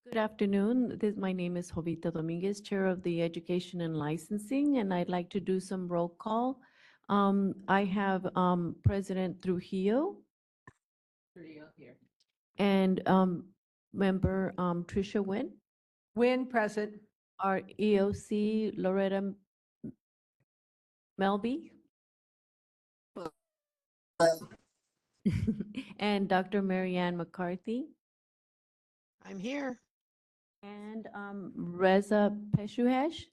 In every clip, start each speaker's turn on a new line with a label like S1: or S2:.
S1: Good afternoon. My name is Jovita Dominguez, Chair of the Education and Licensing, and I'd like to do some roll call. I have President Trujillo. Trujillo here. And Member Tricia Nguyen,
S2: When present.
S1: our EOC Loretta Melby, and Dr. Marianne McCarthy,
S3: I'm here.
S1: and Reza Peshuhesh.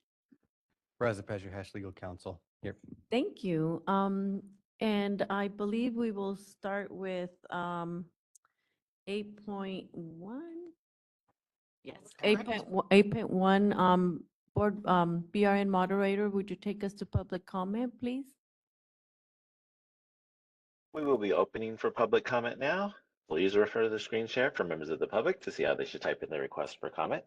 S4: Reza Peshuhesh, Legal Counsel. Here.
S1: Thank you. And I believe we will start with 8.1. Yes,
S3: Correct.
S1: 8.1, Board BRN Moderator, would you take us to public comment, please?
S5: We will be opening for public comment now. Please refer to the screen share for members of the public to see how they should type in their request for comment.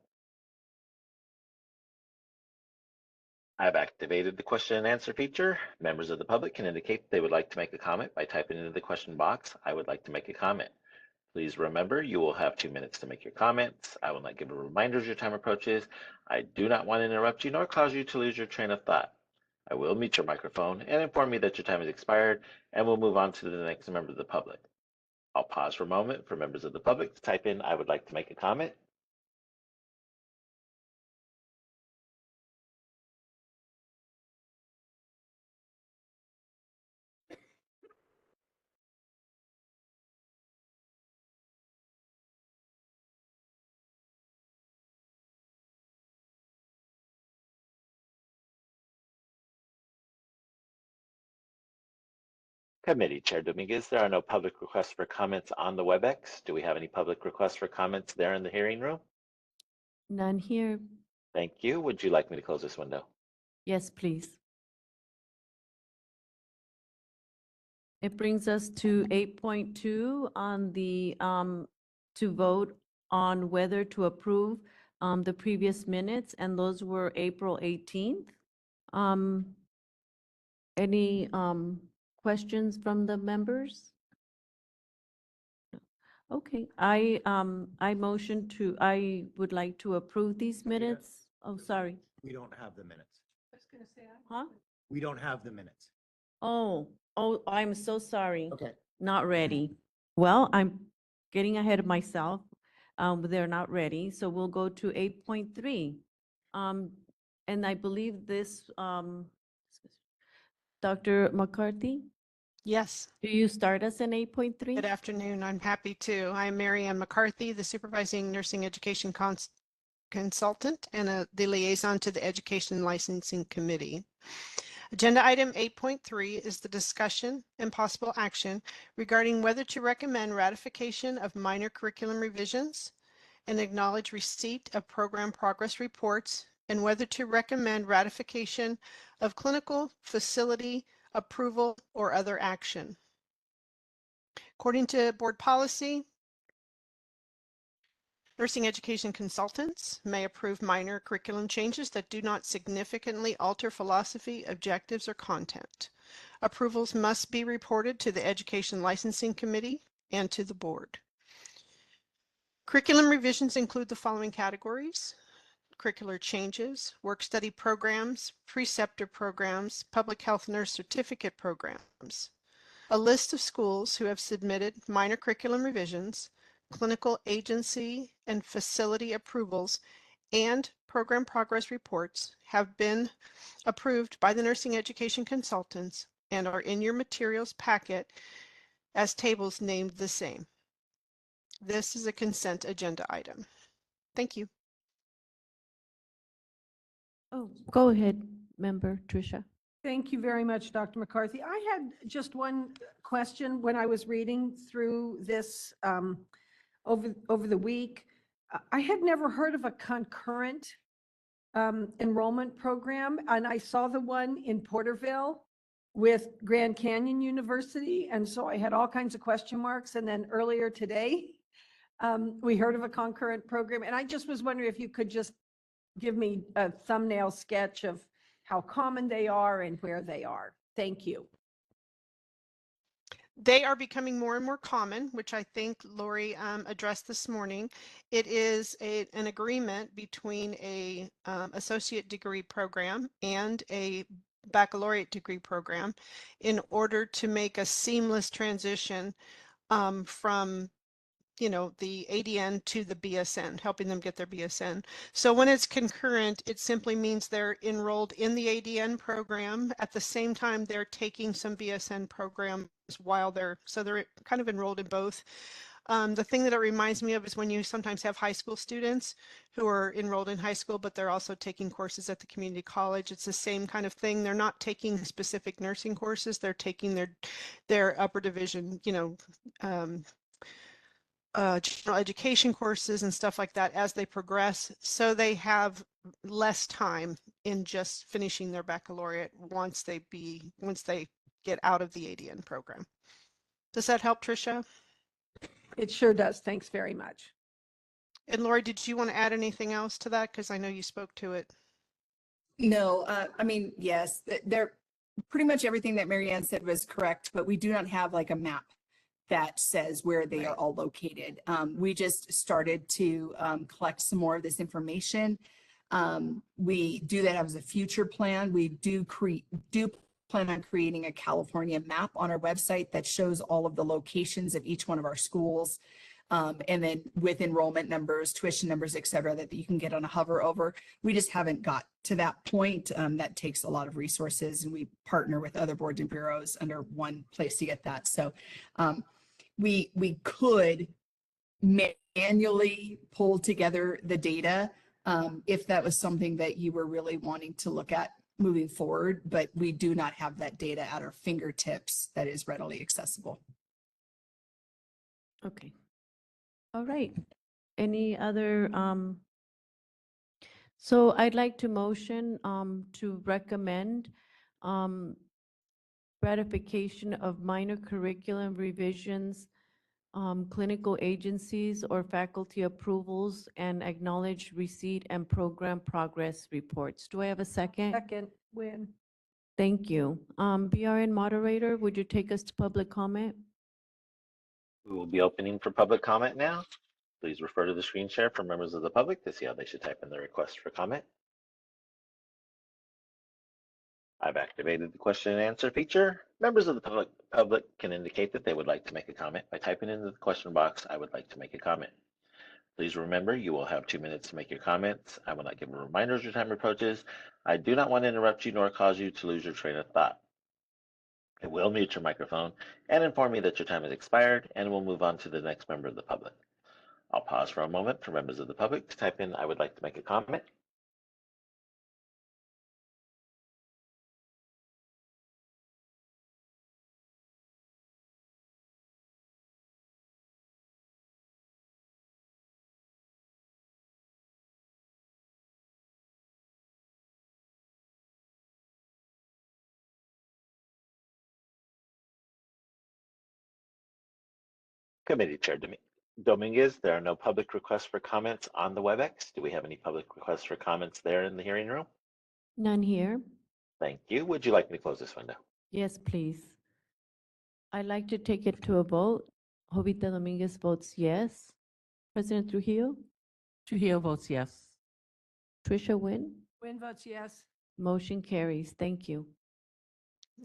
S5: I've activated the question and answer feature. Members of the public can indicate they would like to make a comment by typing into the question box, "I would like to make a comment." Please remember, you will have 2 minutes to make your comments. I will not give a reminder as your time approaches. I do not want to interrupt you nor cause you to lose your train of thought. I will mute your microphone and inform you that your time has expired, and we'll move on to the next member of the public. I'll pause for a moment for members of the public to type in, "I would like to make a comment." Committee Chair Dominguez, there are no public requests for comments on the WebEx. Do we have any public requests for comments there in the hearing room?
S1: None here.
S5: Thank you. Would you like me to close this window?
S1: Yes, please. It brings us to 8.2 on the, to vote on whether to approve the previous minutes, and those were April 18th. Any questions from the members? Okay, I would like to approve these minutes. Oh, sorry.
S6: We don't have the minutes.
S1: Huh?
S6: We don't have the minutes.
S1: Oh, I'm so sorry.
S6: Okay.
S1: Not ready. Well, I'm getting ahead of myself. They're not ready, so we'll go to 8.3. And I believe this, Dr. McCarthy,
S3: Yes.
S1: do you start us in 8.3?
S3: Good afternoon. I'm happy to. I'm Marianne McCarthy, the Supervising Nursing Education Consultant and the liaison to the Education and Licensing Committee. Agenda item 8.3 is the discussion and possible action regarding whether to recommend ratification of minor curriculum revisions and acknowledge receipt of program progress reports, and whether to recommend ratification of clinical facility approval or other action. According to board policy, nursing education consultants may approve minor curriculum changes that do not significantly alter philosophy, objectives, or content. Approvals must be reported to the Education Licensing Committee and to the board. Curriculum revisions include the following categories: curricular changes, work study programs, preceptor programs, public health nurse certificate programs. A list of schools who have submitted minor curriculum revisions, clinical agency and facility approvals, and program progress reports have been approved by the nursing education consultants and are in your materials packet as tables named the same. This is a consent agenda item. Thank you.
S1: Oh, go ahead, Member Tricia.
S2: Thank you very much, Dr. McCarthy. I had just one question when I was reading through this over the week. I had never heard of a concurrent enrollment program, and I saw the one in Porterville with Grand Canyon University, and so I had all kinds of question marks. And then earlier today, we heard of a concurrent program, and I just was wondering if you could just give me a thumbnail sketch of how common they are and where they are. Thank you.
S3: They are becoming more and more common, which I think Lori addressed this morning. It is an agreement between a associate degree program and a baccalaureate degree program in order to make a seamless transition from the ADN to the BSN, helping them get their BSN. So when it's concurrent, it simply means they're enrolled in the ADN program. At the same time, they're taking some BSN programs while they're kind of enrolled in both. The thing that it reminds me of is when you sometimes have high school students who are enrolled in high school, but they're also taking courses at the community college. It's the same kind of thing. They're not taking specific nursing courses. They're taking their upper division, general education courses and stuff like that as they progress, so they have less time in just finishing their baccalaureate once they get out of the ADN program. Does that help, Tricia?
S2: It sure does. Thanks very much.
S3: And Lori, did you want to add anything else to that? Because I know you spoke to it.
S7: No, I mean, yes, they're pretty much everything that Marianne said was correct, but we do not have like a map that says where they are all located. We just started to collect some more of this information. We do that as a future plan. We do plan on creating a California map on our website that shows all of the locations of each one of our schools. And then with enrollment numbers, tuition numbers, et cetera, that you can get on a hover over. We just haven't got to that point. That takes a lot of resources, and we partner with other boards and bureaus under one place to get that. So we could manually pull together the data if that was something that you were really wanting to look at moving forward, but we do not have that data at our fingertips that is readily accessible.
S1: Okay. All right. Any other, so I'd like to motion to recommend ratification of minor curriculum revisions, clinical agencies or faculty approvals, and acknowledge receipt and program progress reports. Do I have a second?
S2: Second, Wynn.
S1: Thank you. BRN moderator, would you take us to public comment?
S5: We will be opening for public comment now. Please refer to the screen share for members of the public to see how they should type in their request for comment. I've activated the question and answer feature. Members of the public can indicate that they would like to make a comment by typing into the question box, "I would like to make a comment." Please remember, you will have 2 minutes to make your comments. I will not give a reminder as your time approaches. I do not want to interrupt you nor cause you to lose your train of thought. I will mute your microphone and inform you that your time has expired, and we'll move on to the next member of the public. I'll pause for a moment for members of the public to type in, "I would like to make a comment." Committee Chair Dominguez, there are no public requests for comments on the WebEx. Do we have any public requests for comments there in the hearing room?
S1: None here.
S5: Thank you. Would you like me to close this window?
S1: Yes, please. I'd like to take it to a vote. Jovita Dominguez votes yes. President Trujillo?
S8: Trujillo votes yes.
S1: Tricia Wynn?
S2: Wynn votes yes.
S1: Motion carries. Thank you.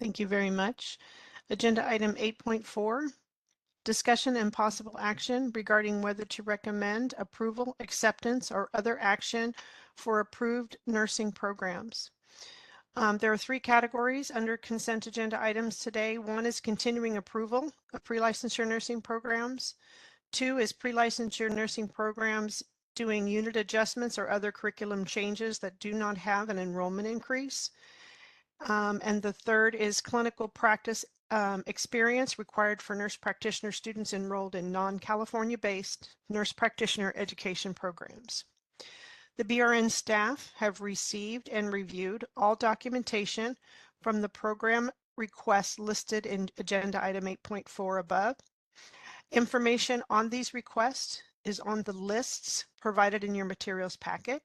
S3: Thank you very much. Agenda item 8.4, discussion and possible action regarding whether to recommend approval, acceptance, or other action for approved nursing programs. There are 3 categories under consent agenda items today. 1 is continuing approval of pre-licensure nursing programs. 2 is pre-licensure nursing programs doing unit adjustments or other curriculum changes that do not have an enrollment increase. And the 3rd is clinical practice experience required for nurse practitioner students enrolled in non-California based nurse practitioner education programs. The BRN staff have received and reviewed all documentation from the program requests listed in agenda item 8.4 above. Information on these requests is on the lists provided in your materials packet.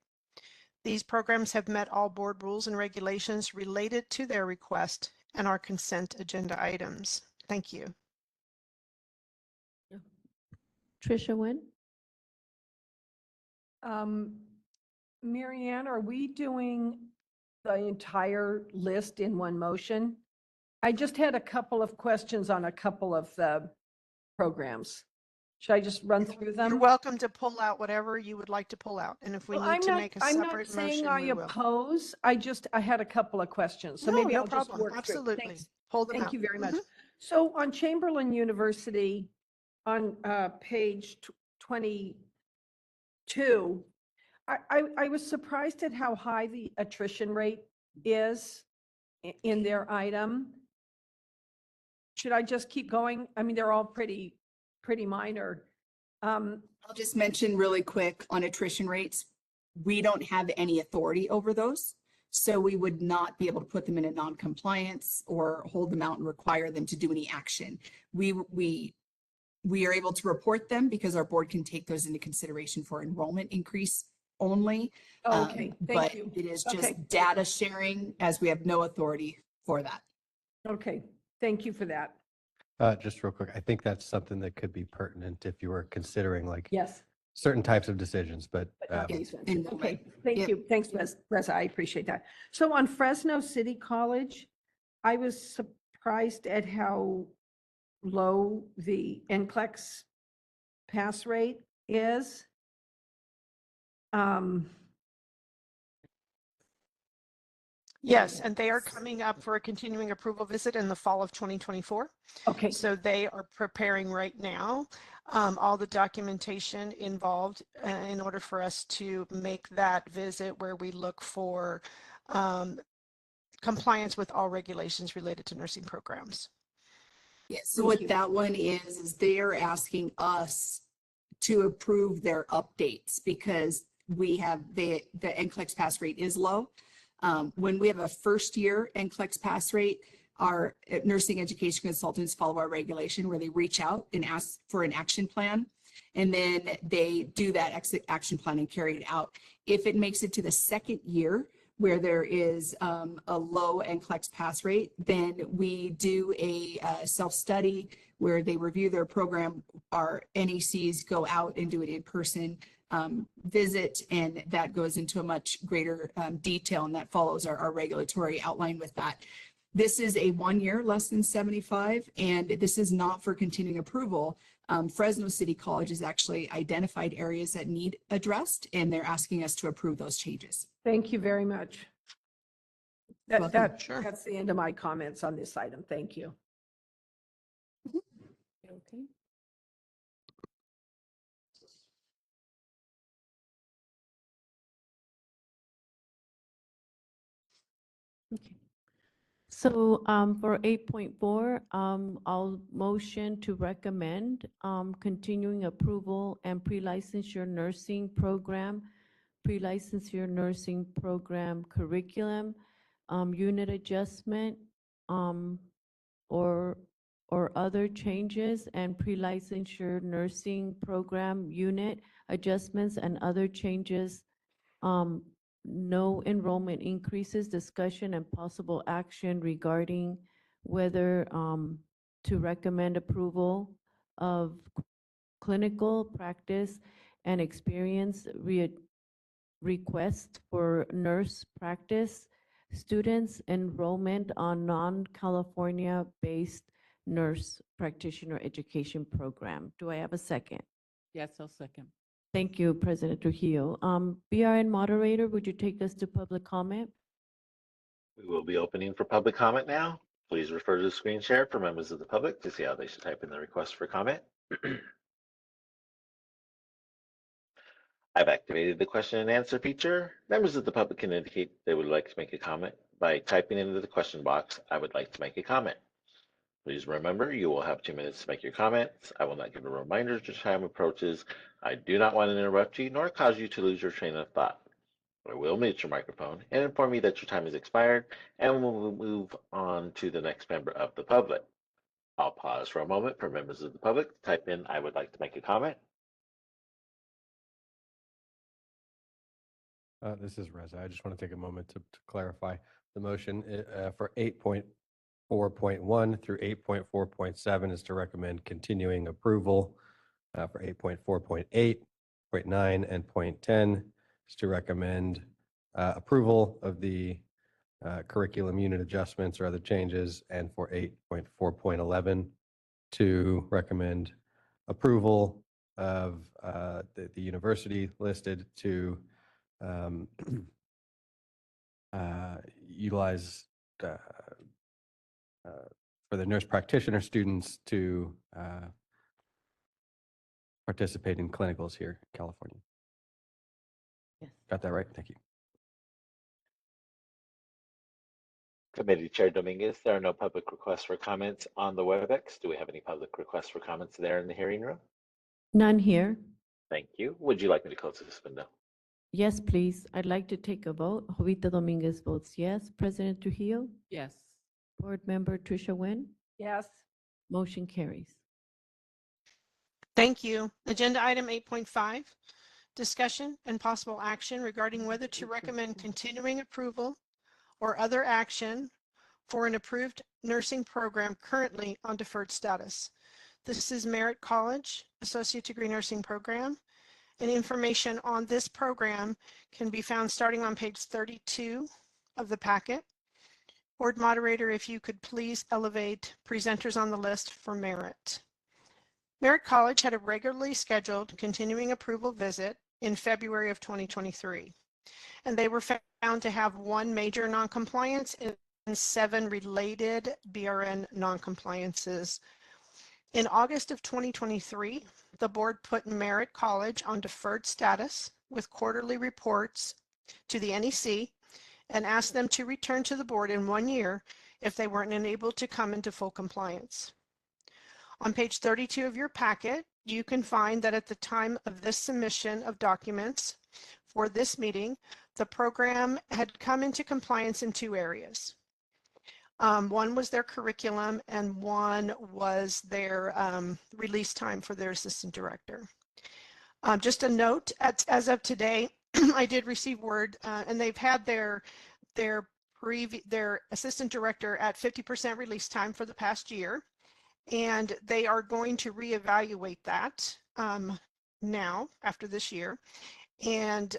S3: These programs have met all board rules and regulations related to their request and are consent agenda items. Thank you.
S1: Trisha Nguyen?
S2: Mary Ann, are we doing the entire list in one motion? I just had a couple of questions on a couple of the programs. Should I just run through them?
S3: You're welcome to pull out whatever you would like to pull out. And if we
S2: Well,
S3: need to make a
S2: I'm not
S3: separate
S2: saying
S3: motion,
S2: I
S3: we will.
S2: oppose. I had a couple of questions. So
S3: No,
S2: maybe
S3: no
S2: I'll just
S3: problem.
S2: work through.
S3: Absolutely.
S2: Thanks.
S3: Pull them out.
S2: Thank you very much.
S3: Mhm.
S2: So on Chamberlain University, on page 22, I was surprised at how high the attrition rate is in their item. Should I just keep going? I mean, they're all pretty minor.
S7: I'll just mention really quick on attrition rates, we don't have any authority over those. So we would not be able to put them in a non-compliance or hold them out and require them to do any action. We are able to report them because our board can take those into consideration for enrollment increase only.
S2: Okay, thank
S7: But
S2: you.
S7: it is
S2: Okay.
S7: just data sharing as we have no authority for that.
S2: Okay, thank you for that.
S4: Just real quick, I think that's something that could be pertinent if you were considering like
S2: Yes.
S4: certain types of decisions, but
S2: But not
S7: Yeah,
S2: these ones.
S7: enrollment.
S2: Okay, thank
S7: Yep.
S2: you. Thanks, Reza. I appreciate that. So on Fresno City College, I was surprised at how low the NCLEX pass rate is.
S3: Yes, and they are coming up for a continuing approval visit in the fall of 2024.
S2: Okay,
S3: So they are preparing right now all the documentation involved in order for us to make that visit where we look for compliance with all regulations related to nursing programs.
S7: Yes, so
S2: Thank
S7: what
S2: you.
S7: that one is they are asking us to approve their updates because we have the NCLEX pass rate is low. When we have a first year NCLEX pass rate, our nursing education consultants follow our regulation where they reach out and ask for an action plan. And then they do that action plan and carry it out. If it makes it to the second year where there is a low NCLEX pass rate, then we do a self-study where they review their program. Our NECs go out and do an in-person visit, and that goes into a much greater detail, and that follows our regulatory outline with that. This is a 1 year less than 75, and this is not for continuing approval. Fresno City College has actually identified areas that need addressed, and they're asking us to approve those changes.
S2: thank you very much.
S7: Welcome.
S3: Sure.
S2: That's the end of my comments on this item. Thank you.
S1: Okay. Okay. So for 8.4, I'll motion to recommend continuing approval and pre-licensure nursing program, pre-licensure nursing program curriculum, unit adjustment, or other changes, and pre-licensure nursing program unit adjustments and other changes. No enrollment increases, discussion and possible action regarding whether to recommend approval of clinical practice and experience request for nurse practice students enrollment on non-California based nurse practitioner education program. Do I have a second?
S8: Yes, I'll second.
S1: Thank you, President Trujillo. BRN moderator, would you take us to public comment?
S5: We will be opening for public comment now. Please refer to the screen share for members of the public to see how they should type in the request for comment. I've activated the question and answer feature. Members of the public can indicate they would like to make a comment by typing into the question box, "I would like to make a comment." Please remember, you will have 2 minutes to make your comments. I will not give a reminder as time approaches. I do not want to interrupt you nor cause you to lose your train of thought. I will mute your microphone and inform you that your time has expired, and we'll move on to the next member of the public. I'll pause for a moment for members of the public to type in, "I would like to make a comment."
S4: This is Reza. I just want to take a moment to clarify the motion for 8.4.1 through 8.4.7 is to recommend continuing approval for 8.4.8, 0.9, and 0.10 is to recommend approval of the curriculum unit adjustments or other changes, and for 8.4.11 to recommend approval of the university listed to utilize for the nurse practitioner students to participate in clinicals here in California.
S1: Yes.
S4: Got that right? Thank you.
S5: Committee Chair Dominguez, there are no public requests for comments on the WebEx. Do we have any public requests for comments there in the hearing room?
S1: None here.
S5: Thank you. Would you like me to close this window?
S1: Yes, please. I'd like to take a vote. Jovita Dominguez votes yes. President Trujillo,
S8: Yes.
S1: Board Member Tricia Nguyen,
S2: Yes.
S1: motion carries.
S3: Thank you. Agenda item 8.5, discussion and possible action regarding whether to recommend continuing approval or other action for an approved nursing program currently on deferred status. This is Merritt College Associate Degree Nursing Program, and information on this program can be found starting on page 32 of the packet. Board moderator, if you could please elevate presenters on the list for Merritt. Merritt College had a regularly scheduled continuing approval visit in February of 2023, and they were found to have one major noncompliance and 7 related BRN noncompliances. In August of 2023, the board put Merritt College on deferred status with quarterly reports to the NEC and asked them to return to the board in 1 year if they weren't enabled to come into full compliance. On page 32 of your packet, you can find that at the time of this submission of documents for this meeting, the program had come into compliance in 2 areas. One was their curriculum and one was their release time for their assistant director. Just a note, as of today, I did receive word, and they've had their assistant director at 50% release time for the past year, and they are going to reevaluate that now after this year, and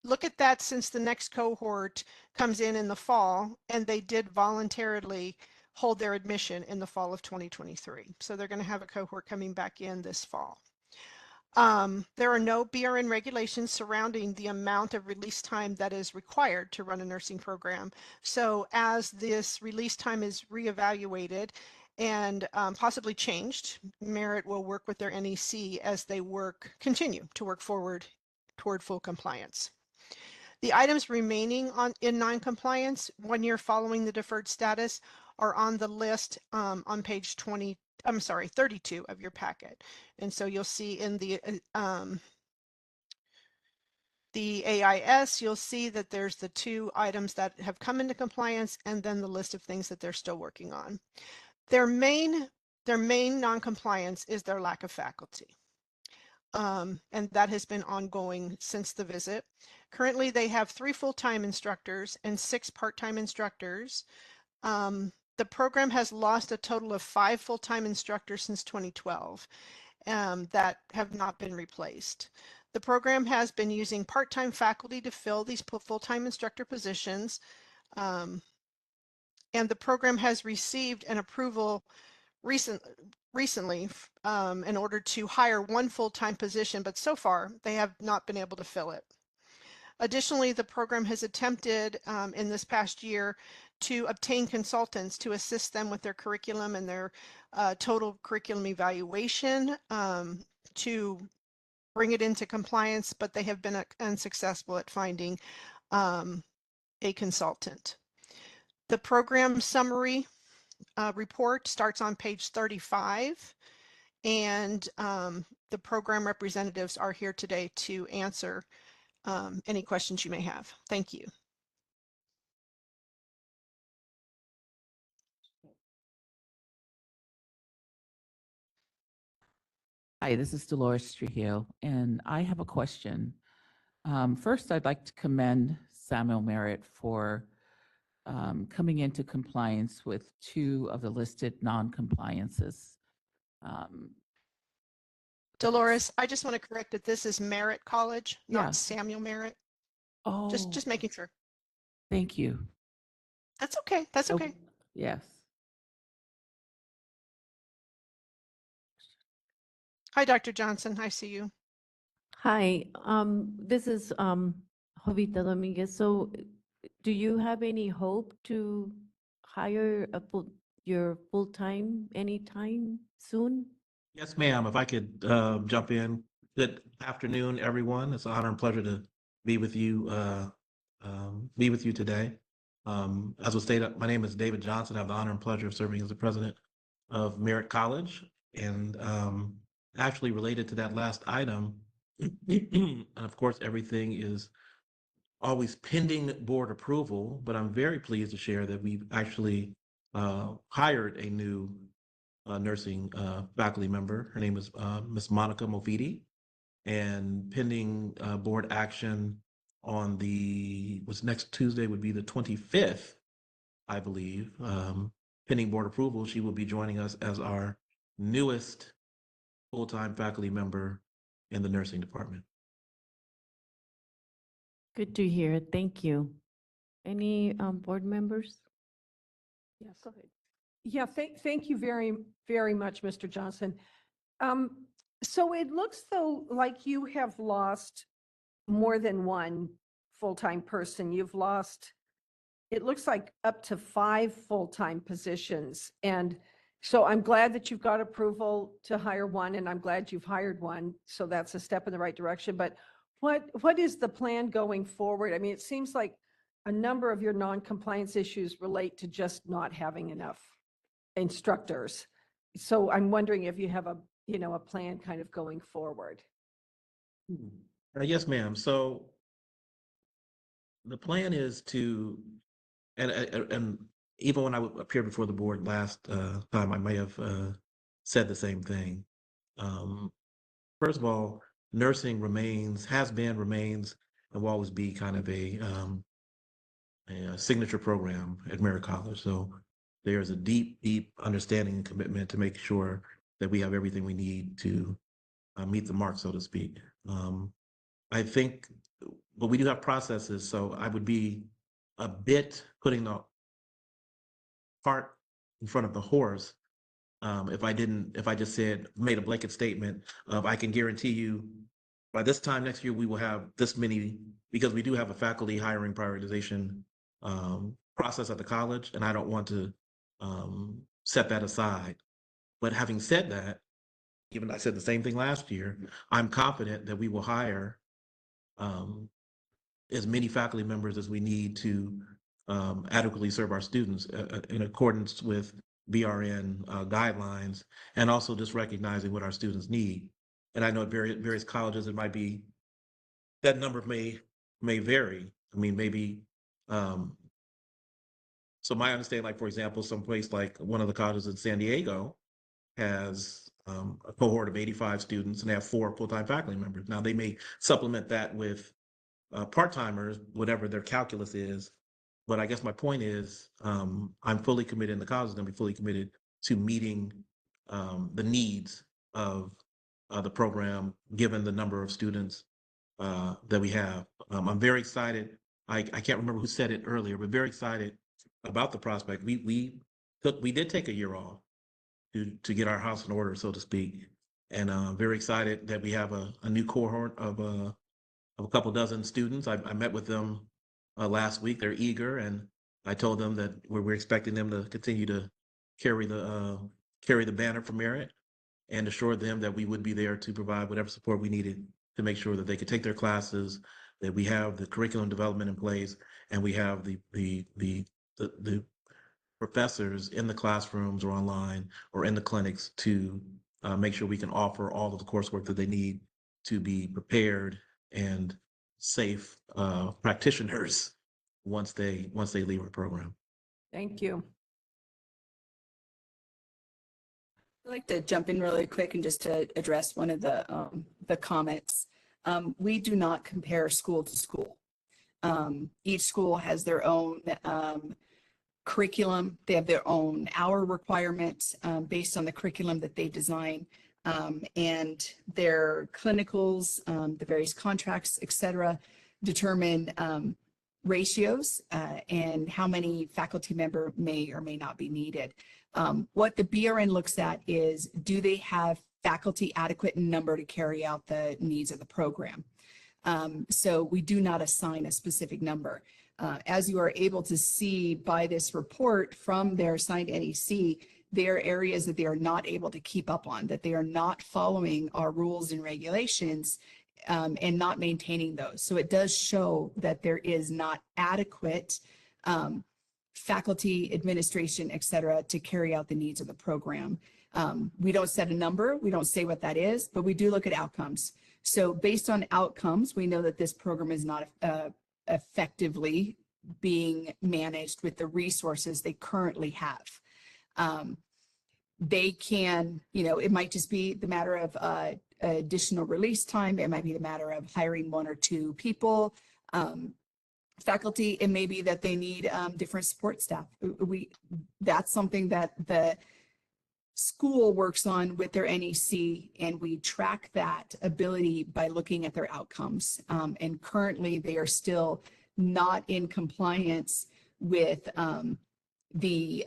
S3: look at that since the next cohort comes in the fall, and they did voluntarily hold their admission in the fall of 2023. So they're going to have a cohort coming back in this fall. There are no BRN regulations surrounding the amount of release time that is required to run a nursing program. So as this release time is reevaluated and possibly changed, Merritt will work with their NEC as they continue to work forward toward full compliance. The items remaining in non-compliance 1 year following the deferred status are on the list on page 32 of your packet. And so you'll see in the AIS, you'll see that there's the 2 items that have come into compliance and then the list of things that they're still working on. Their main non-compliance is their lack of faculty. And that has been ongoing since the visit. Currently, they have 3 full-time instructors and 6 part-time instructors. The program has lost a total of 5 full-time instructors since 2012 that have not been replaced. The program has been using part-time faculty to fill these full-time instructor positions. And the program has received an approval recently in order to hire 1 full-time position, but so far they have not been able to fill it. Additionally, the program has attempted in this past year to obtain consultants to assist them with their curriculum and their total curriculum evaluation to bring it into compliance, but they have been unsuccessful at finding a consultant. The program summary report starts on page 35, and the program representatives are here today to answer any questions you may have. Thank you.
S8: Hi, this is Dolores Trujillo, and I have a question. First, I'd like to commend Samuel Merritt for coming into compliance with 2 of the listed non-compliances.
S3: Dolores, I just want to correct that this is Merritt College,
S8: Yeah.
S3: not Samuel Merritt.
S8: Oh,
S3: Just making sure.
S8: thank you.
S3: That's okay. That's
S8: Oh,
S3: okay.
S8: Yes.
S3: Hi, Dr. Johnson. I see you.
S1: Hi, this is Jovita Dominguez. So do you have any hope to hire your full-time anytime soon?
S9: Yes, ma'am. If I could jump in. Good afternoon, everyone. It's an honor and pleasure to be with you, today. As was stated, my name is David Johnson. I have the honor and pleasure of serving as the president of Merritt College. And actually related to that last item, and of course, everything is always pending board approval, but I'm very pleased to share that we've actually hired a new nursing faculty member. Her name is Miss Monica Mofidi, and pending board action on what's next Tuesday would be the 25th, I believe. Pending board approval, she will be joining us as our newest full-time faculty member in the nursing department.
S1: Good to hear. Thank you. Any board members?
S2: Yes. Go ahead. Yeah, thank you very, very much, Mr. Johnson. So it looks though like you have lost more than one full-time person. You've lost, it looks like up to 5 full-time positions. And so I'm glad that you've got approval to hire one, and I'm glad you've hired one. So that's a step in the right direction. But what is the plan going forward? I mean, it seems like a number of your non-compliance issues relate to just not having enough instructors. So I'm wondering if you have a plan kind of going forward.
S9: Yes, ma'am. So the plan is to, and even when I appeared before the board last time, I may have said the same thing. First of all, nursing has been, remains, and will always be kind of a signature program at Merritt College. So there's a deep, deep understanding and commitment to make sure that we have everything we need to meet the mark, so to speak. I think, but we do have processes, so I would be a bit putting the cart in front of the horse if I just made a blanket statement of, I can guarantee you by this time next year, we will have this many, because we do have a faculty hiring prioritization process at the college, and I don't want to set that aside. But having said that, even I said the same thing last year, I'm confident that we will hire as many faculty members as we need to adequately serve our students in accordance with BRN guidelines, and also just recognizing what our students need. And I know at various colleges, it might be, that number may vary. I mean, maybe, so my understanding, like, for example, some place like one of the colleges in San Diego has a cohort of 85 students, and they have 4 full-time faculty members. Now, they may supplement that with part-timers, whatever their calculus is. But I guess my point is, I'm fully committed, and the college is going to be fully committed to meeting the needs of the program, given the number of students that we have. I'm very excited. I can't remember who said it earlier, but very excited about the prospect. We did take a year off to get our house in order, so to speak, and very excited that we have a new cohort of a couple dozen students. I met with them last week. They're eager, and I told them that we're expecting them to continue to carry the banner for Merritt, and assured them that we would be there to provide whatever support we needed to make sure that they could take their classes, that we have the curriculum development in place, and we have the professors in the classrooms or online or in the clinics to make sure we can offer all of the coursework that they need to be prepared and safe practitioners once they leave our program.
S2: Thank you.
S7: I'd like to jump in really quick and just to address one of the comments. We do not compare school to school. Each school has their own curriculum. They have their own hour requirements based on the curriculum that they design. and their clinicals, the various contracts, et cetera, determine ratios and how many faculty member may or may not be needed. What the BRN looks at is, do they have faculty adequate in number to carry out the needs of the program? So we do not assign a specific number. As you are able to see by this report from their assigned NEC, there are areas that they are not able to keep up on, that they are not following our rules and regulations and not maintaining those. So it does show that there is not adequate faculty, administration, et cetera, to carry out the needs of the program. We don't set a number, we don't say what that is, but we do look at outcomes. So based on outcomes, we know that this program is not effectively being managed with the resources they currently have. They can, it might just be the matter of additional release time. It might be the matter of hiring 1 or 2 people, faculty. It may be that they need different support staff. That's something that the school works on with their NEC, and we track that ability by looking at their outcomes. And currently they are still not in compliance with the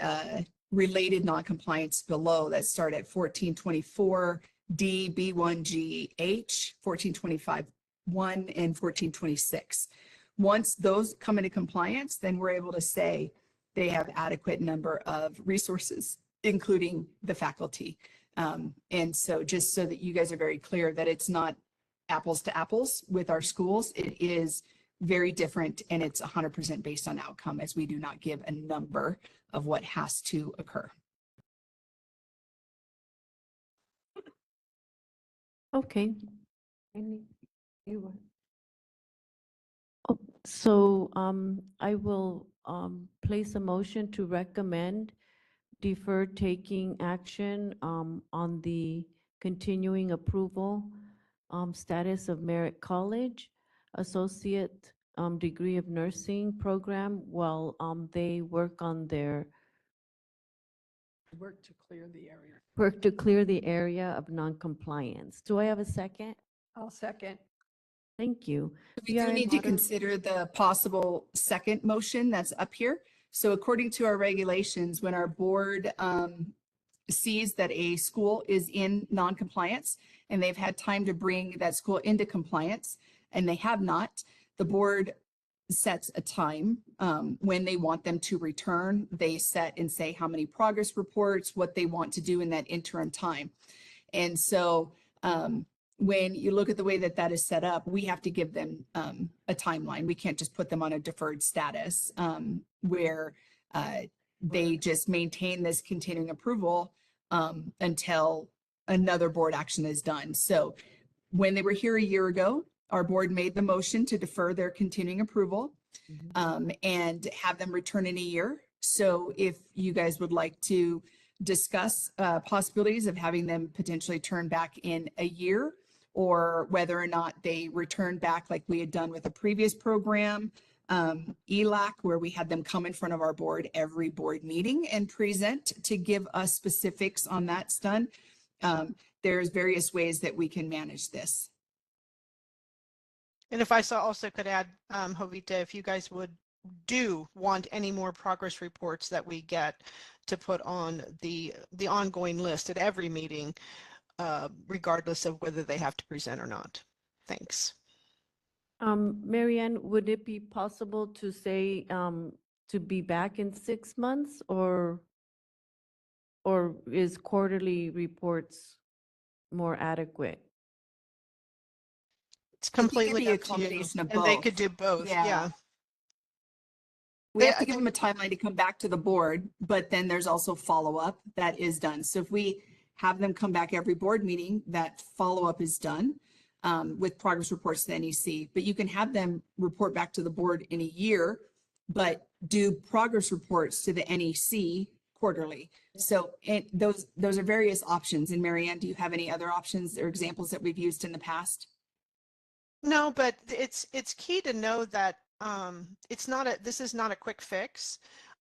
S7: related non-compliance below that start at 1424 D, B1G, H, 1425 1, and 1426. Once those come into compliance, then we're able to say they have adequate number of resources, including the faculty. And so just so that you guys are very clear that it's not apples to apples with our schools, it is very different, and it's 100% based on outcome, as we do not give a number of what has to occur.
S1: Okay. So I will place a motion to recommend defer taking action on the continuing approval status of Merritt College Associate Degree of Nursing program while they work on their
S2: Work to clear the area.
S1: work to clear the area of noncompliance. Do I have a second?
S2: I'll second.
S1: Thank you.
S7: We do
S1: BRN
S7: need to
S1: moder-
S7: consider the possible second motion that's up here. So according to our regulations, when our board sees that a school is in non-compliance and they've had time to bring that school into compliance and they have not, the board sets a time when they want them to return. They set and say how many progress reports, what they want to do in that interim time. And so when you look at the way that that is set up, we have to give them a timeline. We can't just put them on a deferred status where they just maintain this continuing approval until another board action is done. So when they were here a year ago, our board made the motion to defer their continuing approval and have them return in a year. So if you guys would like to discuss possibilities of having them potentially turn back in a year, or whether or not they return back like we had done with a previous program, ELAC, where we had them come in front of our board every board meeting and present to give us specifics on that's done. There's various ways that we can manage this.
S3: And if I also could add, Jovita, if you guys do want any more progress reports that we get to put on the ongoing list at every meeting, regardless of whether they have to present or not. Thanks.
S1: Marianne, would it be possible to say to be back in 6 months, or is quarterly reports more adequate?
S3: It's
S7: I think it'd
S3: completely
S7: be a
S3: up to you.
S7: combination of
S3: And they
S7: both.
S3: could do both, yeah.
S7: We have
S3: I
S7: to give them a timeline to come back to the board, but then there's also follow-up that is done. So if we have them come back every board meeting, that follow-up is done with progress reports to the NEC. But you can have them report back to the board in a year, but do progress reports to the NEC quarterly. So those are various options. And Marianne, do you have any other options or examples that we've used in the past?
S3: No, but it's key to know that this is not a quick fix.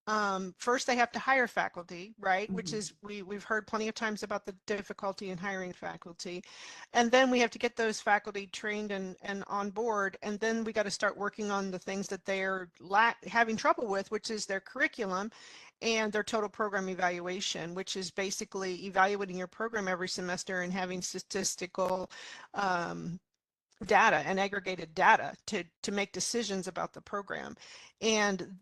S3: First they have to hire faculty, right? Which
S1: Mhm.
S3: is, we've heard plenty of times about the difficulty in hiring faculty. And then we have to get those faculty trained and on board. And then we got to start working on the things that they're having trouble with, which is their curriculum and their total program evaluation, which is basically evaluating your program every semester and having statistical data and aggregated data to make decisions about the program. And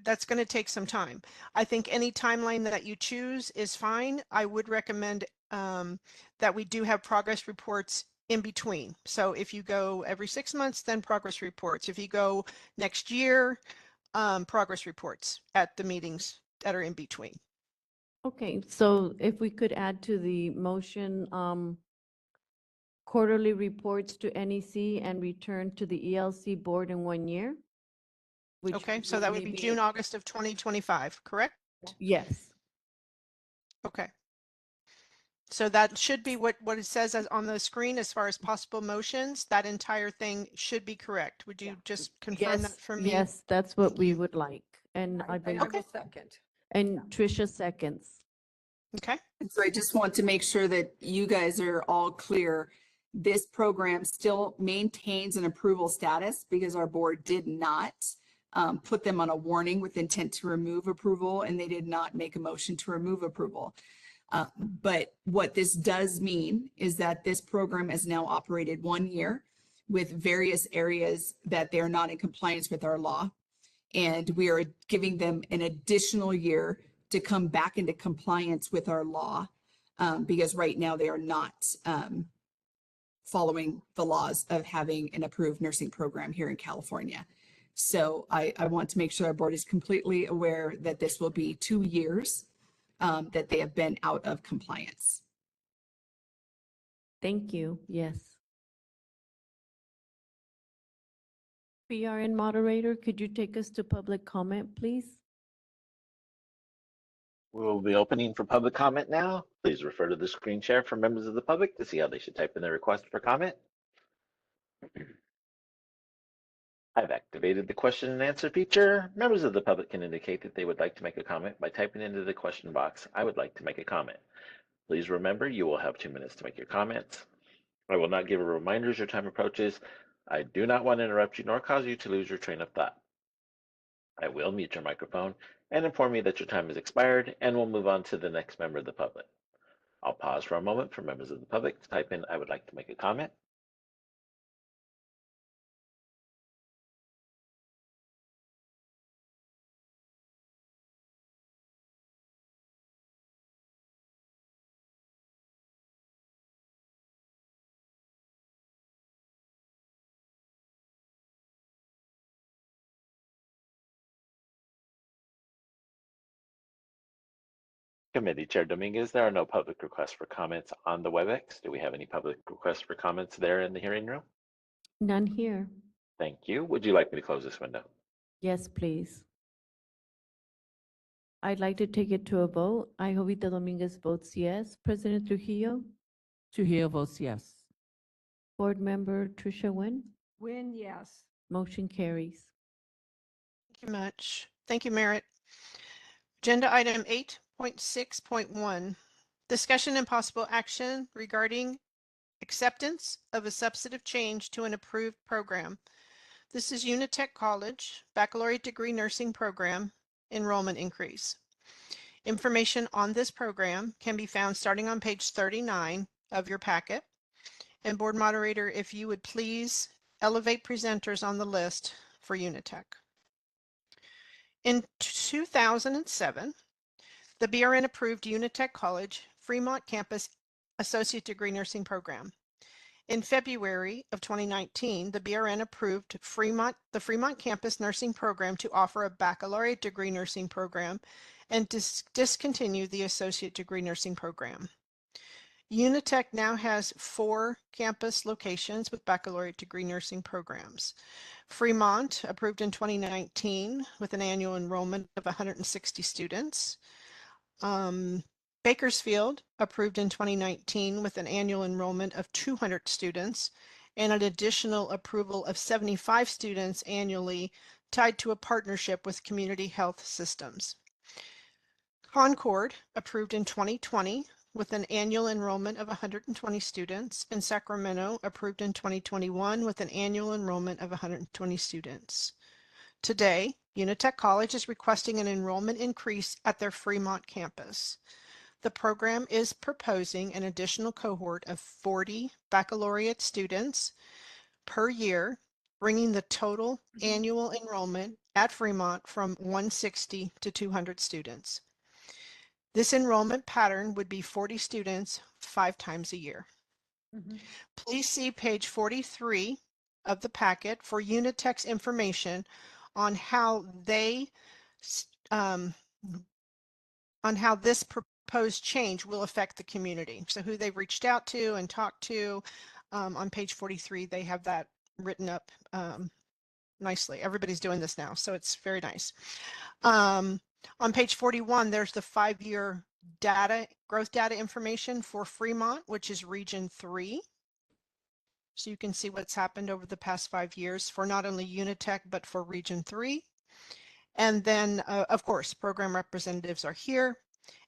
S3: that's going to take some time. I think any timeline that you choose is fine. I would recommend that we do have progress reports in between. So if you go every 6 months, then progress reports. If you go next year, progress reports at the meetings that are in between.
S1: Okay, so if we could add to the motion, quarterly reports to NEC and return to the ELC board in 1 year? which
S3: Okay, so that would be
S1: maybe-
S3: June, August of 2025, correct?
S1: Yes.
S3: Okay. So that should be what it says on the screen as far as possible motions. That entire thing should be correct. Would you just confirm that
S1: Yes,
S3: for me?
S1: yes, that's what
S3: Thank
S1: we
S3: you.
S1: would like. And I
S2: I
S1: believe,
S2: will second.
S1: and Tricia seconds.
S3: Okay,
S7: And so I just want to make sure that you guys are all clear. This program still maintains an approval status because our board did not put them on a warning with intent to remove approval, and they did not make a motion to remove approval. But what this does mean is that this program has now operated 1 year with various areas that they're not in compliance with our law. And we are giving them an additional year to come back into compliance with our law, because right now they are not following the laws of having an approved nursing program here in California. So I want to make sure our board is completely aware that this will be 2 years that they have been out of compliance.
S1: Thank you, yes. PRN moderator, could you take us to public comment, please?
S5: We will be opening for public comment now. Please refer to the screen share for members of the public to see how they should type in their request for comment. I've activated the question and answer feature. Members of the public can indicate that they would like to make a comment by typing into the question box, "I would like to make a comment." Please remember, you will have 2 minutes to make your comments. I will not give a reminder as your time approaches. I do not want to interrupt you nor cause you to lose your train of thought. I will mute your microphone and inform you that your time has expired, and we'll move on to the next member of the public. I'll pause for a moment for members of the public to type in, "I would like to make a comment." Committee Chair Dominguez, there are no public requests for comments on the WebEx. Do we have any public requests for comments there in the hearing room?
S1: None here.
S5: Thank you. Would you like me to close this window?
S1: Yes, please. I'd like to take it to a vote. I, Jovita Dominguez, votes yes. President Trujillo,
S8: Trujillo votes yes.
S1: Board Member Tricia Nguyen,
S2: Win, yes.
S1: motion carries.
S3: thank you much. Thank you, Merritt. Agenda item 8.6.1, discussion and possible action regarding acceptance of a substantive change to an approved program. This is Unitech College Baccalaureate Degree Nursing Program enrollment increase. Information on this program can be found starting on page 39 of your packet. And board moderator, if you would please elevate presenters on the list for Unitech. In 2007, the BRN approved Unitech College Fremont Campus Associate Degree Nursing Program. In February of 2019, the BRN approved the Fremont Campus Nursing Program to offer a baccalaureate degree nursing program and discontinue the associate degree nursing program. Unitech now has 4 campus locations with baccalaureate degree nursing programs. Fremont, approved in 2019 with an annual enrollment of 160 students. Bakersfield, approved in 2019 with an annual enrollment of 200 students. and an additional approval of 75 students annually tied to a partnership with Community Health Systems. Concord approved in 2020 with an annual enrollment of 120 students, and Sacramento approved in 2021 with an annual enrollment of 120 students. Today, Unitech College is requesting an enrollment increase at their Fremont campus. The program is proposing an additional cohort of 40 baccalaureate students per year, bringing the total annual enrollment at Fremont from 160 to 200 students. This enrollment pattern would be 40 students 5 times a year. Please see page 43 of the packet for Unitech's information on how this proposed change will affect the community. So who they've reached out to and talked to. On page 43, they have that written up nicely. Everybody's doing this now, so it's very nice. On page 41, there's the 5-year growth data information for Fremont, which is Region 3. So you can see what's happened over the past 5 years for not only Unitech, but for Region 3. And then, of course, program representatives are here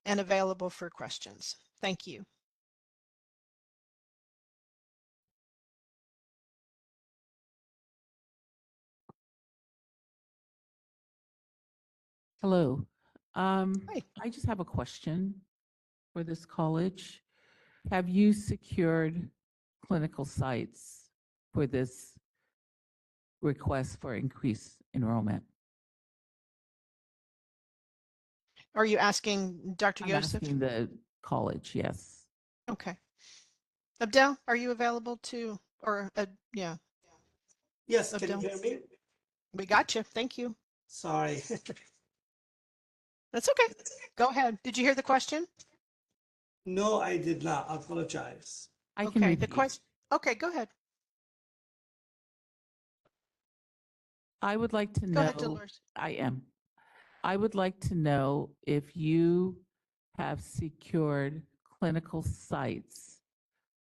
S3: and available for questions. Thank you.
S8: Hello.
S3: Hi.
S8: I just have a question for this college. Have you secured clinical sites for this request for increased enrollment?
S3: Are you asking Dr.
S8: I'm
S3: Yosef?
S8: asking the college, yes.
S3: Okay. Abdel, are you available to, or, yeah,
S10: Yes, can you
S3: Abdel?
S10: hear me?
S3: We got you. Thank you.
S10: Sorry.
S3: That's okay. Go ahead. Did you hear the question?
S10: No, I did not. I apologize.
S8: I can
S3: Okay, the
S8: repeat.
S3: question. Okay, go ahead.
S8: I would like to
S3: Go ahead,
S8: know,
S3: Dolores.
S8: I would like to know if you have secured clinical sites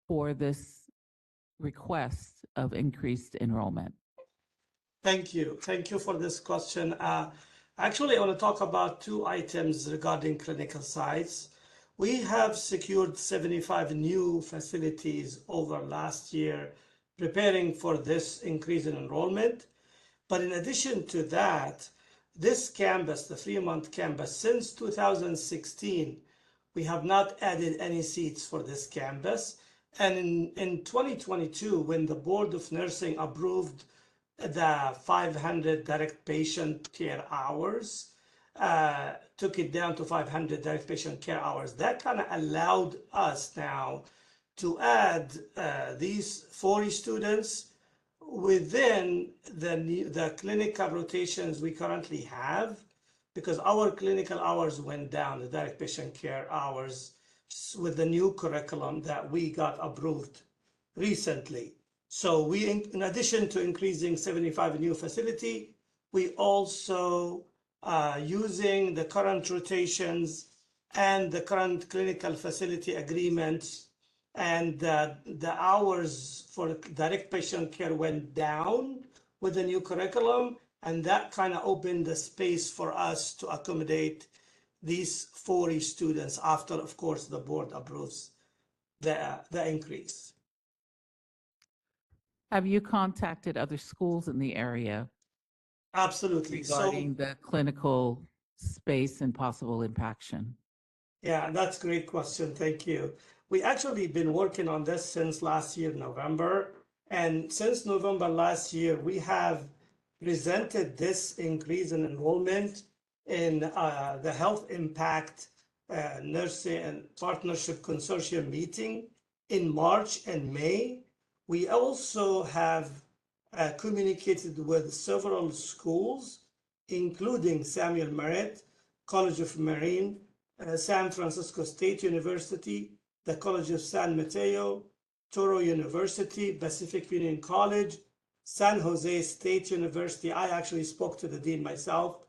S8: for this request of increased enrollment.
S10: Thank you. Thank you for this question. Actually, I want to talk about 2 items regarding clinical sites. We have secured 75 new facilities over last year, preparing for this increase in enrollment. But in addition to that, this campus, the Fremont campus, since 2016, we have not added any seats for this campus. And in 2022, when the Board of Nursing approved the 500 direct patient care hours, took it down to 500 direct patient care hours. That kind of allowed us now to add these 40 students within the clinical rotations we currently have, because our clinical hours went down, the direct patient care hours, with the new curriculum that we got approved recently. So we, in addition to increasing 75 new facility, we also using the current rotations and the current clinical facility agreements, and the hours for direct patient care went down with the new curriculum, and that kind of opened the space for us to accommodate these 40 students after, of course, the board approves the increase.
S8: Have you contacted other schools in the area
S10: Absolutely.
S8: regarding the clinical space and possible impaction?
S10: Yeah, that's a great question. Thank you. We actually been working on this since last year, November. And since November last year, we have presented this increase in enrollment in the Health Impact Nursing and Partnership Consortium meeting in March and May. We also have communicated with several schools, including Samuel Merritt, College of Marine, San Francisco State University, the College of San Mateo, Toro University, Pacific Union College, San Jose State University. I actually spoke to the dean myself,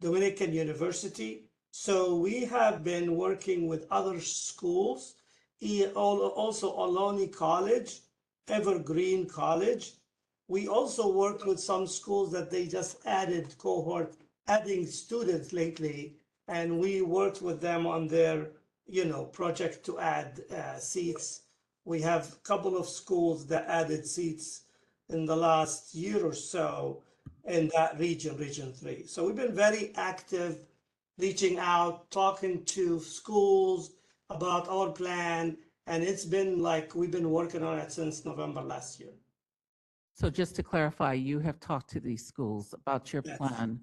S10: Dominican University. So we have been working with other schools, also Ohlone College Evergreen College. We also worked with some schools that they just added cohort, adding students lately, and we worked with them on their, project to add seats. We have a couple of schools that added seats in the last year or so in that region, Region 3. So we've been very active, reaching out, talking to schools about our plan, and it's been like we've been working on it since November last year.
S8: So just to clarify, you have talked to these schools about your
S10: Yes.
S8: plan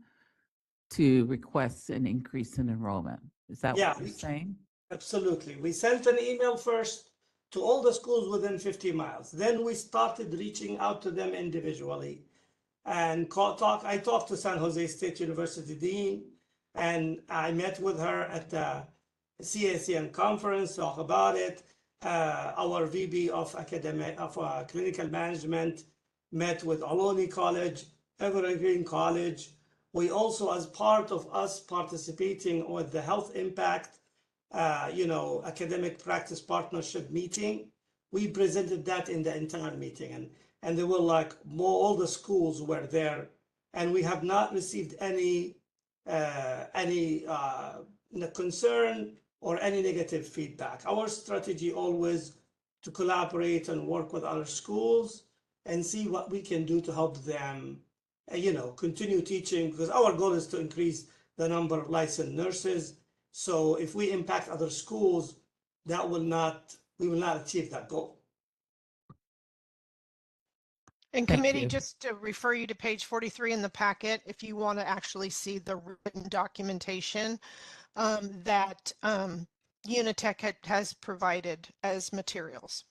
S8: to request an increase in enrollment. Is that
S10: Yeah,
S8: what you're saying?
S10: Absolutely. We sent an email first to all the schools within 50 miles. Then we started reaching out to them individually and I talked to San Jose State University dean, and I met with her at the CACN conference, talk about it. Our VP of clinical management met with Ohlone College, Evergreen College. We also, as part of us participating with the Health Impact, academic practice partnership meeting, we presented that in the entire meeting, and they were like all the schools were there, and we have not received any concern or any negative feedback. Our strategy always to collaborate and work with other schools and see what we can do to help them, continue teaching, because our goal is to increase the number of licensed nurses. So if we impact other schools, we will not achieve that goal.
S3: And
S8: Thank
S3: committee,
S8: you.
S3: just to refer you to page 43 in the packet, if you want to actually see the written documentation that Unitech has provided as materials.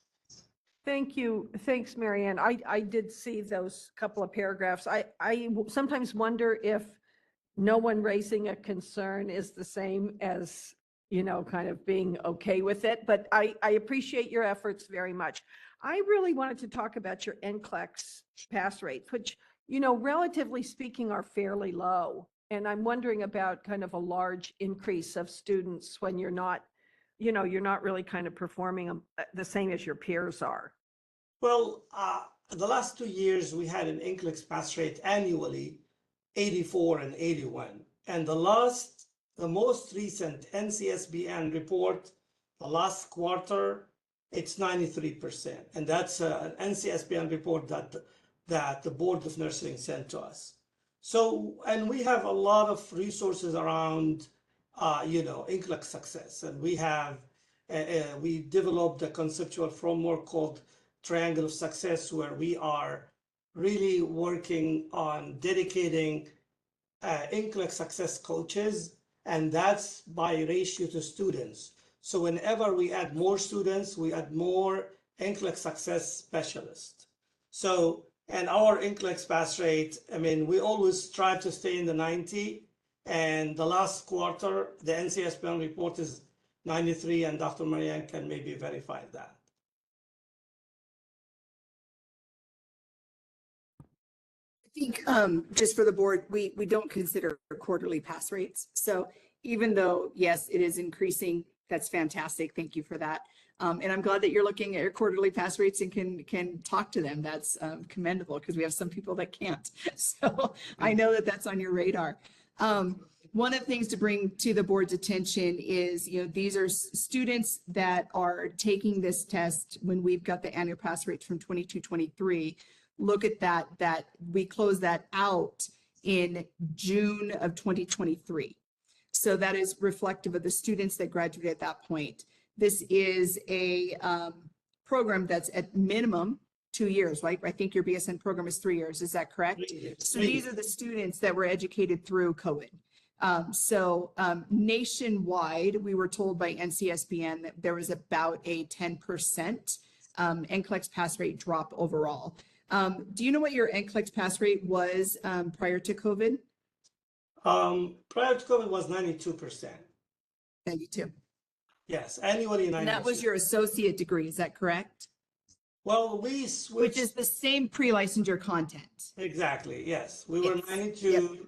S2: Thank you. Thanks, Marianne. I did see those couple of paragraphs. I sometimes wonder if no one raising a concern is the same as, kind of being okay with it, but I appreciate your efforts very much. I really wanted to talk about your NCLEX pass rates, which, relatively speaking, are fairly low. And I'm wondering about kind of a large increase of students when you're not really kind of performing the same as your peers are.
S10: Well, the last 2 years, we had an NCLEX pass rate annually, 84 and 81. And the most recent NCSBN report, the last quarter, it's 93%. And that's an NCSBN report that the Board of Nursing sent to us. So, and we have a lot of resources around, NCLEX success. And we developed a conceptual framework called Triangle of Success, where we are really working on dedicating NCLEX success coaches, and that's by ratio to students. So whenever we add more students, we add more NCLEX success specialists. So, and our NCLEX pass rate, we always strive to stay in the 90, and the last quarter, the NCSBN report is 93, and Dr. Marianne can maybe verify that.
S7: I think just for the board, we don't consider quarterly pass rates. So even though, yes, it is increasing, that's fantastic. Thank you for that. And I'm glad that you're looking at your quarterly pass rates and can talk to them. That's commendable, because we have some people that can't. So I know that that's on your radar. One of the things to bring to the board's attention is, these are students that are taking this test when we've got the annual pass rates from 22-23. Look at that we close that out in June of 2023. So that is reflective of the students that graduated at that point. This is a program that's at minimum 2 years, right? I think your BSN program is 3 years. Is that correct? So these are the students that were educated through COVID. Nationwide, we were told by NCSBN that there was about a 10% NCLEX pass rate drop overall. Do you know what your NCLEX pass rate was prior to COVID?
S10: Prior to COVID was 92%.
S7: 92.
S10: Yes, annually 92%.
S7: And that was your associate degree, is that correct?
S10: Well, we switched.
S7: Which is the same pre-licensure content.
S10: Exactly, yes. We were
S7: Yes.
S10: 92
S7: Yep.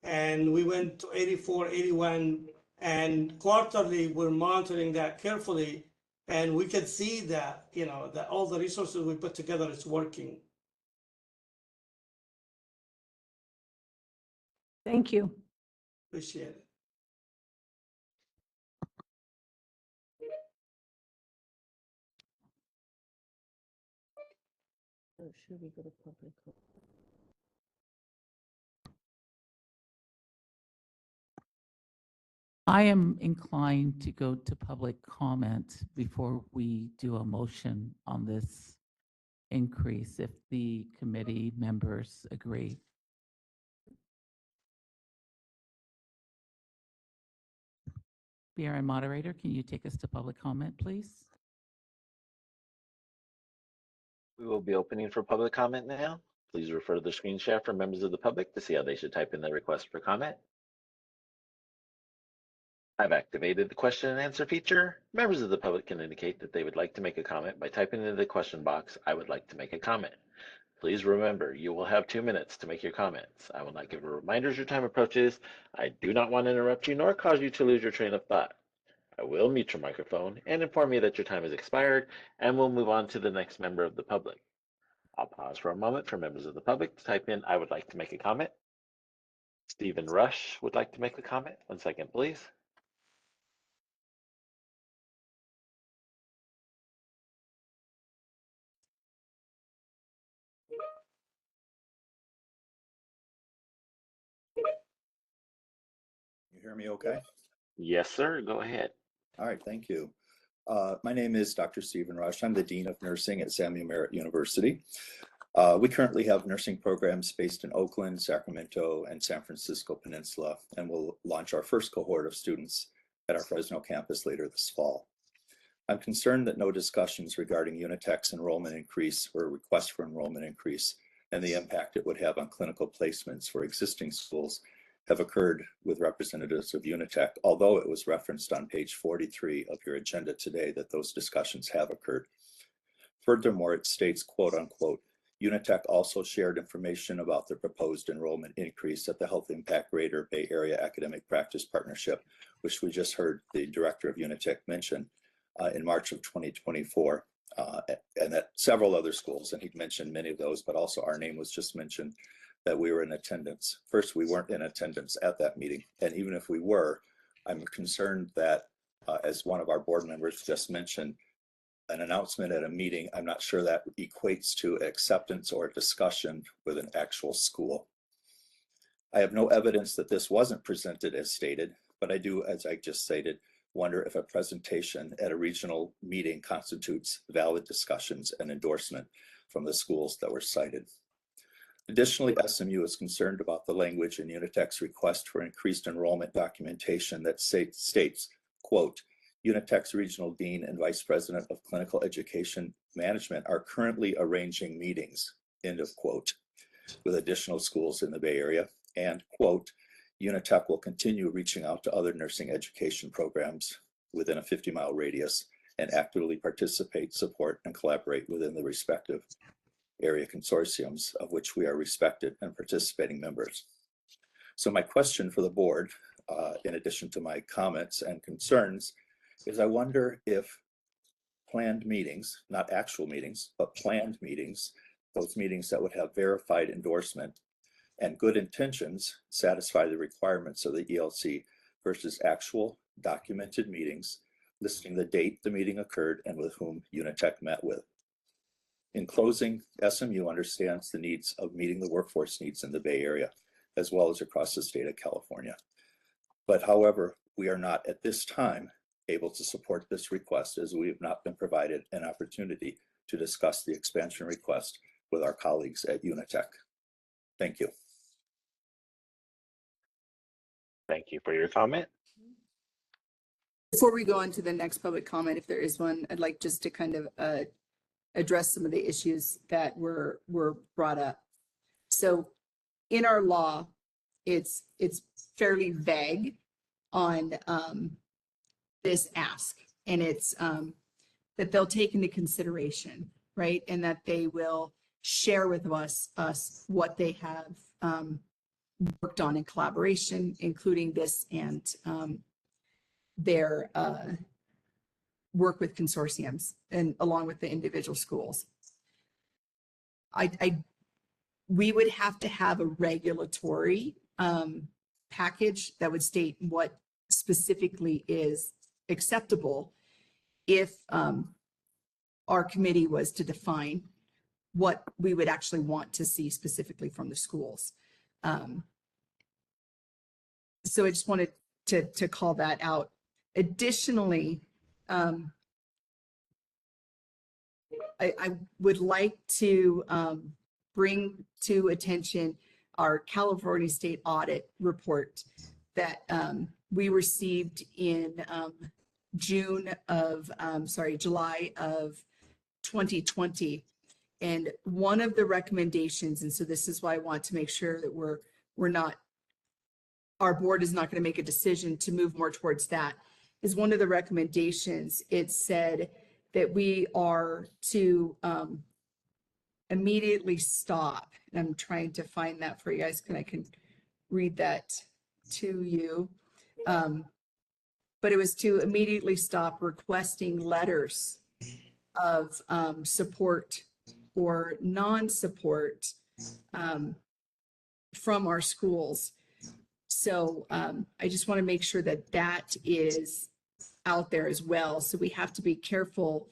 S10: and we went to 84, 81, and quarterly, we're monitoring that carefully. And we can see that, that all the resources we put together is working.
S2: Thank you.
S10: Appreciate it.
S1: So should we go to public?
S8: I am inclined to go to public comment before we do a motion on this increase, if the committee members agree. BRN moderator, can you take us to public comment, please?
S5: We will be opening for public comment now. Please refer to the screen share for members of the public to see how they should type in their request for comment. I've activated the question and answer feature. Members of the public can indicate that they would like to make a comment by typing into the question box, "I would like to make a comment." Please remember, you will have 2 minutes to make your comments. I will not give a reminder as your time approaches. I do not want to interrupt you nor cause you to lose your train of thought. I will mute your microphone and inform you that your time has expired, and we'll move on to the next member of the public. I'll pause for a moment for members of the public to type in, "I would like to make a comment." Stephen Rush would like to make a comment. 1 second, please.
S11: You hear me okay?
S5: Yes, sir. Go ahead.
S11: All right, thank you. My name is Dr. Stephen Rush. I'm the Dean of Nursing at Samuel Merritt University. We currently have nursing programs based in Oakland, Sacramento, and San Francisco Peninsula, and we'll launch our first cohort of students at our Fresno campus later this fall. I'm concerned that no discussions regarding Unitech's enrollment increase or request for enrollment increase and the impact it would have on clinical placements for existing schools have occurred with representatives of Unitech, although it was referenced on page 43 of your agenda today that those discussions have occurred. Furthermore, it states, quote unquote, Unitech also shared information about the proposed enrollment increase at the Health Impact Greater Bay Area Academic Practice Partnership, which we just heard the director of Unitech mention in March of 2024, and that several other schools, and he mentioned many of those, but also our name was just mentioned, that we were in attendance. First, we weren't in attendance at that meeting. And even if we were, I'm concerned that, as one of our board members just mentioned, an announcement at a meeting, I'm not sure that equates to acceptance or discussion with an actual school. I have no evidence that this wasn't presented as stated, but I do, as I just stated, wonder if a presentation at a regional meeting constitutes valid discussions and endorsement from the schools that were cited. Additionally, SMU is concerned about the language in Unitech's request for increased enrollment documentation that states, quote, Unitech's regional dean and vice president of clinical education management are currently arranging meetings, end of quote, with additional schools in the Bay Area, and quote, Unitech will continue reaching out to other nursing education programs within a 50-mile radius and actively participate, support, and collaborate within the respective area consortiums of which we are respected and participating members. So my question for the board, in addition to my comments and concerns, is I wonder if planned meetings, not actual meetings, but planned meetings, those meetings that would have verified endorsement and good intentions satisfy the requirements of the ELC versus actual documented meetings listing the date the meeting occurred and with whom Unitech met with. In closing, SMU understands the needs of meeting the workforce needs in the Bay Area, as well as across the state of California. But however, we are not at this time able to support this request as we have not been provided an opportunity to discuss the expansion request with our colleagues at Unitech. Thank you.
S5: Thank you for your comment.
S7: Before we go on to the next public comment, if there is one, I'd like just to kind of address some of the issues that were brought up. So in our law, it's fairly vague on this ask, and it's that they'll take into consideration, right? And that they will share with us what they have worked on in collaboration, including this and their work with consortiums and along with the individual schools. We would have to have a regulatory package that would state what specifically is acceptable if our committee was to define what we would actually want to see specifically from the schools. So I just wanted to call that out. Additionally, I would like to bring to attention our California State Audit report that we received in July of 2020. And one of the recommendations, and so this is why I want to make sure that our board is not going to make a decision to move more towards that, is one of the recommendations. It said that we are to immediately stop. And I'm trying to find that for you guys, and I can read that to you. But it was to immediately stop requesting letters of support or non-support from our schools. So I just want to make sure that that is out there as well. So we have to be careful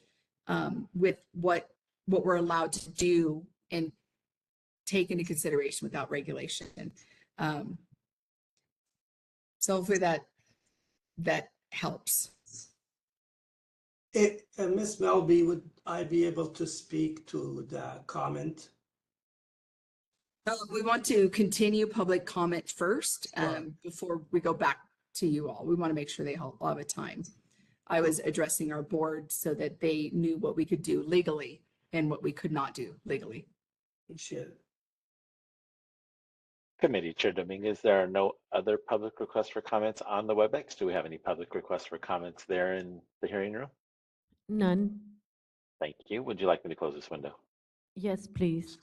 S7: with what we're allowed to do and take into consideration without regulation. So hopefully that helps.
S10: Ms. Melby, would I be able to speak to the comment?
S7: We want to continue public comment first before we go back to you all. We want to make sure they all have a time. I was addressing our board so that they knew what we could do legally and what we could not do legally.
S10: Appreciate it.
S5: Committee Chair Dominguez, there are no other public requests for comments on the WebEx. Do we have any public requests for comments there in the hearing room?
S1: None.
S5: Thank you. Would you like me to close this window?
S1: Yes, please.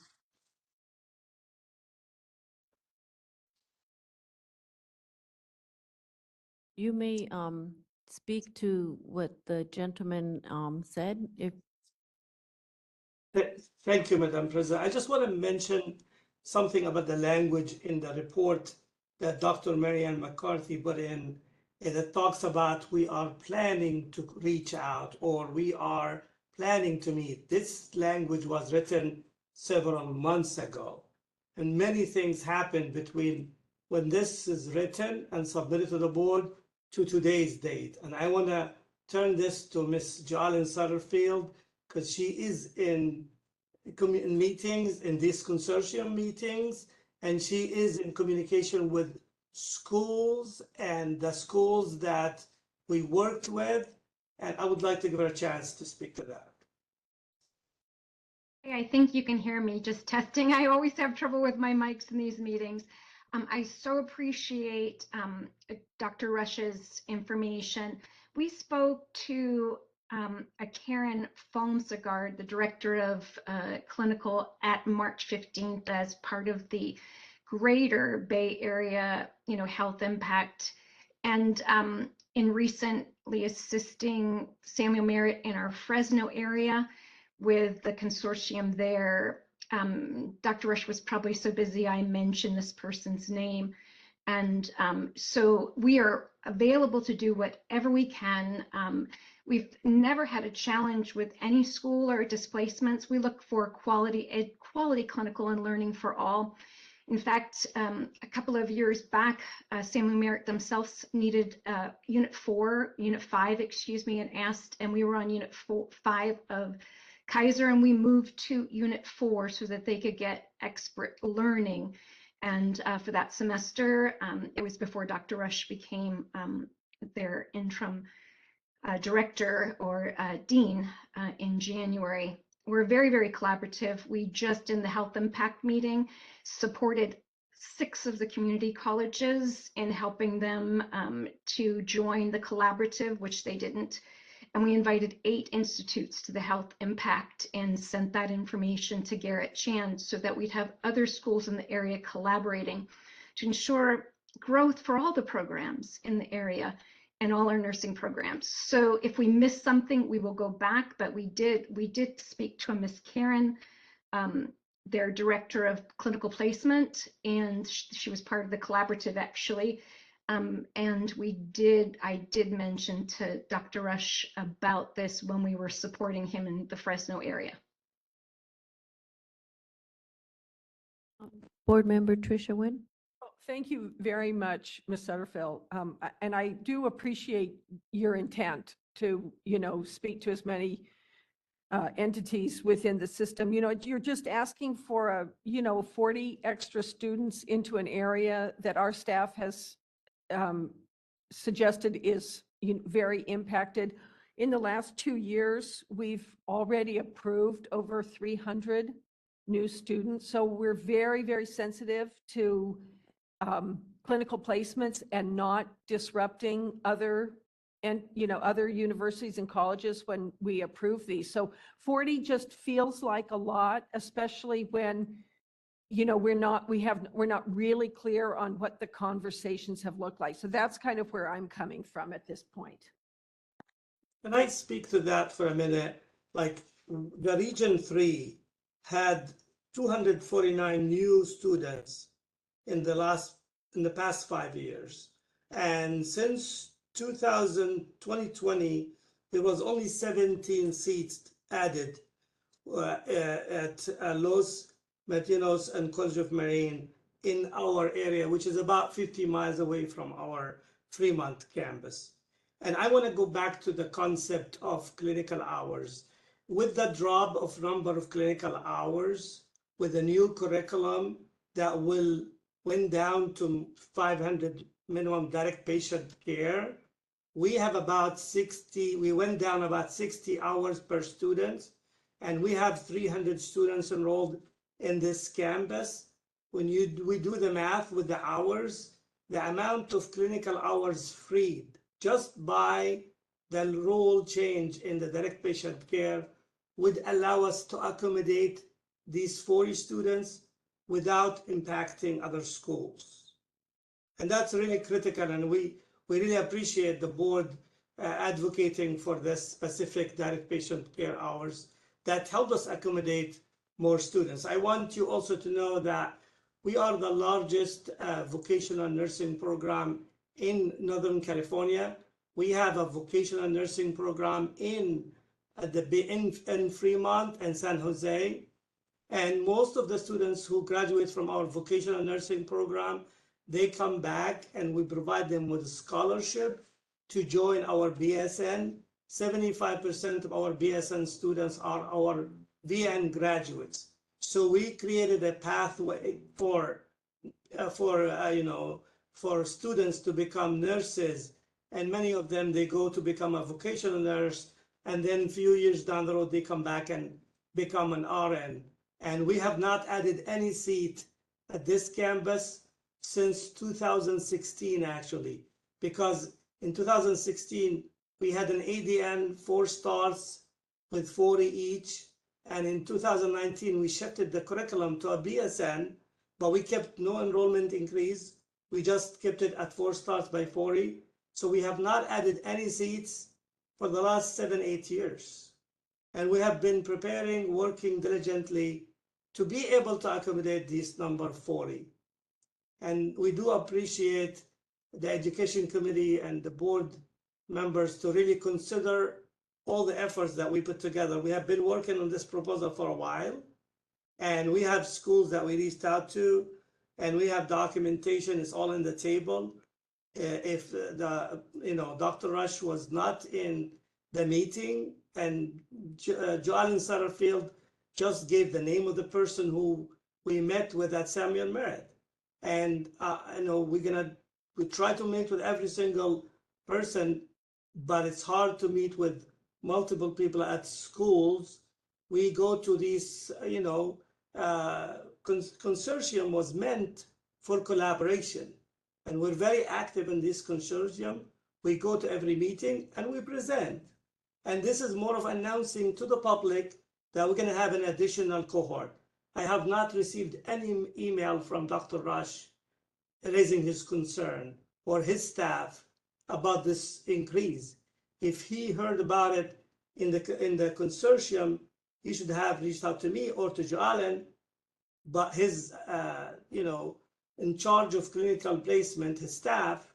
S1: You may speak to what the gentleman said. If
S10: Thank you, Madam President. I just want to mention something about the language in the report that Dr. Marianne McCarthy put in, and it talks about we are planning to reach out or we are planning to meet. This language was written several months ago, and many things happened between when this is written and submitted to the board to today's date. And I want to turn this to Ms. Joellen Sutterfield, because she is in meetings, in these consortium meetings, and she is in communication with schools and the schools that we worked with. And I would like to give her a chance to speak to that.
S12: Hey, I think you can hear me, just testing. I always have trouble with my mics in these meetings. I so appreciate Dr. Rush's information. We spoke to a Karen Falmsegard, the director of clinical, at March 15th as part of the greater Bay Area, health impact. And in recently assisting Samuel Merritt in our Fresno area with the consortium there. Dr. Rush was probably so busy I mentioned this person's name. And so we are available to do whatever we can. We've never had a challenge with any school or displacements. We look for quality clinical and learning for all. In fact, a couple of years back, Samuel Merritt themselves needed Unit 5, and asked, and we were on Unit 5 of Kaiser, and we moved to Unit 4 so that they could get expert learning. And for that semester, it was before Dr. Rush became their interim director or dean in January. We're very, very collaborative. We just, in the health impact meeting, supported 6 of the community colleges in helping them to join the collaborative, which they didn't. And we invited 8 institutes to the health impact and sent that information to Garrett Chan so that we'd have other schools in the area collaborating to ensure growth for all the programs in the area. in all our nursing programs. So if we miss something, we will go back, but we did speak to a Miss Karen, their director of clinical placement, and she was part of the collaborative actually. And I did mention to Dr. Rush about this when we were supporting him in the Fresno area.
S1: Board Member Tricia Nguyen.
S2: Thank you very much, Ms. Sutterfield. And I do appreciate your intent to, speak to as many entities within the system. You're just asking for 40 extra students into an area that our staff has suggested is very impacted. In the last 2 years, we've already approved over 300 new students. So we're very, very sensitive to clinical placements and not disrupting other universities and colleges when we approve these. So 40 just feels like a lot, especially when we're not really clear on what the conversations have looked like. So that's kind of where I'm coming from at this point.
S10: Can I speak to that for a minute? Like the Region 3 had 249 new students in the past 5 years. And since 2020, there was only 17 seats added at Los Matinos and College of Marine in our area, which is about 50 miles away from our Fremont campus. And I want to go back to the concept of clinical hours. With the drop of number of clinical hours, with the new curriculum that went down to 500 minimum direct patient care, we have about 60, we went down about 60 hours per student, and we have 300 students enrolled in this campus. When we do the math with the hours, the amount of clinical hours freed just by the rule change in the direct patient care would allow us to accommodate these 40 students without impacting other schools. And that's really critical, and we really appreciate the board advocating for this specific direct patient care hours that help us accommodate more students. I want you also to know that we are the largest vocational nursing program in Northern California. We have a vocational nursing program in Fremont and San Jose. And most of the students who graduate from our vocational nursing program, they come back and we provide them with a scholarship to join our BSN. 75% of our BSN students are our VN graduates. So we created a pathway for students to become nurses, and many of them, they go to become a vocational nurse, and then a few years down the road, they come back and become an RN. And we have not added any seat at this campus since 2016, actually, because in 2016, we had an ADN 4 stars with 40 each. And in 2019, we shifted the curriculum to a BSN, but we kept no enrollment increase. We just kept it at 4 stars by 40. So we have not added any seats for the last 7-8 years. And we have been preparing, working diligently to be able to accommodate this number 40. And we do appreciate the Education Committee and the board members to really consider all the efforts that we put together. We have been working on this proposal for a while, and we have schools that we reached out to, and we have documentation. It's all in the table. If Dr. Rush was not in the meeting, and Joellen Sutterfield just gave the name of the person who we met with at Samuel Merritt. And we try to meet with every single person, but it's hard to meet with multiple people at schools. We go to these, consortium was meant for collaboration. And we're very active in this consortium. We go to every meeting and we present. And this is more of announcing to the public that we're going to have an additional cohort. I have not received any email from Dr. Rush raising his concern or his staff about this increase. If he heard about it in the consortium, he should have reached out to me or to Joe Allen, but his, in charge of clinical placement, his staff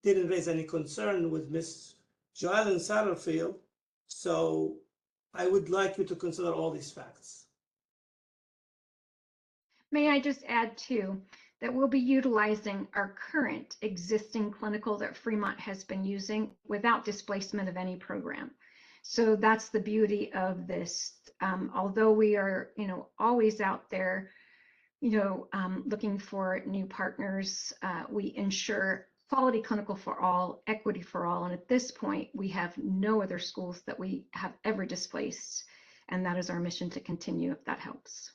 S10: didn't raise any concern with Ms. Joe Allen Satterfield. So I would like you to consider all these facts.
S12: May I just add too, that we'll be utilizing our current existing clinical that Fremont has been using without displacement of any program. So that's the beauty of this. Although we are, always out there, looking for new partners, we ensure quality clinical for all, equity for all. And at this point, we have no other schools that we have ever displaced. And that is our mission to continue, if that helps.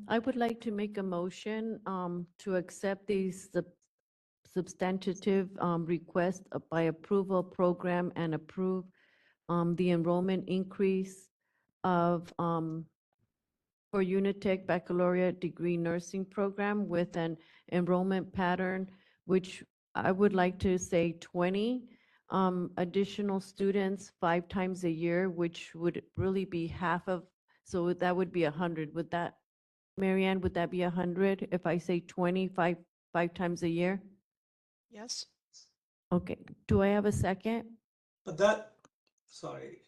S1: I would like to make a motion to accept these substantive request by approval program and approve the enrollment increase of for Unitech Baccalaureate Degree Nursing Program with an enrollment pattern, which I would like to say 20 additional students 5 times a year, which would really be half of, so that would be 100. Would that, Marianne, would that be 100 if I say 25 5 times a year?
S3: Yes.
S1: Okay, do I have a second?
S10: But that, sorry.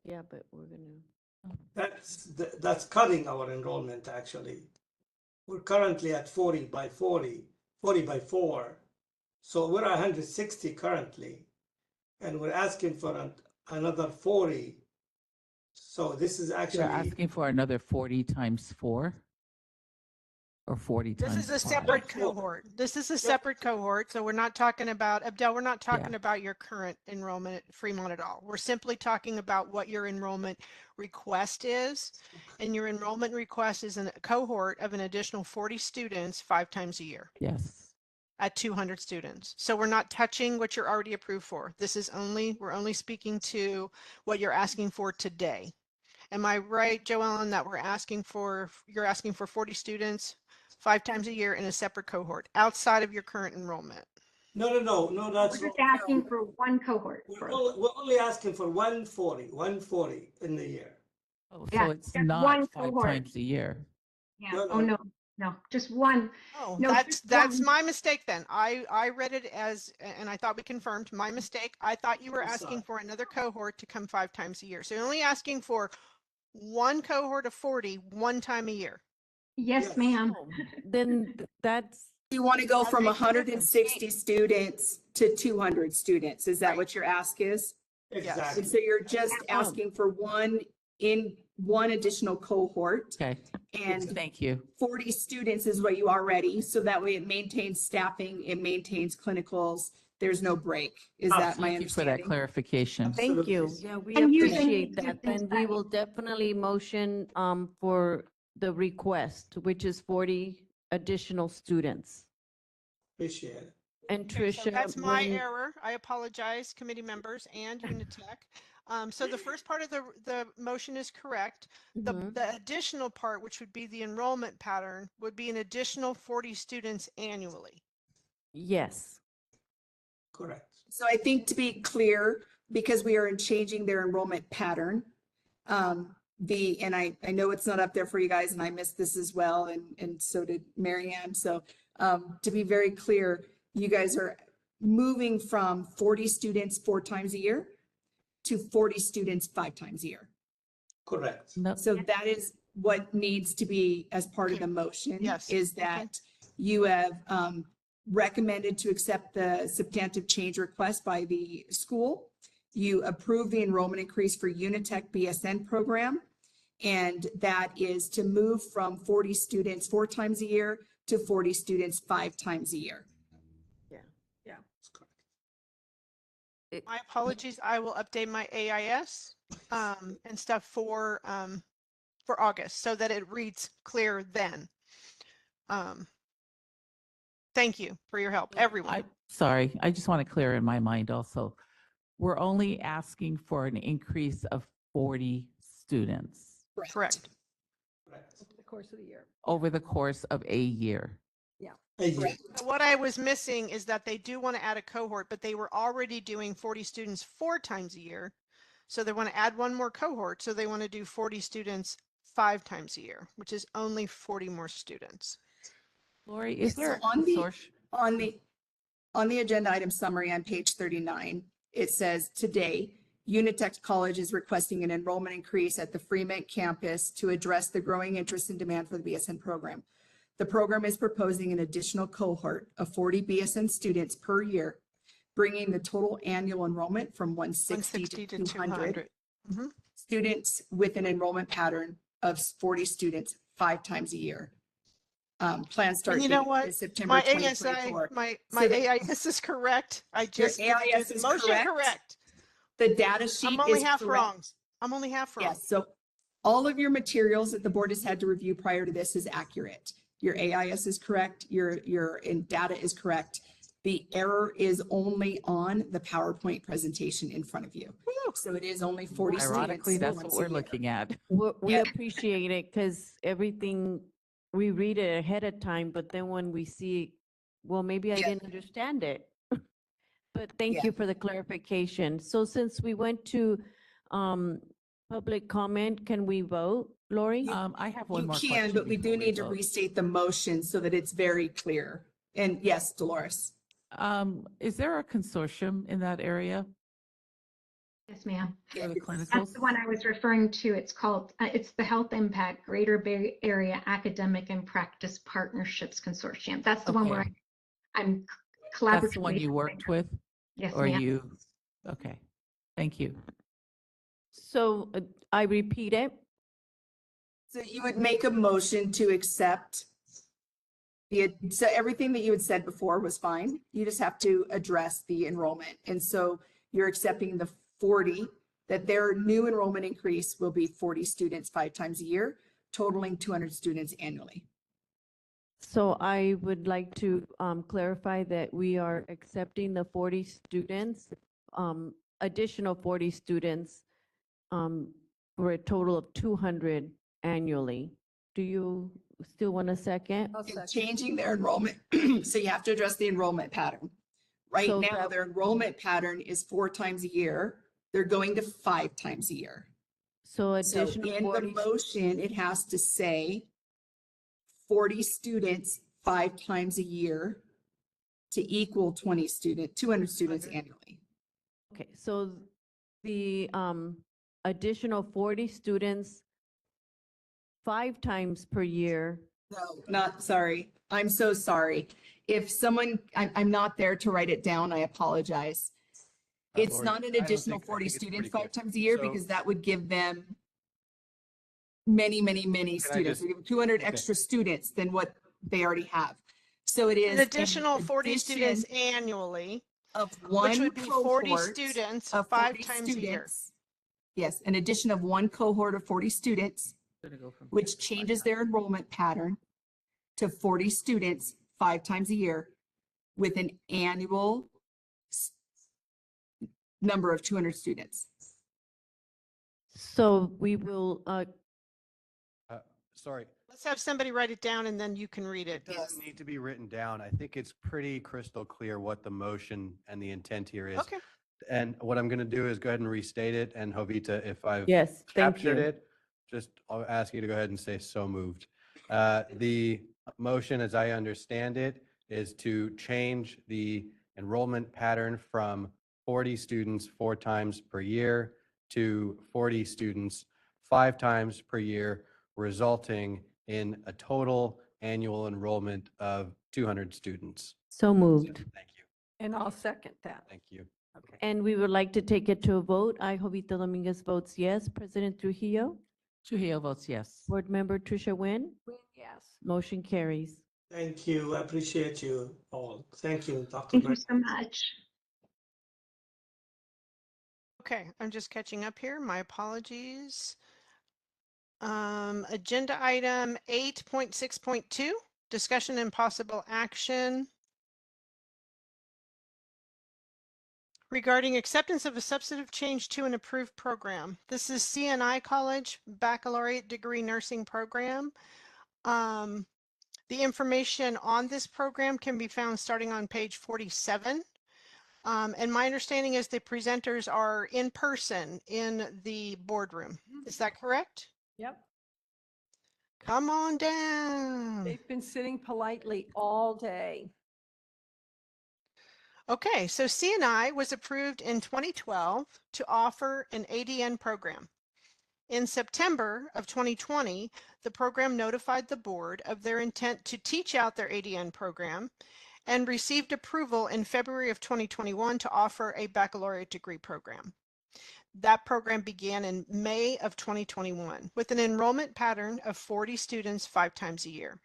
S1: Yeah, but we're gonna.
S10: That's cutting our enrollment, actually. We're currently at 40 by 40, 40 by 4. So we're 160 currently, and we're asking for another 40. So this is actually.
S8: You're asking for another 40 times 4? Or 40
S3: This
S8: times
S3: is a
S8: 5?
S3: separate cohort. This is a separate cohort. So we're not talking about, Abdel, we're not talking about your current enrollment at Fremont at all. We're simply talking about what your enrollment request is. And your enrollment request is a cohort of an additional 40 students 5 times a year.
S8: Yes.
S3: At 200 students. So we're not touching what you're already approved for. We're only speaking to what you're asking for today. Am I right, Joellen, that you're asking for 40 students 5 times a year in a separate cohort outside of your current enrollment?
S10: No, that's
S12: We're just asking for one cohort.
S10: we're only asking for 140 in the year.
S8: Oh,
S12: Yeah,
S8: so it's
S12: just
S8: not
S12: one
S8: 5
S12: cohort.
S8: times a year.
S12: Yeah. Oh, no, just one.
S3: Oh,
S12: No,
S3: that's
S12: just one.
S3: my mistake then. I read it as, and I thought we confirmed my mistake. I thought you were
S10: I'm
S3: asking
S10: sorry.
S3: for another cohort to come 5 times a year. So you're only asking for one cohort of 40 one time a year.
S12: Yes, ma'am.
S1: Then that's,
S7: You want to go
S3: That
S7: from
S3: makes a difference.
S7: 160 students to 200 students. Is that
S3: Right.
S7: what your ask is?
S10: Exactly.
S7: And so you're just asking for one additional cohort,
S8: Okay,
S7: and
S8: thank you.
S7: 40 students is what you already, so that way it maintains staffing, it maintains clinicals, there's no break. Is that my
S8: Thank you for that
S7: understanding?
S8: clarification.
S1: thank you.
S10: Absolutely.
S1: Yeah, we
S12: And using
S1: appreciate
S12: the
S1: that.
S12: existing
S1: And we will definitely motion for the request, which is 40 additional students.
S10: Appreciate it.
S1: And
S3: Okay, so
S1: Tricia,
S3: that's my
S1: when-
S3: error. I apologize, committee members and Unitech. So the first part of the motion is correct.
S1: Mhm.
S3: The additional part, which would be the enrollment pattern, would be an additional 40 students annually.
S1: Yes.
S10: Correct.
S7: So I think to be clear, because we are changing their enrollment pattern, and I know it's not up there for you guys, and I missed this as well, and so did Marianne. So to be very clear, you guys are moving from 40 students 4 times a year to 40 students 5 times a year.
S10: Correct.
S8: No,
S7: So that is what needs to be as part of the motion.
S3: Yes,
S7: Is
S3: okay.
S7: that you have recommended to accept the substantive change request by the school. You approve the enrollment increase for Unitech BSN program. And that is to move from 40 students 4 times a year to 40 students 5 times a year.
S3: My apologies. I will update my AIS and stuff for August so that it reads clear then. Thank you for your help, everyone.
S8: Sorry, I just want to clear in my mind also. We're only asking for an increase of 40 students
S3: Correct.
S2: Over the course of the year.
S8: over the course of a year.
S10: A year.
S3: What I was missing is that they do want to add a cohort, but they were already doing 40 students 4 times a year. So they want to add one more cohort. So they want to do 40 students 5 times a year, which is only 40 more students.
S8: Lori, is
S7: So
S8: there a
S7: on the-
S8: consortium?
S7: On the agenda item summary on page 39, it says today, Unitech College is requesting an enrollment increase at the Fremont campus to address the growing interest and demand for the BSN program. The program is proposing an additional cohort of 40 BSN students per year, bringing the total annual enrollment from 160 to 200 students with an enrollment pattern of 40 students 5 times a year. Plan start
S3: And you know
S7: date
S3: what?
S7: is September
S3: My
S7: 2024.
S3: my
S7: So the-
S3: AIS is correct. I just didn't do
S7: AIS
S3: the
S7: is
S3: motion
S7: correct.
S3: correct.
S7: The data sheet
S3: I'm only
S7: is
S3: half
S7: correct.
S3: wrong. I'm only half wrong.
S7: Yes, so all of your materials that the board has had to review prior to this is accurate. Your AIS is correct, your data is correct. The error is only on the PowerPoint presentation in front of you. So it is only 40 students.
S8: Ironically, that's what
S7: once a
S8: we're
S7: year.
S8: looking at.
S1: We
S7: Yeah.
S1: appreciate it because everything, we read it ahead of time, but then when we see, well, maybe I
S7: Yeah.
S1: didn't understand it. But thank
S7: Yeah.
S1: you for the clarification. So since we went to public comment, can we vote, Lori?
S8: I have one
S7: You
S8: more question.
S7: can, but we
S8: before
S7: do need to
S8: vote.
S7: restate the motion so that it's very clear. And yes, Dolores.
S8: Is there a consortium in that area
S12: Yes, ma'am.
S8: for the
S12: That's
S8: clinicals?
S12: the one I was referring to. It's called, it's the Health Impact Greater Bay Area Academic and Practice Partnerships Consortium. That's the one where
S8: Okay.
S12: I'm collaborating.
S8: That's the one you worked with?
S12: Yes,
S8: Or
S12: ma'am.
S8: you, okay, thank you.
S1: So I repeat it.
S7: So you would make a motion to accept so everything that you had said before was fine. You just have to address the enrollment. And so you're accepting the 40, that their new enrollment increase will be 40 students 5 times a year, totaling 200 students annually.
S1: So I would like to clarify that we are accepting the 40 students, additional 40 students for a total of 200 annually. Do you still want a second?
S7: And changing their enrollment, so you have to address the enrollment pattern. Right
S1: So
S7: now,
S1: that-
S7: their enrollment pattern is 4 times a year. They're going to 5 times a year.
S1: So
S7: So
S1: additional
S7: in the
S1: 40,
S7: motion, it has to say 40 students 5 times a year to equal 200 students annually.
S1: okay, so the additional 40 students 5 times per year.
S7: No, not, sorry. I'm so sorry. If someone, I'm not there to write it down, I apologize. It's
S4: Lori,
S7: not an
S4: I don't
S7: additional
S4: think- I
S7: 40
S4: think it's
S7: students
S4: pretty
S7: 5
S4: clear.
S7: times a year
S4: So-
S7: because that would give them many, many, many
S4: Can I
S7: students.
S4: just-
S7: We give them 200
S4: Okay.
S7: extra students than what they already have. So it is
S3: An additional 40 students
S7: addition
S3: annually,
S7: of
S3: which
S7: one
S3: would be 40
S7: cohort
S3: students
S7: of
S3: 5
S7: 40
S3: times a year.
S7: students. Yes, an addition of one cohort of 40 students,
S8: Gonna go from
S7: which
S8: 10 to 5
S7: changes
S8: times.
S7: their enrollment pattern to 40 students 5 times a year with an annual number of 200 students.
S1: So we will,
S4: Sorry,
S3: Let's have somebody write it down and then you can read it.
S4: it doesn't need to be written down. I think it's pretty crystal clear what the motion and the intent here is.
S3: Okay.
S4: And what I'm going to do is go ahead and restate it. And Jovita, if I've
S1: yes, thank
S4: captured
S1: you.
S4: it, just I'll ask you to go ahead and say so moved. The motion, as I understand it, is to change the enrollment pattern from 40 students 4 times per year to 40 students 5 times per year, resulting in a total annual enrollment of 200 students.
S1: So moved.
S4: Thank you.
S2: And I'll second that.
S4: Thank you.
S1: And we would like to take it to a vote. I, Jovita Dominguez, votes yes. President Trujillo?
S8: Trujillo votes yes.
S1: Board Member Tricia Nguyen?
S2: Yes.
S1: Motion carries.
S10: Thank you. I appreciate you all. Thank you, Dr.
S12: Thank you
S10: Brett.
S12: so much.
S3: Okay, I'm just catching up here. My apologies. Agenda item 8.6.2, discussion and possible action regarding acceptance of a substantive change to an approved program. This is CNI College Baccalaureate Degree Nursing Program. The information on this program can be found starting on page 47. And my understanding is the presenters are in person in the boardroom. Is that correct?
S2: Yep.
S3: Come on down.
S2: They've been sitting politely all day.
S3: Okay, so CNI was approved in 2012 to offer an ADN program. In September of 2020, the program notified the board of their intent to teach out their ADN program and received approval in February of 2021 to offer a baccalaureate degree program. That program began in May of 2021 with an enrollment pattern of 40 students 5 times a year.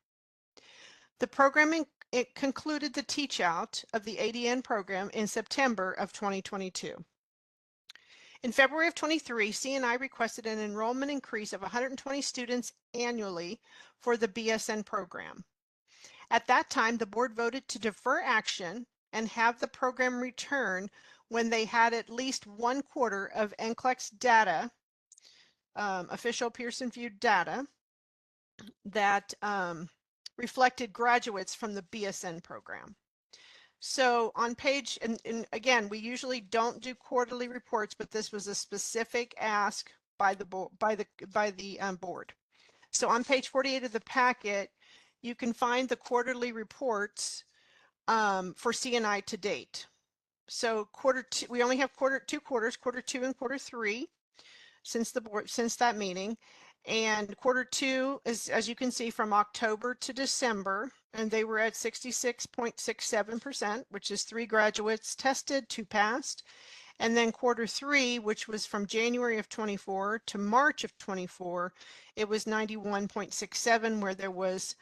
S3: The program it concluded the teach out of the ADN program in September of 2022. In February of 23, CNI requested an enrollment increase of 120 students annually for the BSN program. At that time, the board voted to defer action and have the program return when they had at least 1/4 of NCLEX data, official Pearson VUE data, that reflected graduates from the BSN program. So on page, and again, we usually don't do quarterly reports, but this was a specific ask by the board. So on page 48 of the packet, you can find the quarterly reports for CNI to date. So Q2, we only have two quarters, Q2 and Q3 since that meeting. And Q2 is, as you can see, from October to December, and they were at 66.67%, which is 3 graduates tested, 2 passed. And then Q3, which was from January of 24 to March of 24, it was 91.67, where there was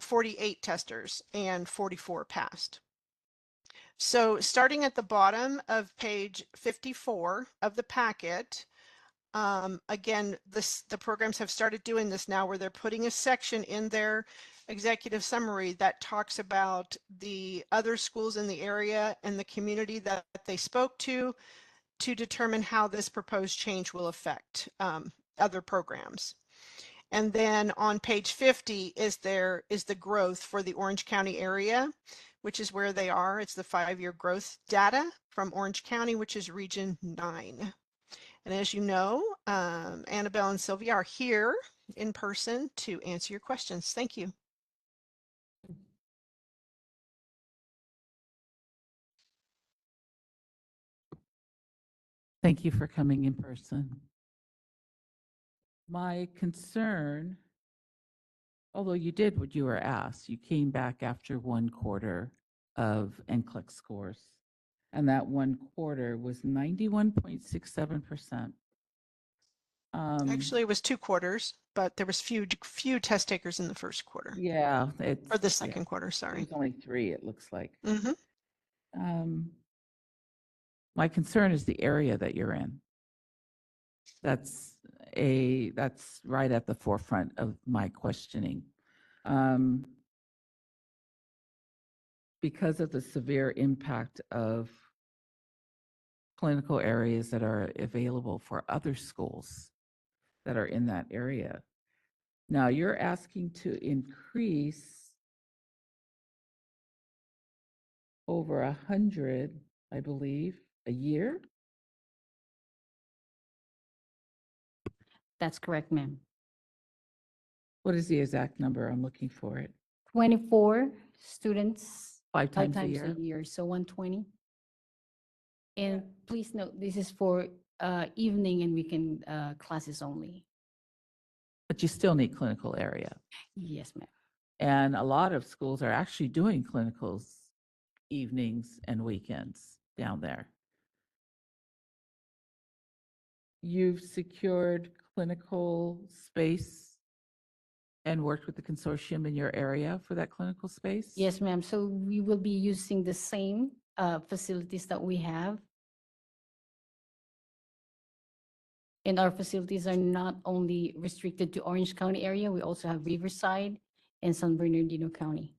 S3: 48 testers and 44 passed. So starting at the bottom of page 54 of the packet, again, the programs have started doing this now where they're putting a section in their executive summary that talks about the other schools in the area and the community that they spoke to determine how this proposed change will affect other programs. And then on page 50 is the growth for the Orange County area, which is where they are. It's the 5-year growth data from Orange County, which is region 9. And as you know, Annabelle and Sylvia are here in person to answer your questions. Thank you.
S8: Thank you for coming in person. My concern, although you did what you were asked, you came back after 1/4 of NCLEX scores, and that 1/4 was 91.67%.
S3: Actually, it was 2 quarters, but there was few test takers in the first quarter.
S8: Yeah,
S3: Or the second quarter, sorry.
S8: There's only 3, it looks like.
S3: Mm-hmm.
S8: My concern is the area that you're in. That's right at the forefront of my questioning. Because of the severe impact of clinical areas that are available for other schools that are in that area. Now you're asking to increase over 100, I believe, a year?
S13: That's correct, ma'am.
S8: What is the exact number? I'm looking for it.
S13: 24 students,
S8: 5
S13: 5
S8: times a
S13: times
S8: year?
S13: a year, so 120. And please note, this is for evening and weekend classes only.
S8: But you still need clinical area.
S13: Yes, ma'am.
S8: And a lot of schools are actually doing clinicals evenings and weekends down there. You've secured clinical space and worked with the consortium in your area for that clinical space?
S13: Yes, ma'am. So we will be using the same facilities that we have. And our facilities are not only restricted to Orange County area, we also have Riverside and San Bernardino County.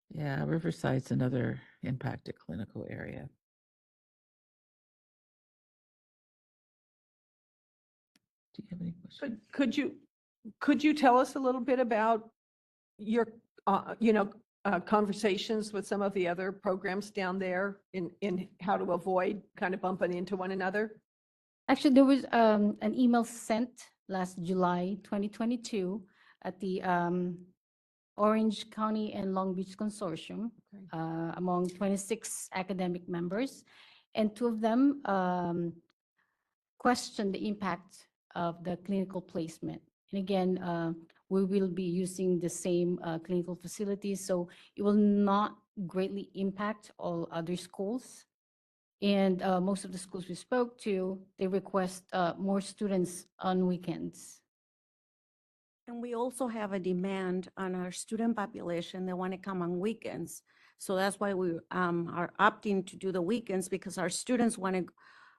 S8: Yeah, Riverside's another impacted clinical area. Do you have any questions?
S2: Could you tell us a little bit about your, conversations with some of the other programs down there in how to avoid kind of bumping into one another?
S13: Actually, there was an email sent last July 2022 at the Orange County and Long Beach Consortium among 26 academic members. And two of them questioned the impact of the clinical placement. And again, we will be using the same clinical facilities, so it will not greatly impact all other schools. And most of the schools we spoke to, they request more students on weekends.
S14: And we also have a demand on our student population. They want to come on weekends. So that's why we are opting to do the weekends, because our students want to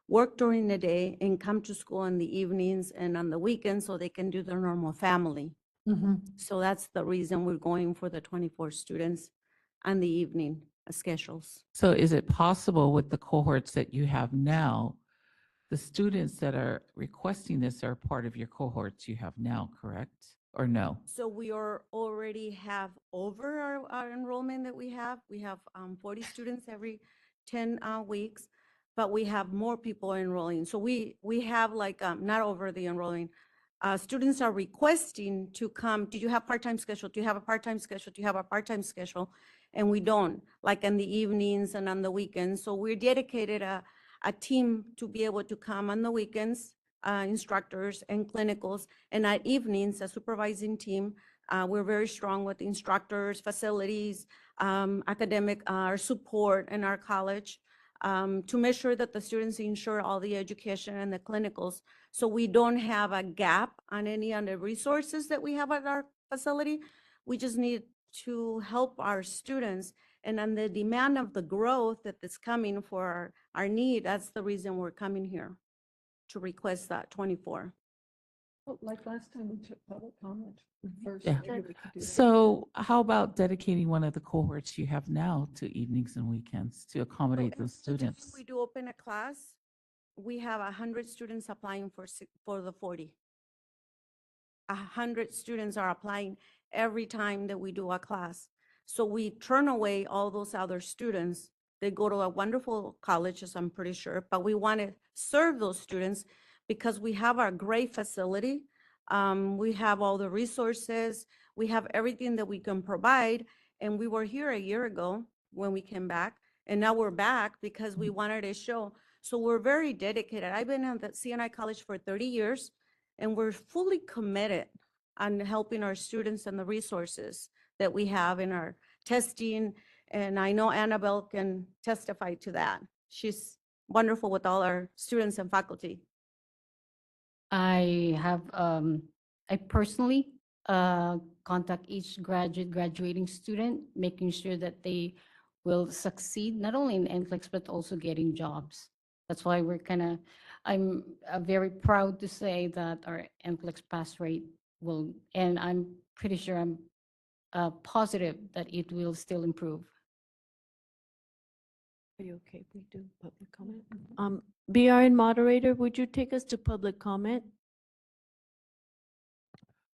S14: work during the day and come to school in the evenings and on the weekends so they can do their normal family. So that's the reason we're going for the 24 students on the evening schedules.
S8: So is it possible with the cohorts that you have now, the students that are requesting this are part of your cohorts you have now, correct? Or no?
S14: So we are already have over our enrollment that we have. We have 40 students every 10 weeks, but we have more people enrolling. So we have like, not over the enrolling. Students are requesting to come. Do you have part-time schedule? Do you have a part-time schedule? Do you have a part-time schedule? And we don't, like in the evenings and on the weekends. So we're dedicated a team to be able to come on the weekends, instructors and clinicals, and at evenings, a supervising team. We're very strong with instructors, facilities, academic, our support in our college, to make sure that the students ensure all the education and the clinicals. So we don't have a gap on any of the resources that we have at our facility. We just need to help our students, and on the demand of the growth that is coming for our need, that's the reason we're coming here to request that 24.
S2: Like last time we took public comment first.
S8: Yeah.
S2: maybe we could do that.
S8: So how about dedicating one of the cohorts you have now to evenings and weekends to accommodate those
S14: So today
S8: students?
S14: we do open a class. We have 100 students applying for the 40. 100 students are applying every time that we do a class. So we turn away all those other students. They go to a wonderful colleges, I'm pretty sure, but we want to serve those students because we have our great facility. We have all the resources. We have everything that we can provide. And we were here a year ago when we came back, and now we're back because we wanted to show. So we're very dedicated. I've been at the CNI College for 30 years, and we're fully committed on helping our students and the resources that we have in our testing. And I know Annabelle can testify to that. She's wonderful with all our students and faculty.
S13: I have, I personally contact each graduating student, making sure that they will succeed, not only in NCLEX, but also getting jobs. That's why I'm very proud to say that our NCLEX pass rate will, and I'm pretty sure I'm positive that it will still improve.
S1: Are you okay if we do public comment? BRN moderator, would you take us to public comment?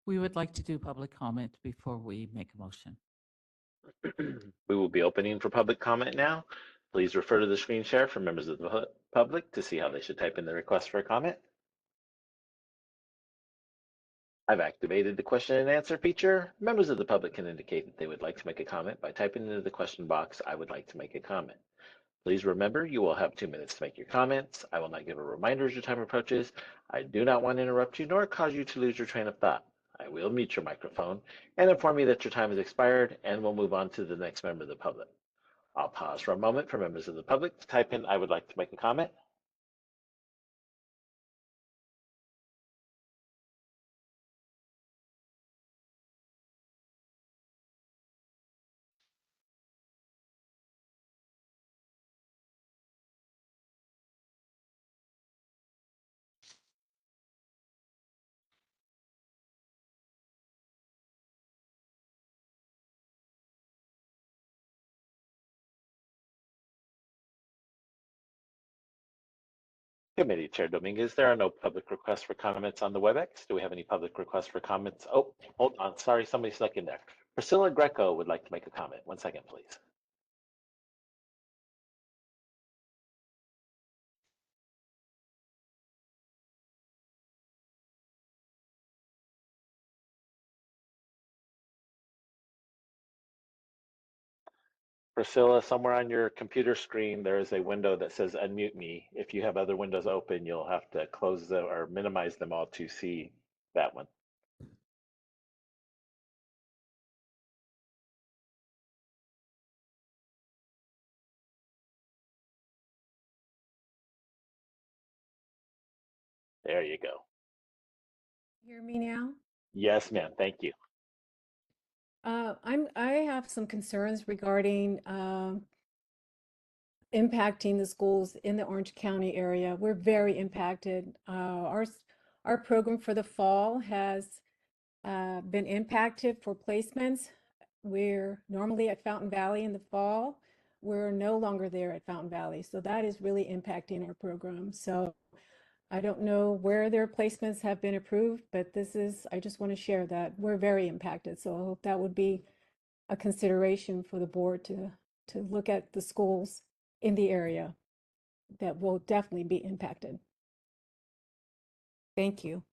S8: We would like to do public comment before we make a motion.
S5: We will be opening for public comment now. Please refer to the screen share for members of the public to see how they should type in the request for a comment. I've activated the question and answer feature. Members of the public can indicate that they would like to make a comment by typing into the question box, "I would like to make a comment." Please remember, you will have 2 minutes to make your comments. I will not give a reminder as your time approaches. I do not want to interrupt you nor cause you to lose your train of thought. I will mute your microphone and inform you that your time has expired, and we'll move on to the next member of the public. I'll pause for a moment for members of the public to type in, "I would like to make a comment." Committee Chair Dominguez, there are no public requests for comments on the WebEx. Do we have any public requests for comments? Oh, hold on. Sorry, somebody snuck in there. Priscilla Greco would like to make a comment. 1 second, please. Priscilla, somewhere on your computer screen, there is a window that says unmute me. If you have other windows open, you'll have to close them or minimize them all to see that one. There you go.
S15: Hear me now?
S5: Yes, ma'am. Thank you.
S15: I have some concerns regarding impacting the schools in the Orange County area. We're very impacted. Our program for the fall has been impacted for placements. We're normally at Fountain Valley in the fall. We're no longer there at Fountain Valley. So that is really impacting our program. So I don't know where their placements have been approved, but I just want to share that we're very impacted. So I hope that would be a consideration for the board to look at the schools in the area that will definitely be impacted. Thank you.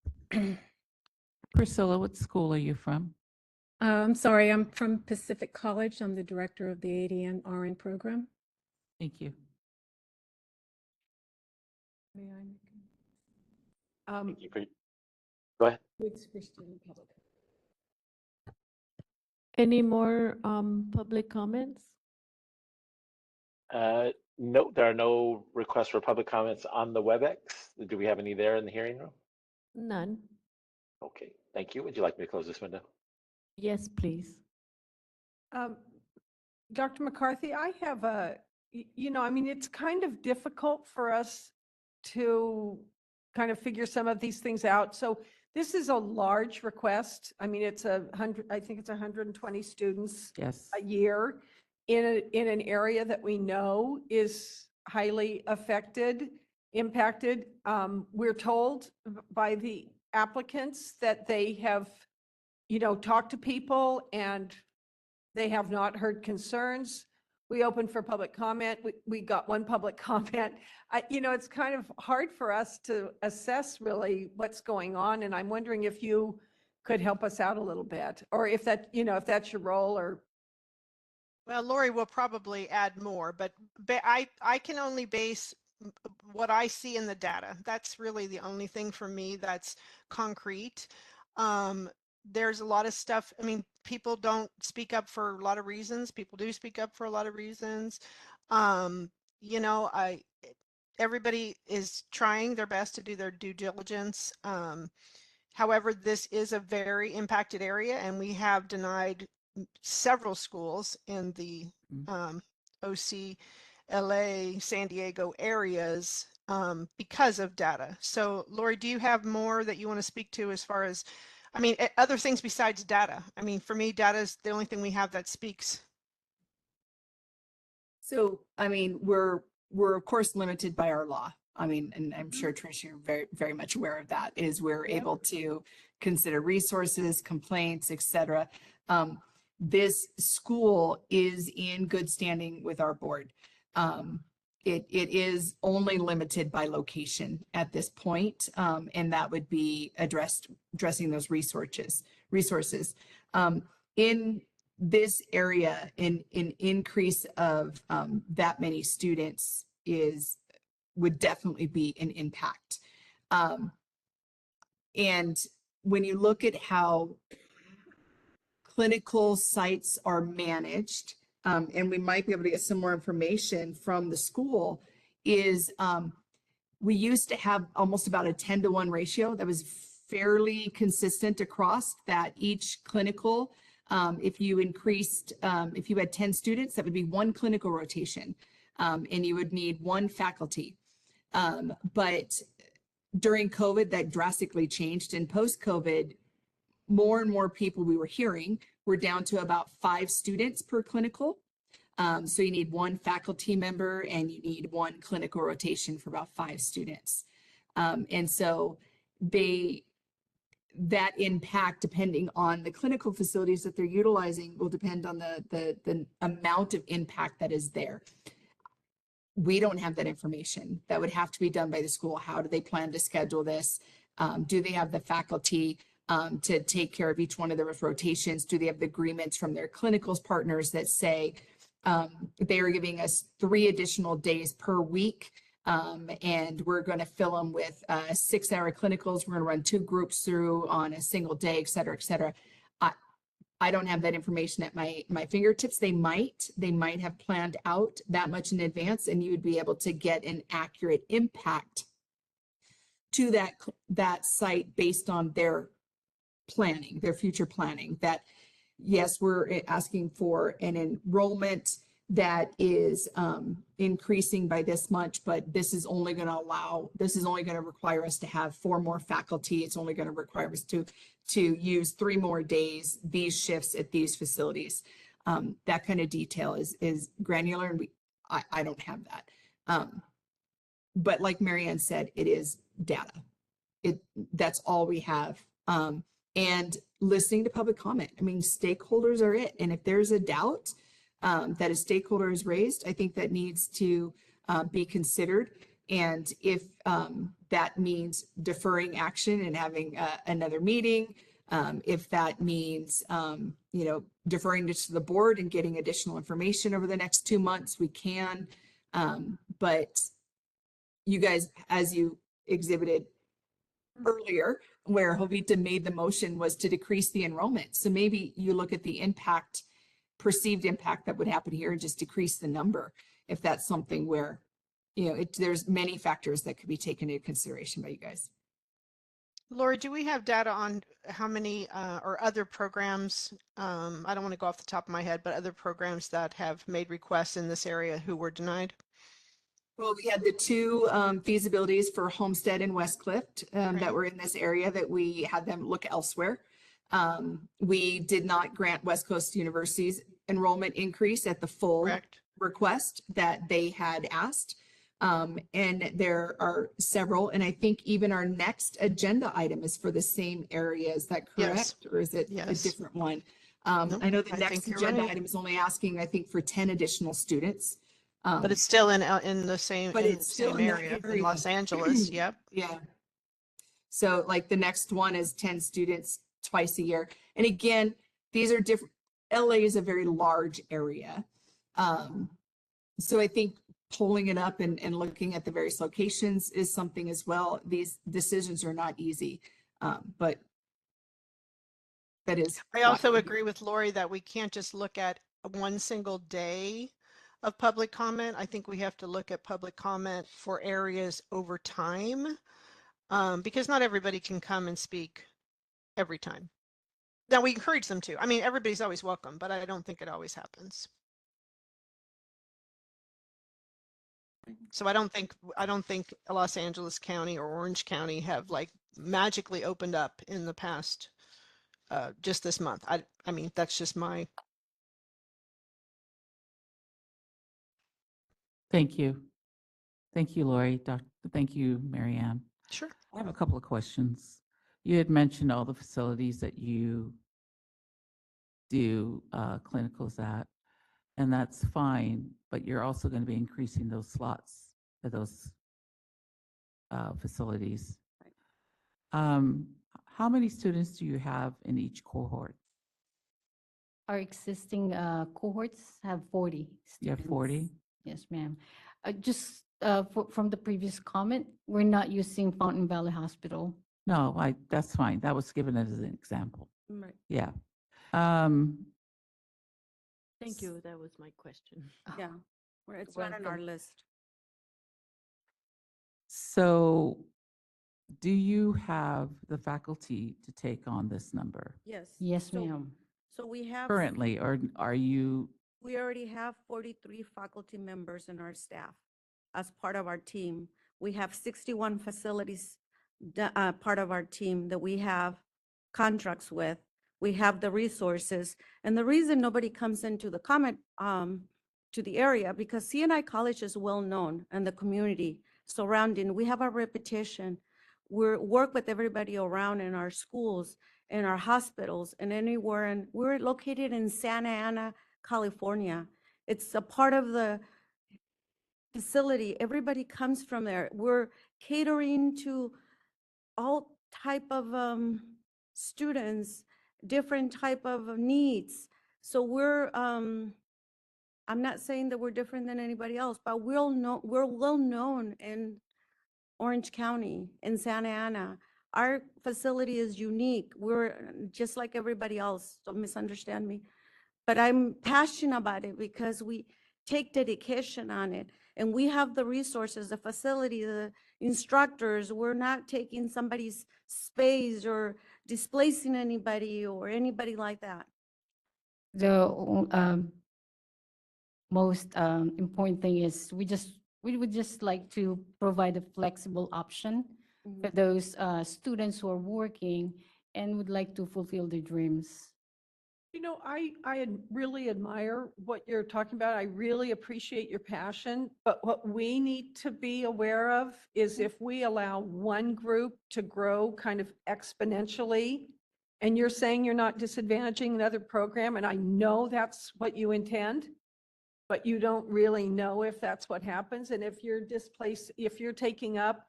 S8: Priscilla, what school are you from?
S15: I'm sorry, I'm from Pacific College. I'm the director of the ADN RN program.
S8: Thank you.
S15: May I make
S5: Thank you for, go ahead.
S1: Any more public comments?
S5: No, there are no requests for public comments on the WebEx. Do we have any there in the hearing room?
S1: None.
S5: Okay, thank you. Would you like me to close this window?
S1: Yes, please.
S2: Dr. McCarthy, I have I mean, it's kind of difficult for us to kind of figure some of these things out. So this is a large request. I mean, I think it's 120 students
S8: Yes.
S2: a year in an area that we know is highly impacted. We're told by the applicants that they have, talked to people and they have not heard concerns. We opened for public comment. We got one public comment. It's kind of hard for us to assess really what's going on. And I'm wondering if you could help us out a little bit, or if that's your role, or.
S3: Well, Lori will probably add more, but I can only base what I see in the data. That's really the only thing for me that's concrete. There's a lot of stuff. I mean, people don't speak up for a lot of reasons. People do speak up for a lot of reasons. Everybody is trying their best to do their due diligence. However, this is a very impacted area, and we have denied several schools in the OC, LA, San Diego areas because of data. So Lori, do you have more that you want to speak to as far as, other things besides data? I mean, for me, data is the only thing we have that speaks.
S7: So, we're of course limited by our law. And I'm sure Trish, you're very, very much aware of that, is we're able to consider resources, complaints, etc. This school is in good standing with our board. It is only limited by location at this point, and that would be addressing those resources. In this area, an increase of that many students would definitely be an impact. And when you look at how clinical sites are managed, and we might be able to get some more information from the school, is we used to have almost about a 10-to-1 ratio that was fairly consistent across that each clinical, if you had 10 students, that would be one clinical rotation, and you would need one faculty. But during COVID, that drastically changed, and post-COVID, more and more people we were hearing were down to about 5 students per clinical. So you need one faculty member and you need one clinical rotation for about 5 students. And so that impact, depending on the clinical facilities that they're utilizing, will depend on the amount of impact that is there. We don't have that information. That would have to be done by the school. How do they plan to schedule this? Do they have the faculty to take care of each one of their rotations? Do they have the agreements from their clinicals partners that say they are giving us 3 additional days per week? And we're going to fill them with 6-hour clinicals. We're going to run 2 groups through on a single day, et cetera, et cetera. I don't have that information at my fingertips. They might have planned out that much in advance, and you would be able to get an accurate impact to that site based on their planning, their future planning. That yes, we're asking for an enrollment that is increasing by this much, but this is only going to require us to have 4 more faculty. It's only going to require us to use 3 more days, these shifts at these facilities. That kind of detail is granular, and I don't have that. But like Marianne said, it is data. That's all we have. And listening to public comment. I mean, stakeholders are it. And if there's a doubt that a stakeholder is raised, I think that needs to be considered. And if that means deferring action and having another meeting, if that means, deferring this to the board and getting additional information over the next 2 months, we can. But you guys, as you exhibited earlier, where Jovita made the motion was to decrease the enrollment. So maybe you look at the impact, perceived impact that would happen here and just decrease the number. If that's something where, there's many factors that could be taken into consideration by you guys.
S3: Lori, do we have data on how many or other programs, I don't want to go off the top of my head, but other programs that have made requests in this area who were denied?
S7: Well, we had the 2 feasibilities for Homestead and Westcliff that were in this area that we had them look elsewhere. We did not grant West Coast University's enrollment increase at the full request that they had asked. And there are several, and I think even our next agenda item is for the same area. Is that correct?
S3: Yes.
S7: Or is it a different one? I know the next agenda item is only asking, I think, for 10 additional students.
S3: But it's still in the same,
S7: but it's still in that
S3: area in
S7: area.
S3: Los Angeles. Yep.
S7: Yeah. So like the next one is 10 students twice a year. And again, these are different. LA is a very large area. So I think pulling it up and looking at the various locations is something as well. These decisions are not easy, but that is.
S3: I also agree with Lori that we can't just look at one single day of public comment. I think we have to look at public comment for areas over time, because not everybody can come and speak every time. Now we encourage them to. I mean, everybody's always welcome, but I don't think it always happens. So I don't think Los Angeles County or Orange County have like magically opened up in the past, just this month. I mean, that's just my.
S8: Thank you. Thank you, Lori. Thank you, Marianne.
S3: Sure.
S8: I have a couple of questions. You had mentioned all the facilities that you do clinicals at, and that's fine, but you're also going to be increasing those slots at those facilities. How many students do you have in each cohort?
S13: Our existing cohorts have 40
S8: You have
S13: students.
S8: 40?
S13: Yes, ma'am. Just from the previous comment, we're not using Fountain Valley Hospital.
S8: No, that's fine. That was given as an example.
S13: Right.
S8: Yeah.
S1: Thank you. That was my question.
S14: Yeah, it's not on our list.
S8: So do you have the faculty to take on this number
S14: Yes.
S13: Yes,
S14: So-
S13: ma'am.
S14: So we have.
S8: currently, or are you?
S14: We already have 43 faculty members in our staff as part of our team. We have 61 facilities, part of our team that we have contracts with. We have the resources. And the reason nobody comes into the comment to the area, because CNI College is well known in the community surrounding. We have a reputation. We work with everybody around in our schools, in our hospitals, and anywhere. And we're located in Santa Ana, California. It's a part of the facility. Everybody comes from there. We're catering to all type of students, different type of needs. So I'm not saying that we're different than anybody else, but we're well known in Orange County, in Santa Ana. Our facility is unique. We're just like everybody else. Don't misunderstand me. But I'm passionate about it because we take dedication on it, and we have the resources, the facility, the instructors. We're not taking somebody's space or displacing anybody or anybody like that.
S13: The most important thing is we would just like to provide a flexible option for those students who are working and would like to fulfill their dreams.
S2: You know, really admire what you're talking about. I really appreciate your passion. But what we need to be aware of is if we allow one group to grow kind of exponentially, and you're saying you're not disadvantaging another program, and I know that's what you intend, but you don't really know if that's what happens. And if you're displaced, if you're taking up,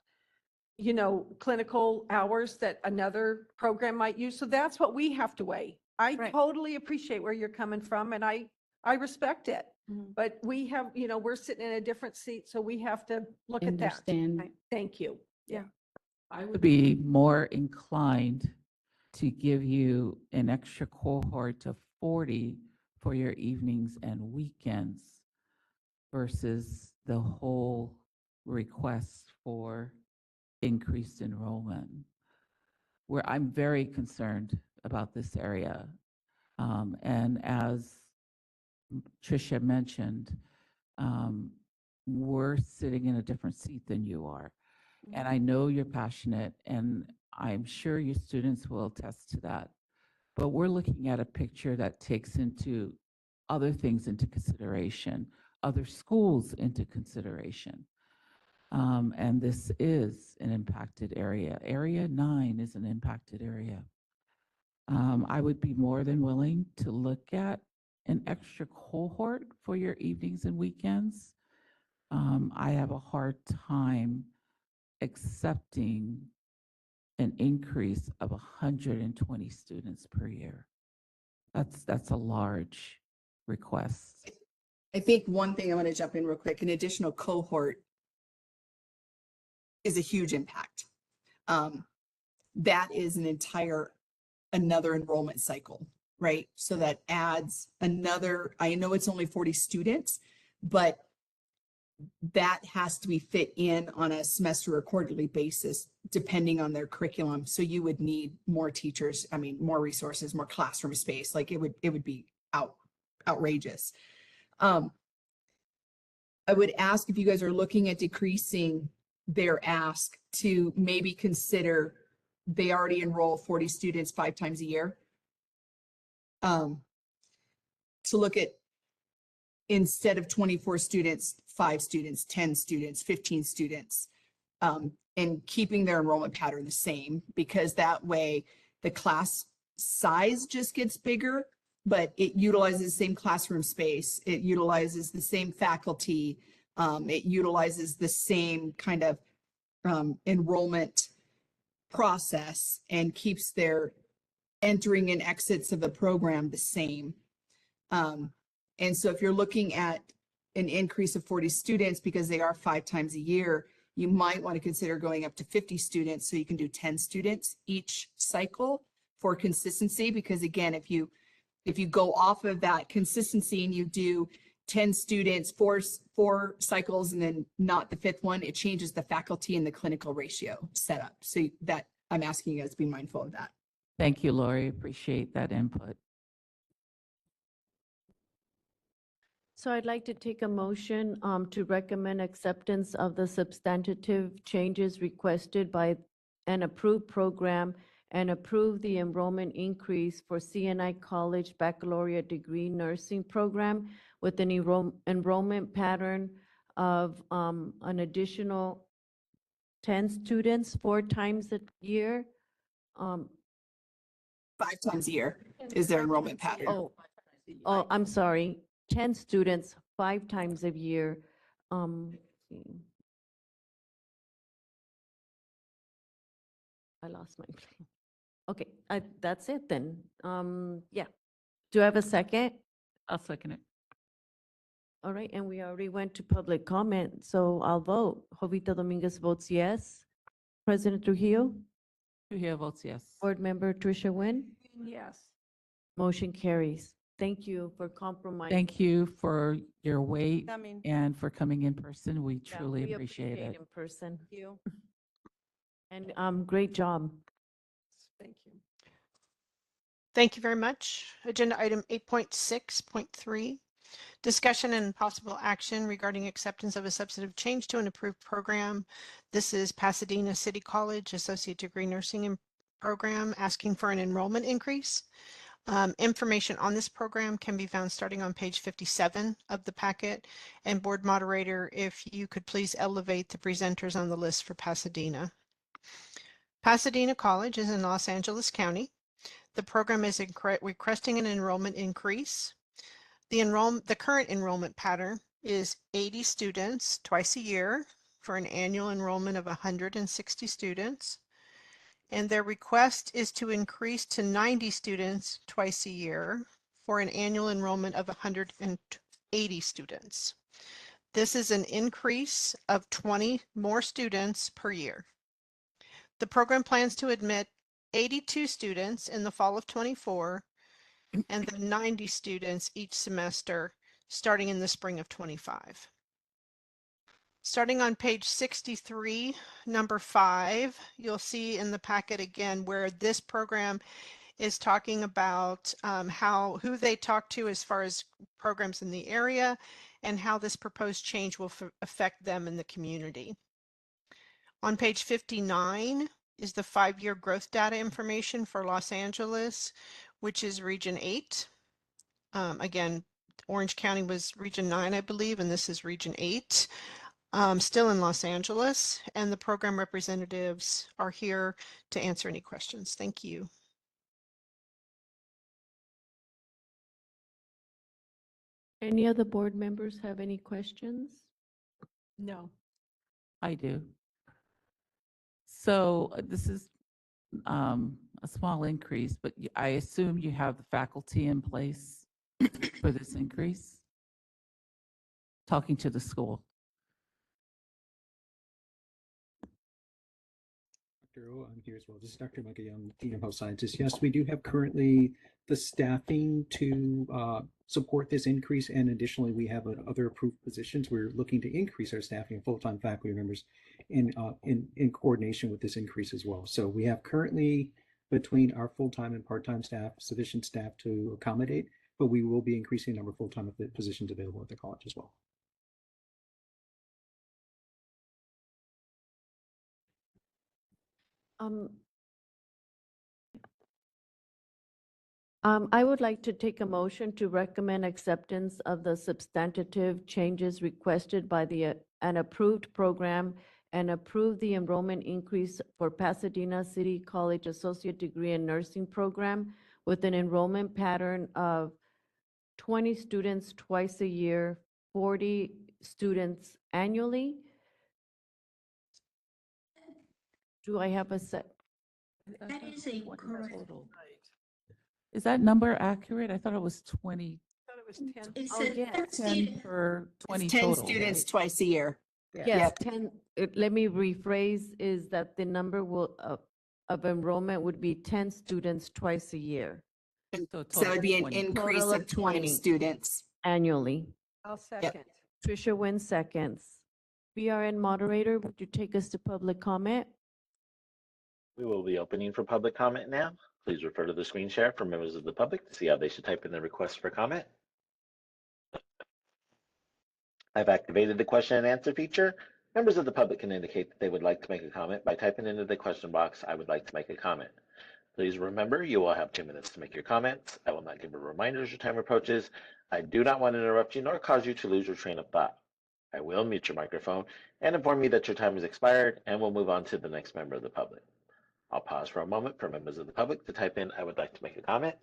S2: you know, clinical hours that another program might use. So that's what we have to weigh. I totally appreciate where you're coming from, and I respect it. But we have, you know, we're sitting in a different seat, so we have to look at that.
S13: Understand.
S2: Thank you.
S14: Yeah.
S8: I would be more inclined to give you an extra cohort of 40 for your evenings and weekends versus the whole request for increased enrollment. Where I'm very concerned about this area. And as Tricia mentioned, we're sitting in a different seat than you are. And I know you're passionate, and I'm sure your students will attest to that. But we're looking at a picture that takes into other things into consideration, other schools into consideration. And this is an impacted area. Area 9 is an impacted area. I would be more than willing to look at an extra cohort for your evenings and weekends. I have a hard time accepting an increase of 120 students per year. That's a large request.
S7: I think one thing I want to jump in real quick, an additional cohort is a huge impact. That is another enrollment cycle, right? So that adds another, I know it's only 40 students, but that has to be fit in on a semester or quarterly basis, depending on their curriculum. So you would need more teachers, I mean, more resources, more classroom space, like it would be outrageous. I would ask if you guys are looking at decreasing their ask to maybe consider they already enroll 40 students 5 times a year. To look at, instead of 24 students, 5 students, 10 students, 15 students, and keeping their enrollment pattern the same, because that way the class size just gets bigger, but it utilizes the same classroom space. It utilizes the same faculty. It utilizes the same kind of enrollment process and keeps their entering and exits of the program the same. And so if you're looking at an increase of 40 students because they are 5 times a year, you might want to consider going up to 50 students so you can do 10 students each cycle for consistency. Because again, if you go off of that consistency and you do 10 students, four cycles, and then not the 5th one, it changes the faculty and the clinical ratio setup. So that I'm asking you guys to be mindful of that.
S8: Thank you, Lori. Appreciate that input.
S1: So I'd like to take a motion to recommend acceptance of the substantive changes requested by an approved program and approve the enrollment increase for CNI College Baccalaureate Degree Nursing Program with an enrollment pattern of an additional 10 students 4 times a year.
S7: 5 times a year is their enrollment pattern.
S1: Oh, I'm sorry, 10 students 5 times a year. I lost my place. Okay, that's it then. Yeah. Do I have a second?
S8: I'll second it.
S1: All right, and we already went to public comment, so I'll vote. Jovita Dominguez votes yes. President Trujillo,
S8: Trujillo votes yes.
S1: Board Member Tricia Nguyen,
S2: Yes.
S1: motion carries. Thank you for compromising.
S8: Thank you for your wait
S14: Coming.
S8: and for coming in person. We
S1: Yeah,
S8: truly
S1: we
S8: appreciate it.
S1: in person.
S14: Thank you.
S1: And great job.
S2: Thank you.
S3: Thank you very much. Agenda item 8.6.3, discussion and possible action regarding acceptance of a substantive change to an approved program. This is Pasadena City College Associate Degree Nursing Program asking for an enrollment increase. Information on this program can be found starting on page 57 of the packet. And board moderator, if you could please elevate the presenters on the list for Pasadena. Pasadena College is in Los Angeles County. The program is requesting an enrollment increase. The current enrollment pattern is 80 students twice a year for an annual enrollment of 160 students. And their request is to increase to 90 students twice a year for an annual enrollment of 180 students. This is an increase of 20 more students per year. The program plans to admit 82 students in the fall of 24 and then 90 students each semester starting in the spring of 25. Starting on page 63, number 5, you'll see in the packet again where this program is talking about who they talk to as far as programs in the area and how this proposed change will affect them in the community. On page 59 is the 5-year growth data information for Los Angeles, which is Region 8. Again, Orange County was Region 9, I believe, and this is Region 8. Still in Los Angeles, and the program representatives are here to answer any questions. Thank you.
S1: Any other board members have any questions?
S2: No.
S8: I do. So this is a small increase, but I assume you have the faculty in place for this increase? Talking to the school.
S16: Dr. O, I'm here as well. This is Dr. Micah Young, Dean of Health Sciences. Yes, we do have currently the staffing to support this increase. And additionally, we have other approved positions. We're looking to increase our staffing of full-time faculty members in coordination with this increase as well. So we have currently between our full-time and part-time staff, sufficient staff to accommodate, but we will be increasing the number of full-time positions available at the college as well.
S1: I would like to take a motion to recommend acceptance of the substantive changes requested by an approved program and approve the enrollment increase for Pasadena City College Associate Degree in Nursing Program with an enrollment pattern of 20 students twice a year, 40 students annually. Do I have a set?
S8: That is a correct. Is that number accurate? I thought it was 20.
S2: I thought it was 10.
S7: It's
S1: Oh, yeah.
S8: 10 per 20
S7: 10
S8: total.
S7: students
S8: right?
S7: twice a year.
S1: Yes, 10, let me rephrase, is that the number of enrollment would be 10 students twice a year
S7: So it would be an increase
S1: Total
S7: of
S1: of
S7: 20
S1: 20.
S7: students.
S1: annually.
S2: I'll second.
S1: Tricia Nguyen seconds. BRN moderator, would you take us to public comment?
S5: We will be opening for public comment now. Please refer to the screen share for members of the public to see how they should type in their request for comment. I've activated the question and answer feature. Members of the public can indicate that they would like to make a comment by typing into the question box, "I would like to make a comment." Please remember, you will have 2 minutes to make your comments. I will not give a reminder as your time approaches. I do not want to interrupt you nor cause you to lose your train of thought. I will mute your microphone and inform you that your time has expired, and we'll move on to the next member of the public. I'll pause for a moment for members of the public to type in, I would like to make a comment.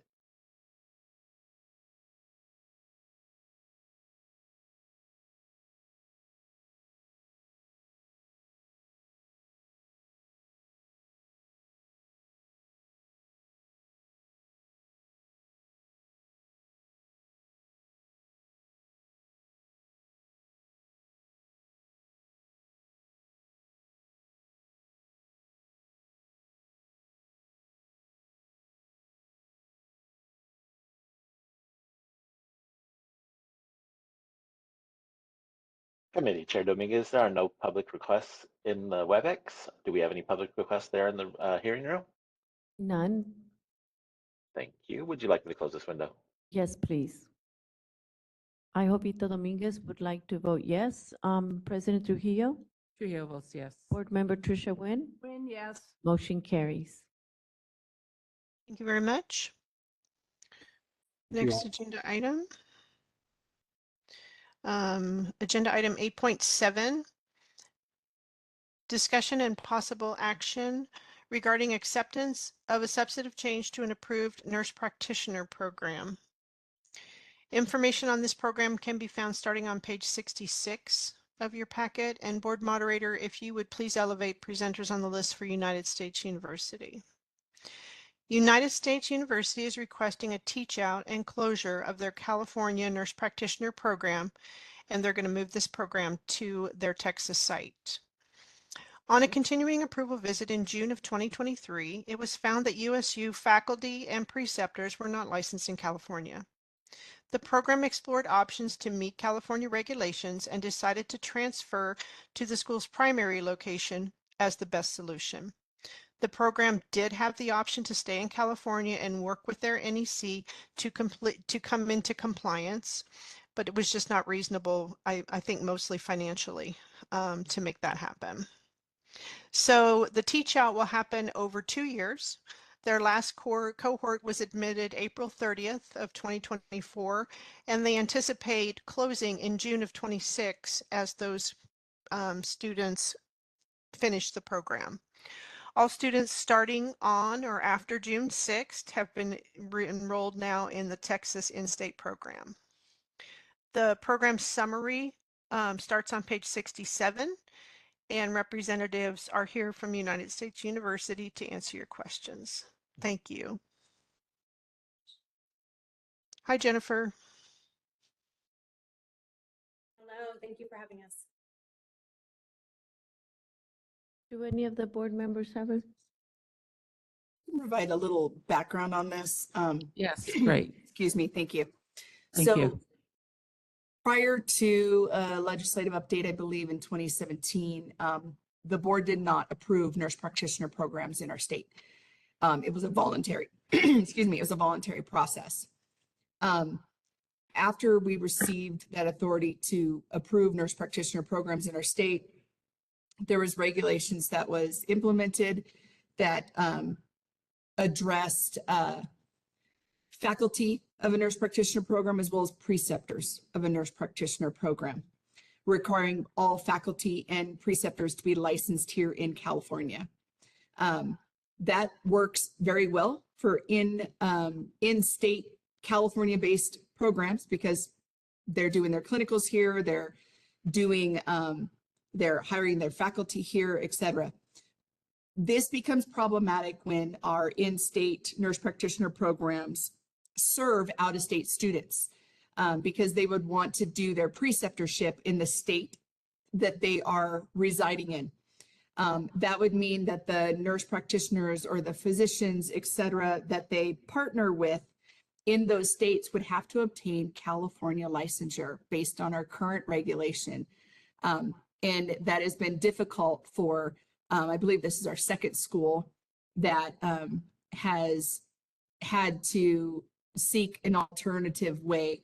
S5: Committee Chair Dominguez, there are no public requests in the WebEx. Do we have any public requests there in the hearing room?
S1: None?
S5: Thank you. Would you like me to close this window?
S1: Yes, please. I Jovita Dominguez would like to vote yes. President Trujillo?
S8: Trujillo votes yes.
S1: Board Member Tricia Nguyen?
S2: Nguyen, yes.
S1: Motion carries.
S3: Thank you very much.
S16: you
S3: Next
S16: all.
S3: agenda item. Agenda item 8.7. Discussion and possible action regarding acceptance of a substantive change to an approved nurse practitioner program. Information on this program can be found starting on page 66 of your packet. And board moderator, if you would please elevate presenters on the list for United States University. United States University is requesting a teach out and closure of their California nurse practitioner program, and they're going to move this program to their Texas site. On a continuing approval visit in June of 2023, it was found that USU faculty and preceptors were not licensed in California. The program explored options to meet California regulations and decided to transfer to the school's primary location as the best solution. The program did have the option to stay in California and work with their NEC to come into compliance, but it was just not reasonable, I think mostly financially, to make that happen. So the teach out will happen over 2 years. Their last cohort was admitted April 30th of 2024, and they anticipate closing in June of 26 as those students finish the program. All students starting on or after June 6th have been enrolled now in the Texas in-state program. The program summary starts on page 67, and representatives are here from United States University to answer your questions. Thank you. Hi, Jennifer.
S17: Hello, thank you for having us.
S1: Do any of the board members have a?
S7: Provide a little background on this.
S8: Yes, great.
S7: Excuse me, thank you.
S8: Thank
S7: So
S8: you.
S7: prior to a legislative update, I believe in 2017, the board did not approve nurse practitioner programs in our state. It was a voluntary, excuse me, it was a voluntary process. After we received that authority to approve nurse practitioner programs in our state, there was regulations that was implemented that addressed faculty of a nurse practitioner program as well as preceptors of a nurse practitioner program, requiring all faculty and preceptors to be licensed here in California. That works very well for in-state California-based programs because they're doing their clinicals here, they're doing, they're hiring their faculty here, et cetera. This becomes problematic when our in-state nurse practitioner programs serve out-of-state students because they would want to do their preceptorship in the state that they are residing in. That would mean that the nurse practitioners or the physicians, et cetera, that they partner with in those states would have to obtain California licensure based on our current regulation. And that has been difficult for, I believe this is our second school that has had to seek an alternative way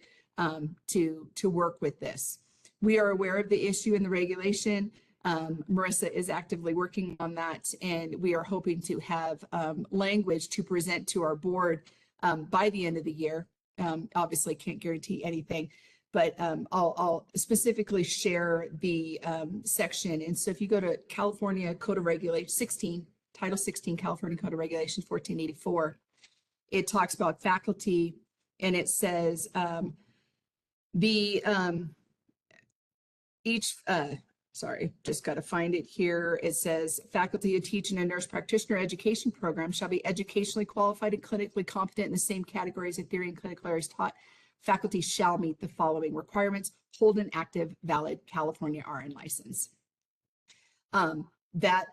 S7: to work with this. We are aware of the issue in the regulation. Marissa is actively working on that, and we are hoping to have language to present to our board by the end of the year. Obviously can't guarantee anything, but I'll specifically share the section. And so if you go to California Code of Regulation 16, Title 16, California Code of Regulations 1484, it talks about faculty, and it says sorry, just got to find it here. It says faculty who teach in a nurse practitioner education program shall be educationally qualified and clinically competent in the same categories of theory and clinical areas taught. Faculty shall meet the following requirements: hold an active, valid California RN license. That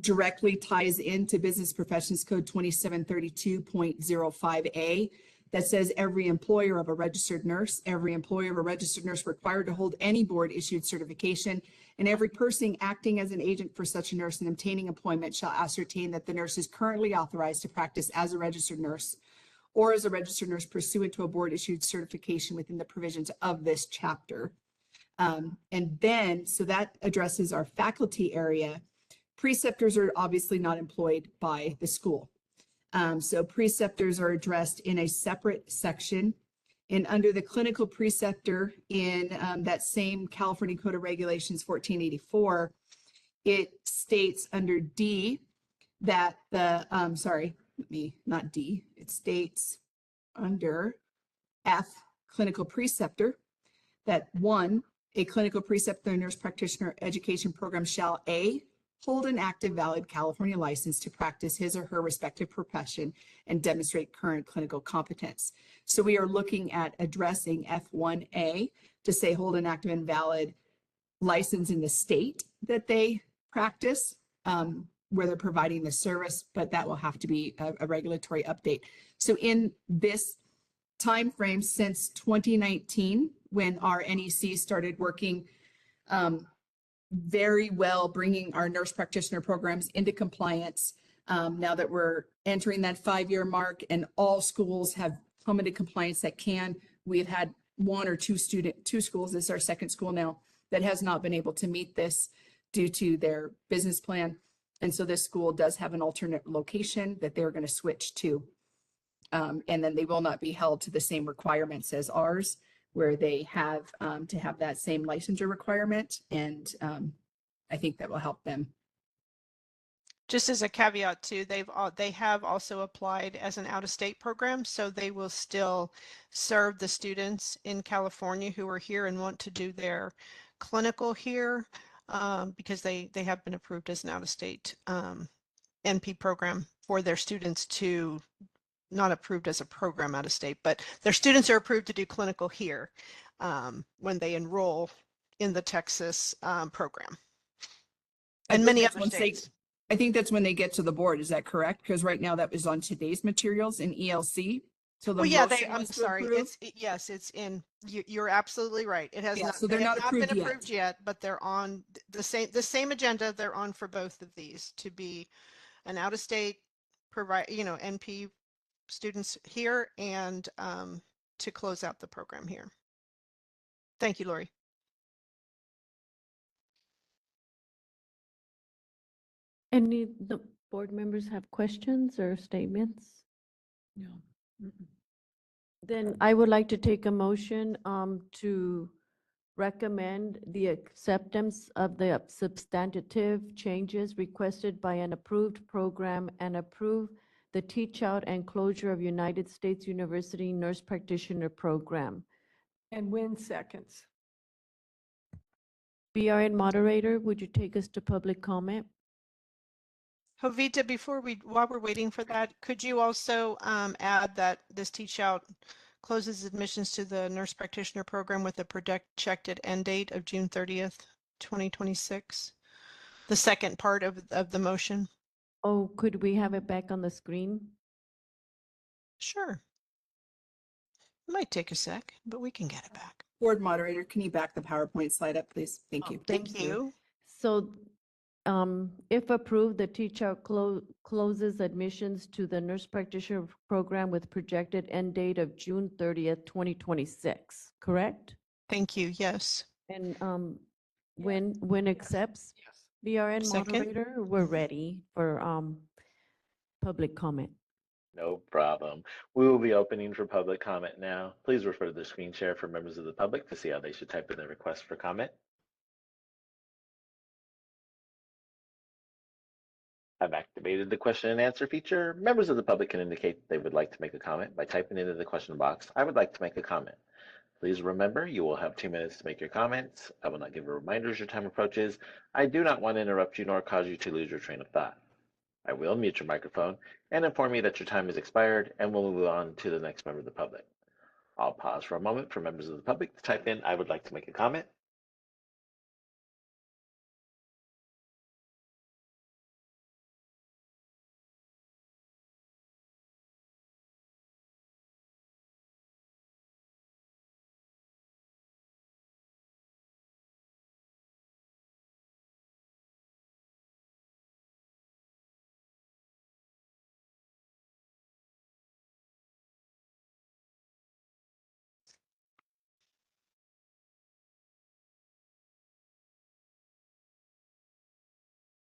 S7: directly ties into Business Professions Code 2732.05A that says every employer of a registered nurse required to hold any board issued certification, and every person acting as an agent for such a nurse and obtaining employment shall ascertain that the nurse is currently authorized to practice as a registered nurse or as a registered nurse pursuant to a board issued certification within the provisions of this chapter. And then, so that addresses our faculty area. Preceptors are obviously not employed by the school. So preceptors are addressed in a separate section. And under the clinical preceptor in that same California Code of Regulations 1484, it states under D that the, not D, it states under F, clinical preceptor, that one, a clinical preceptor nurse practitioner education program shall A, hold an active, valid California license to practice his or her respective profession and demonstrate current clinical competence. So we are looking at addressing F1A to say hold an active and valid license in the state that they practice, where they're providing the service, but that will have to be a regulatory update. So in this time frame since 2019, when our NEC started working very well, bringing our nurse practitioner programs into compliance. Now that we're entering that 5-year mark and all schools have come into compliance that can, we've had one or two schools, this is our second school now, that has not been able to meet this due to their business plan. And so this school does have an alternate location that they're going to switch to. And then they will not be held to the same requirements as ours, where they have to have that same licensure requirement. And I think that will help them.
S3: Just as a caveat too, they have also applied as an out-of-state program, so they will still serve the students in California who are here and want to do their clinical here, because they have been approved as an out-of-state NP program for their students to, not approved as a program out of state, but their students are approved to do clinical here when they enroll in the Texas program. And many other states.
S7: I think that's when they get to the board. Is that correct? Because right now that was on today's materials in ELC. So the
S3: Well, yeah,
S7: motion
S3: I'm
S7: was to
S3: sorry.
S7: approve.
S3: It's in, you're absolutely right. It has
S7: Yeah,
S3: not,
S7: so they're
S3: they have
S7: not
S3: not been
S7: approved yet.
S3: approved yet, but they're on the same agenda. They're on for both of these to be an out-of-state NP students here and to close out the program here. Thank you, Lori.
S1: Any the board members have questions or statements?
S8: No.
S1: Then I would like to take a motion to recommend the acceptance of the substantive changes requested by an approved program and approve the teach out and closure of United States University Nurse Practitioner Program.
S2: And Win seconds.
S1: BRN moderator, would you take us to public comment?
S3: Jovita, while we're waiting for that, could you also add that this teach out closes admissions to the nurse practitioner program with a projected end date of June 30th, 2026? The second part of the motion.
S1: Oh, could we have it back on the screen?
S3: Sure. It might take a sec, but we can get it back.
S7: Board moderator, can you back the PowerPoint slide up, please? Thank you.
S3: Thank you.
S1: So if approved, the teach out closes admissions to the nurse practitioner program with projected end date of June 30th, 2026, correct?
S3: Thank you. Yes.
S1: And when accepts, BRN
S3: Second.
S1: moderator, we're ready for public comment.
S5: No problem. We will be opening for public comment now. Please refer to the screen share for members of the public to see how they should type in their request for comment. I've activated the question and answer feature. Members of the public can indicate they would like to make a comment by typing into the question box, "I would like to make a comment." Please remember, you will have 2 minutes to make your comments. I will not give a reminder as your time approaches. I do not want to interrupt you nor cause you to lose your train of thought. I will mute your microphone and inform you that your time has expired, and we'll move on to the next member of the public. I'll pause for a moment for members of the public to type in, "I would like to make a comment."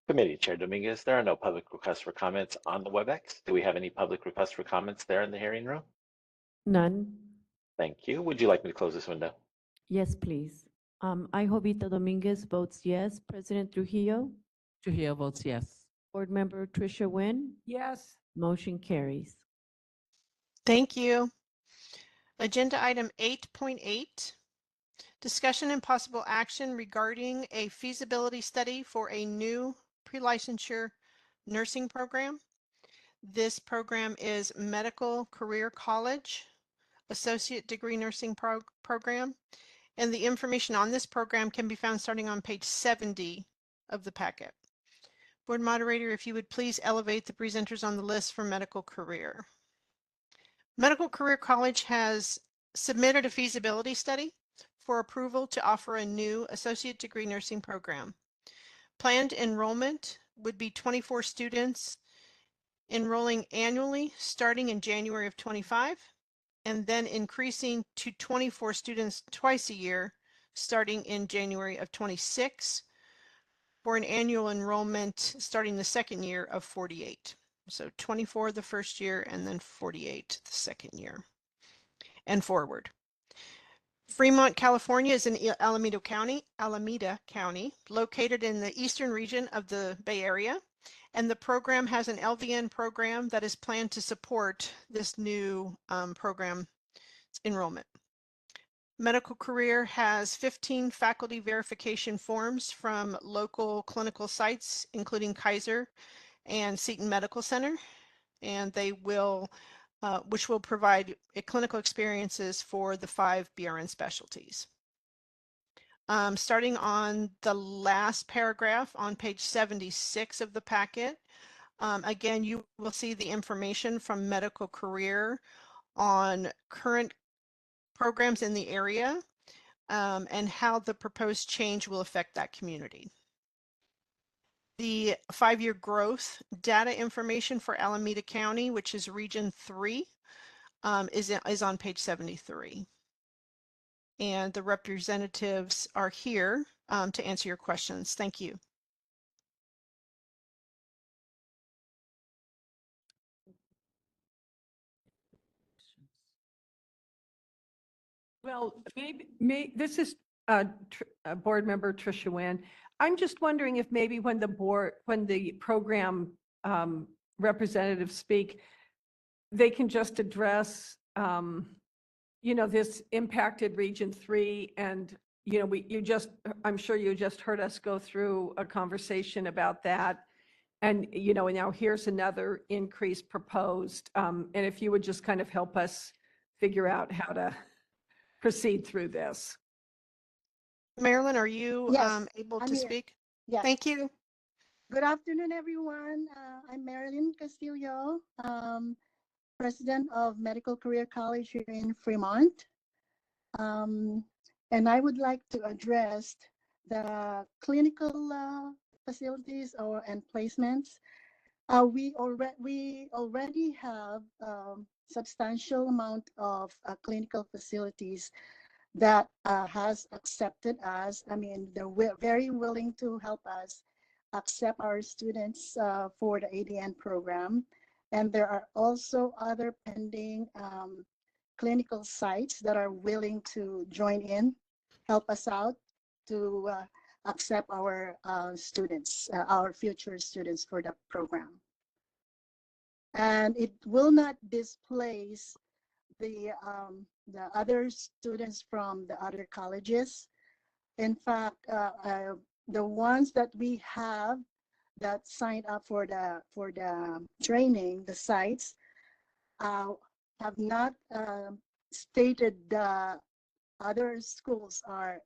S5: Committee Chair Dominguez, there are no public requests for comments on the WebEx. Do we have any public requests for comments there in the hearing room?
S1: None.
S5: Thank you. Would you like me to close this window?
S1: Yes, please. I, Jovita Dominguez, votes yes. President Trujillo,
S8: Trujillo votes yes.
S1: Board Member Tricia Nguyen,
S2: Yes.
S1: motion carries.
S3: Thank you. Agenda item 8.8, discussion and possible action regarding a feasibility study for a new pre-licensure nursing program. This program is Medical Career College Associate Degree Nursing Program, and the information on this program can be found starting on page 70 of the packet. Board Moderator, if you would please elevate the presenters on the list for Medical Career. Medical Career College has submitted a feasibility study for approval to offer a new associate degree nursing program. Planned enrollment would be 24 students enrolling annually starting in January of 25, and then increasing to 24 students twice a year starting in January of 26, for an annual enrollment starting the second year of 48. So 24 the first year and then 48 the second year and forward. Fremont, California is in Alameda County, located in the eastern region of the Bay Area. And the program has an LVN program that is planned to support this new program enrollment. Medical Career has 15 faculty verification forms from local clinical sites, including Kaiser and Seton Medical Center, and they will, which will provide clinical experiences for the 5 BRN specialties. Starting on the last paragraph on page 76 of the packet, again, you will see the information from Medical Career on current programs in the area and how the proposed change will affect that community. The 5-year growth data information for Alameda County, which is Region 3, is on page 73. And the representatives are here to answer your questions. Thank you.
S2: Well, this is Board Member Tricia Nguyen. I'm just wondering if maybe when the program representatives speak, they can just address, this impacted Region 3 and, I'm sure you just heard us go through a conversation about that. And, now here's another increase proposed. And if you would just kind of help us figure out how to proceed through this.
S3: Marilyn, are you
S18: Yes,
S3: able
S18: I'm
S3: to
S18: here.
S3: speak?
S18: Yes.
S3: Thank you.
S18: Good afternoon, everyone. I'm Marilyn Castillo, President of Medical Career College here in Fremont. And I would like to address the clinical facilities and placements. We already have substantial amount of clinical facilities that has accepted us. I mean, they're very willing to help us accept our students for the ADN program. And there are also other pending clinical sites that are willing to join in, help us out to accept our students, our future students for the program. And it will not displace the other students from the other colleges. In fact, the ones that we have that signed up for the training, the sites, have not stated the other schools are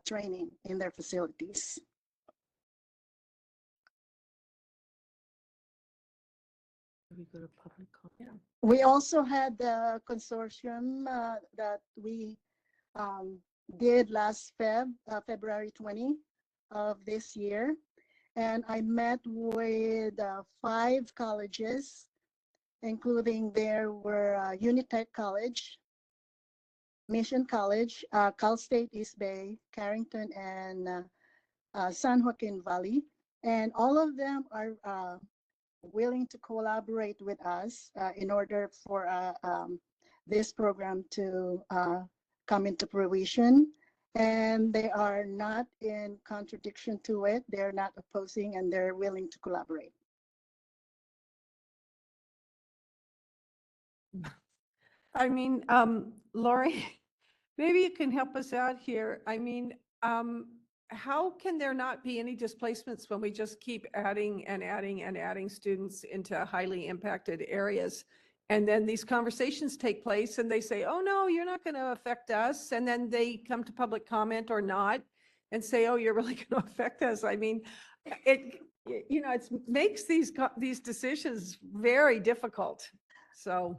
S18: training in their facilities.
S1: We go to public comment.
S18: We also had the consortium that we did last February 20 of this year. And I met with 5 colleges, including there were Unitech College, Mission College, Cal State East Bay, Carrington, and San Joaquin Valley. And all of them are willing to collaborate with us in order for this program to come into fruition. And they are not in contradiction to it. They're not opposing, and they're willing to collaborate.
S2: I mean, Lori, maybe you can help us out here. I mean, how can there not be any displacements when we just keep adding and adding and adding students into highly impacted areas? And then these conversations take place and they say, oh, no, you're not going to affect us. And then they come to public comment or not and say, oh, you're really going to affect us. I mean, it makes these decisions very difficult. So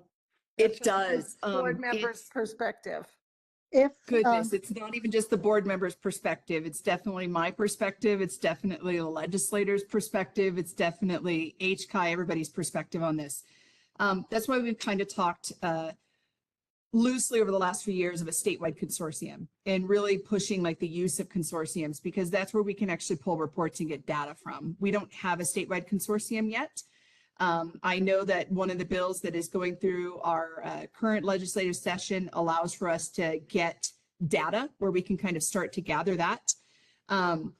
S7: It does.
S2: Board members' perspective.
S18: If
S7: Goodness, it's not even just the board members' perspective. It's definitely my perspective. It's definitely the legislators' perspective. It's definitely HCI, everybody's perspective on this. That's why we've kind of talked loosely over the last few years of a statewide consortium and really pushing like the use of consortiums, because that's where we can actually pull reports and get data from. We don't have a statewide consortium yet. I know that one of the bills that is going through our current legislative session allows for us to get data where we can kind of start to gather that. And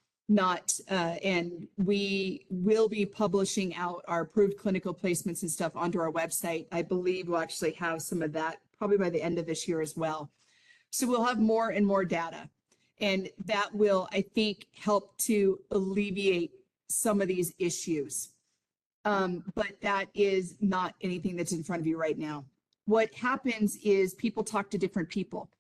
S7: we will be publishing out our approved clinical placements and stuff onto our website. I believe we'll actually have some of that probably by the end of this year as well. So we'll have more and more data, and that will, I think, help to alleviate some of these issues. But that is not anything that's in front of you right now. What happens is people talk to different people.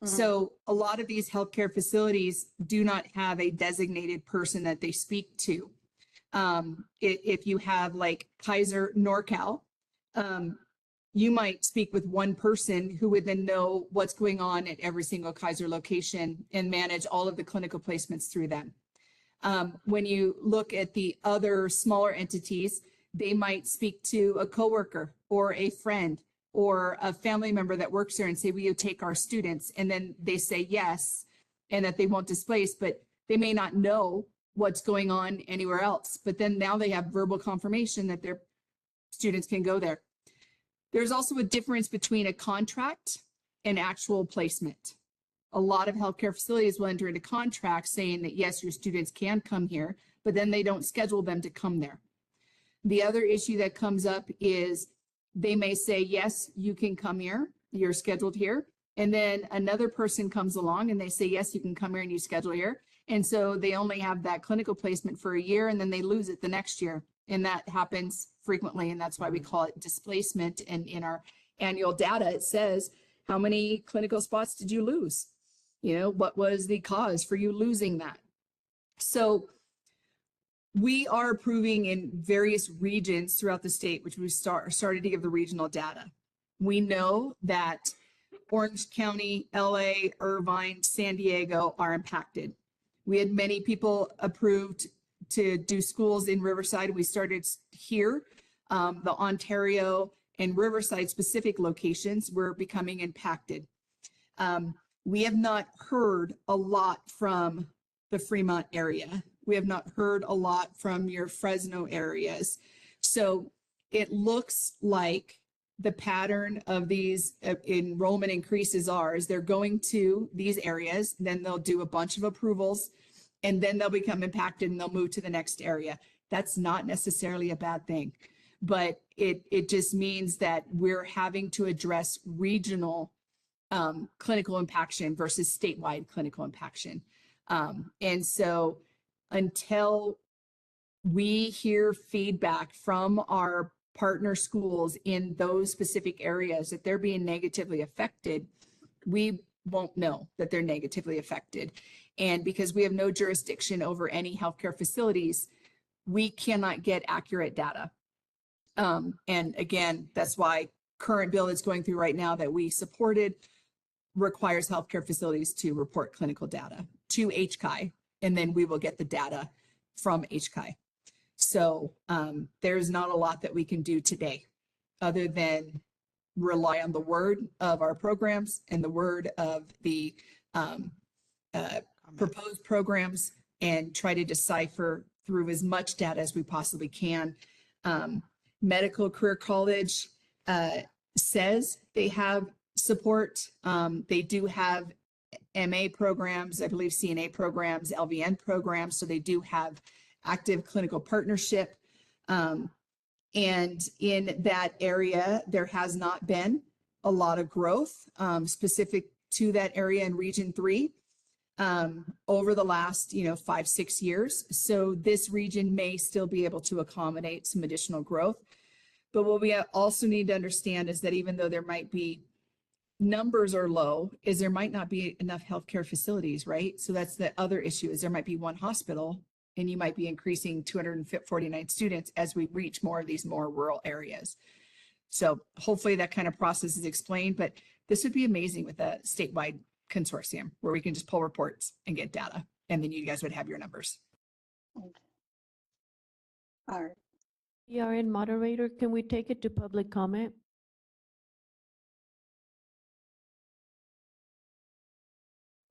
S7: So a lot of these healthcare facilities do not have a designated person that they speak to. If you have like Kaiser NorCal, you might speak with one person who would then know what's going on at every single Kaiser location and manage all of the clinical placements through them. When you look at the other smaller entities, they might speak to a coworker or a friend or a family member that works there and say, will you take our students? And then they say yes, and that they won't displace, but they may not know what's going on anywhere else. But then now they have verbal confirmation that their students can go there. There's also a difference between a contract and actual placement. A lot of healthcare facilities will enter into contracts saying that, yes, your students can come here, but then they don't schedule them to come there. The other issue that comes up is they may say, yes, you can come here, you're scheduled here. And then another person comes along and they say, yes, you can come here and you schedule here. And so they only have that clinical placement for a year and then they lose it the next year. And that happens frequently. And that's why we call it displacement. And in our annual data, it says, how many clinical spots did you lose? You know, what was the cause for you losing that? So we are approving in various regions throughout the state, which we started to give the regional data. We know that Orange County, LA, Irvine, San Diego are impacted. We had many people approved to do schools in Riverside. We started here. The Ontario and Riverside specific locations were becoming impacted. We have not heard a lot from the Fremont area. We have not heard a lot from your Fresno areas. So it looks like the pattern of these enrollment increases are, is they're going to these areas, then they'll do a bunch of approvals, and then they'll become impacted and they'll move to the next area. That's not necessarily a bad thing, but it just means that we're having to address regional clinical impaction versus statewide clinical impaction. And so until we hear feedback from our partner schools in those specific areas that they're being negatively affected, we won't know that they're negatively affected. And because we have no jurisdiction over any healthcare facilities, we cannot get accurate data. And again, that's why current bill that's going through right now that we supported requires healthcare facilities to report clinical data to HCI, and then we will get the data from HCI. So there's not a lot that we can do today other than rely on the word of our programs and the word of the proposed programs and try to decipher through as much data as we possibly can. Medical Career College says they have support. They do have MA programs, I believe CNA programs, LVN programs. So they do have active clinical partnership. And in that area, there has not been a lot of growth specific to that area in Region 3 over the last, 5-6 years. So this region may still be able to accommodate some additional growth. But what we also need to understand is that even though there might be numbers are low, is there might not be enough healthcare facilities, right? So that's the other issue, is there might be one hospital and you might be increasing 249 students as we reach more of these more rural areas. So hopefully that kind of process is explained, but this would be amazing with a statewide consortium where we can just pull reports and get data, and then you guys would have your numbers.
S18: All right.
S1: PRN moderator, can we take it to public comment?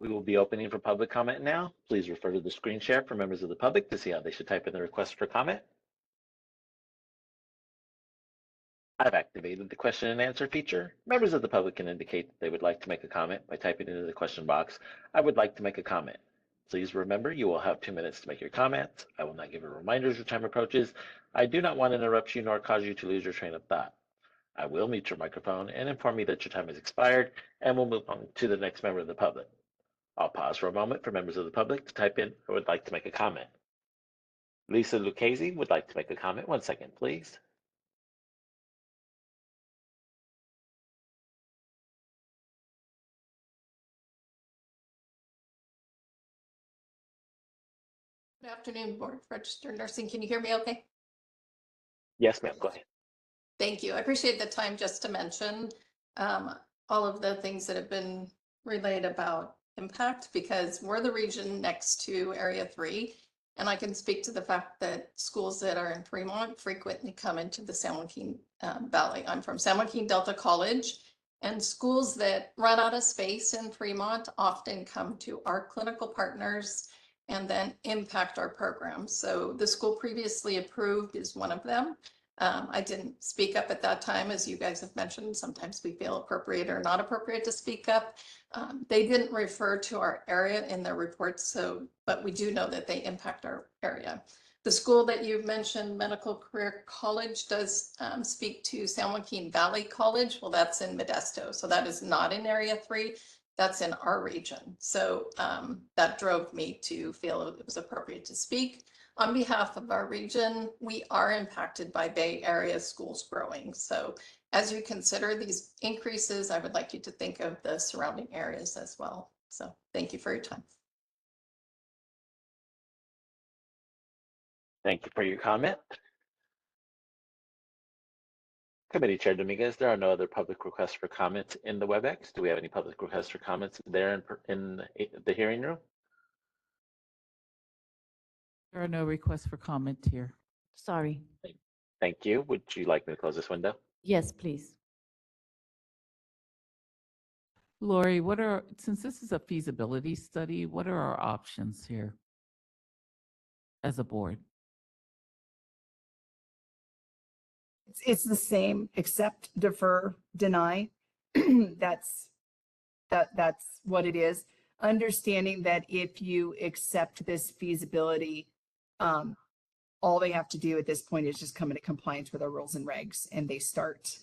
S5: We will be opening for public comment now. Please refer to the screen share for members of the public to see how they should type in the request for comment. I've activated the question and answer feature. Members of the public can indicate that they would like to make a comment by typing into the question box, "I would like to make a comment." Please remember, you will have 2 minutes to make your comments. I will not give a reminder as your time approaches. I do not want to interrupt you nor cause you to lose your train of thought. I will mute your microphone and inform you that your time has expired, and we'll move on to the next member of the public. I'll pause for a moment for members of the public to type in, "I would like to make a comment." Lisa Lucchese would like to make a comment. 1 second, please.
S19: Good afternoon, Board of Registered Nursing. Can you hear me okay?
S5: Yes, ma'am, go ahead.
S19: Thank you. I appreciate the time just to mention all of the things that have been relayed about impact, because we're the region next to Area 3. And I can speak to the fact that schools that are in Fremont frequently come into the San Joaquin Valley. I'm from San Joaquin Delta College, and schools that run out of space in Fremont often come to our clinical partners and then impact our programs. So the school previously approved is one of them. I didn't speak up at that time, as you guys have mentioned. Sometimes we feel appropriate or not appropriate to speak up. They didn't refer to our area in their reports, but we do know that they impact our area. The school that you've mentioned, Medical Career College, does speak to San Joaquin Valley College. Well, that's in Modesto, so that is not in Area 3. That's in our region. So that drove me to feel it was appropriate to speak. On behalf of our region, we are impacted by Bay Area schools growing. So as you consider these increases, I would like you to think of the surrounding areas as well. So thank you for your time.
S5: Thank you for your comment. Committee Chair Dominguez, there are no other public requests for comments in the WebEx. Do we have any public requests for comments there in the hearing room?
S8: There are no requests for comment here.
S1: Sorry.
S5: Thank you. Would you like me to close this window?
S1: Yes, please.
S8: Lori, since this is a feasibility study, what are our options here as a board?
S7: It's the same, accept, defer, deny. That's what it is. Understanding that if you accept this feasibility, all they have to do at this point is just come into compliance with our rules and regs, and they start.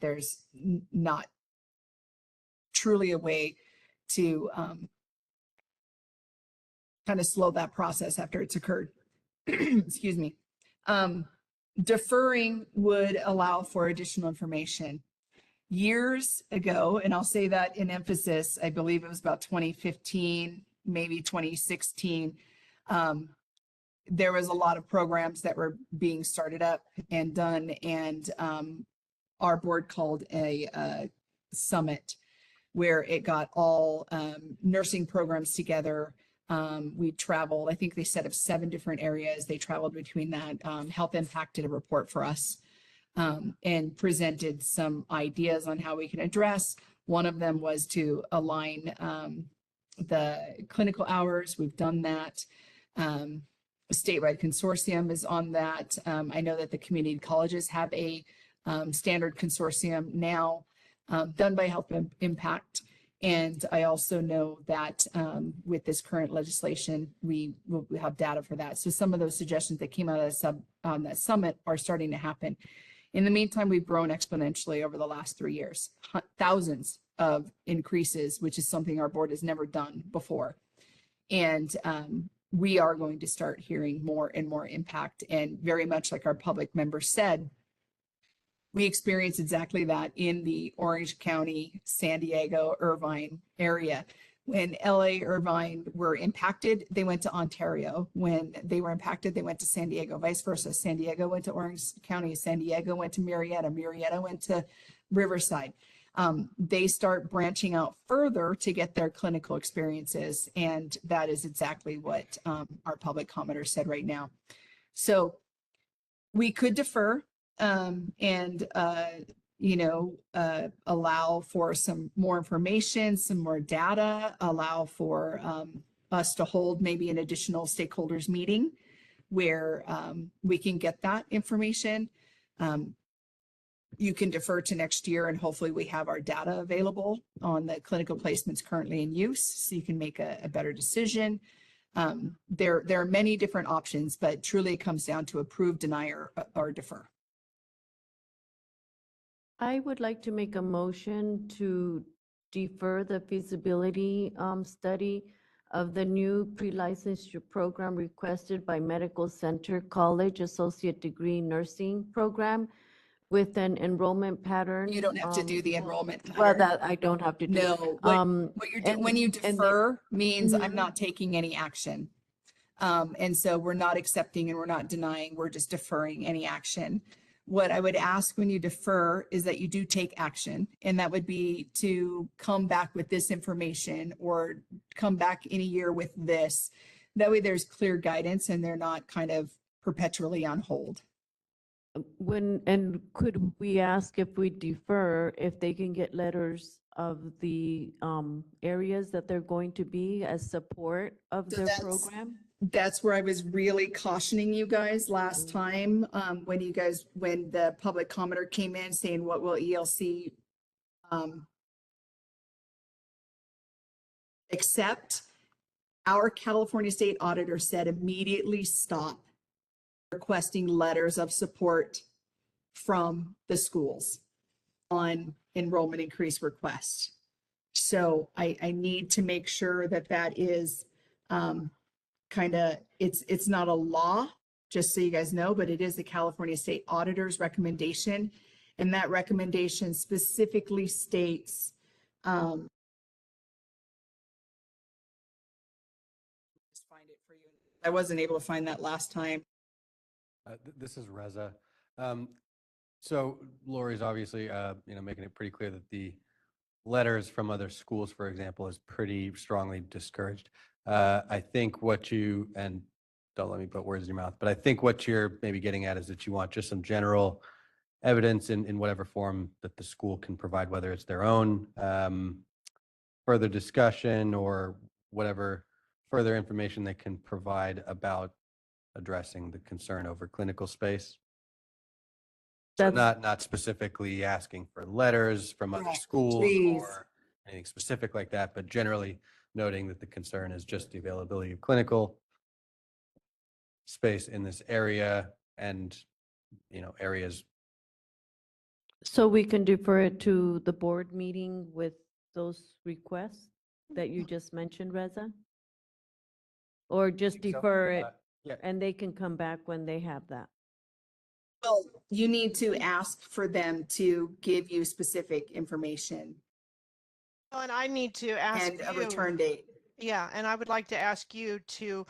S7: There's not truly a way to kind of slow that process after it's occurred. Excuse me. Deferring would allow for additional information. Years ago, and I'll say that in emphasis, I believe it was about 2015, maybe 2016, there was a lot of programs that were being started up and done, and our board called a summit where it got all nursing programs together. We traveled, I think they set up 7 different areas. They traveled between that. Health Impact did a report for us and presented some ideas on how we can address. One of them was to align the clinical hours. We've done that. A statewide consortium is on that. I know that the community colleges have a standard consortium now done by Health Impact. And I also know that with this current legislation, we will have data for that. So some of those suggestions that came out of that summit are starting to happen. In the meantime, we've grown exponentially over the last 3 years, thousands of increases, which is something our board has never done before. And we are going to start hearing more and more impact. And very much like our public members said, we experienced exactly that in the Orange County, San Diego, Irvine area. When LA, Irvine were impacted, they went to Ontario. When they were impacted, they went to San Diego, vice versa. San Diego went to Orange County, San Diego went to Murrieta, Murrieta went to Riverside. They start branching out further to get their clinical experiences. And that is exactly what our public commenter said right now. So we could defer and allow for some more information, some more data, allow for us to hold maybe an additional stakeholders meeting where we can get that information. You can defer to next year, and hopefully we have our data available on the clinical placements currently in use, so you can make a better decision. There are many different options, but truly it comes down to approve, deny, or defer.
S1: I would like to make a motion to defer the feasibility study of the new pre-licensure program requested by Medical Center College Associate Degree Nursing Program with an enrollment pattern.
S7: You don't have to do the enrollment pattern.
S1: Well, that I don't have to do.
S7: No, what you're doing when you defer means I'm not taking any action. And so we're not accepting and we're not denying, we're just deferring any action. What I would ask when you defer is that you do take action, and that would be to come back with this information or come back in a year with this. That way there's clear guidance and they're not kind of perpetually on hold.
S1: Could we ask if we defer, if they can get letters of the areas that they're going to be as support of their program?
S7: That's where I was really cautioning you guys last time, when the public commenter came in saying, what will ELC accept? Our California State Auditor said immediately stop requesting letters of support from the schools on enrollment increase requests. So I need to make sure that that is it's not a law, just so you guys know, but it is the California State Auditor's recommendation. And that recommendation specifically states, just find it for you. I wasn't able to find that last time.
S4: This is Reza. So Lori's obviously, making it pretty clear that the letters from other schools, for example, is pretty strongly discouraged. I think and don't let me put words in your mouth, but I think what you're maybe getting at is that you want just some general evidence in whatever form that the school can provide, whether it's their own further discussion or whatever further information they can provide about addressing the concern over clinical space. So
S1: That's,
S4: not specifically asking for letters from other
S7: Correct.
S4: schools
S7: Please.
S4: or anything specific like that, but generally noting that the concern is just the availability of clinical space in this area and, areas.
S1: so we can defer it to the board meeting with those requests that you just mentioned, Reza? Or just
S4: think so.
S1: defer it
S4: Yeah,
S1: and they can come back when they have that?
S7: Well, you need to ask for them to give you specific information
S3: Well, and I need to ask
S7: and a
S3: you.
S7: return date.
S3: Yeah, and I would like to ask you to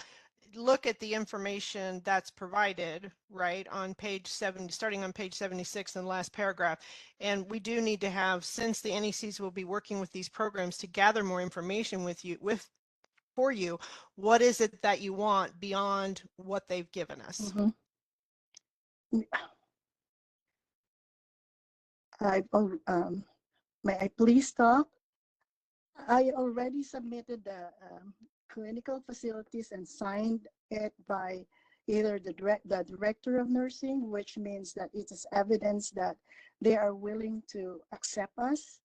S3: look at the information that's provided, right, on page 7, starting on page 76 in the last paragraph. And we do need to have, since the NECs will be working with these programs to gather more information for you, what is it that you want beyond what they've given us?
S18: Mhm. May I please stop? I already submitted the clinical facilities and signed it by either the director of nursing, which means that it is evidence that they are willing to accept us.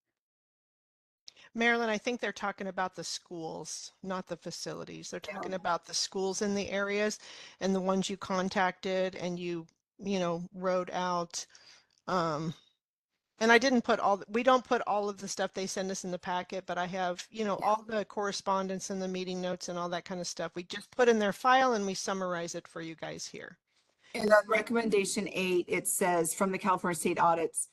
S3: Marilyn, I think they're talking about the schools, not the facilities. They're talking about the schools in the areas and the ones you contacted and you wrote out. And I didn't put we don't put all of the stuff they send us in the packet, but I have, all the correspondence and the meeting notes and all that kind of stuff. We just put in their file and we summarize it for you guys here.
S7: And on recommendation 8, it says from the California State Audits,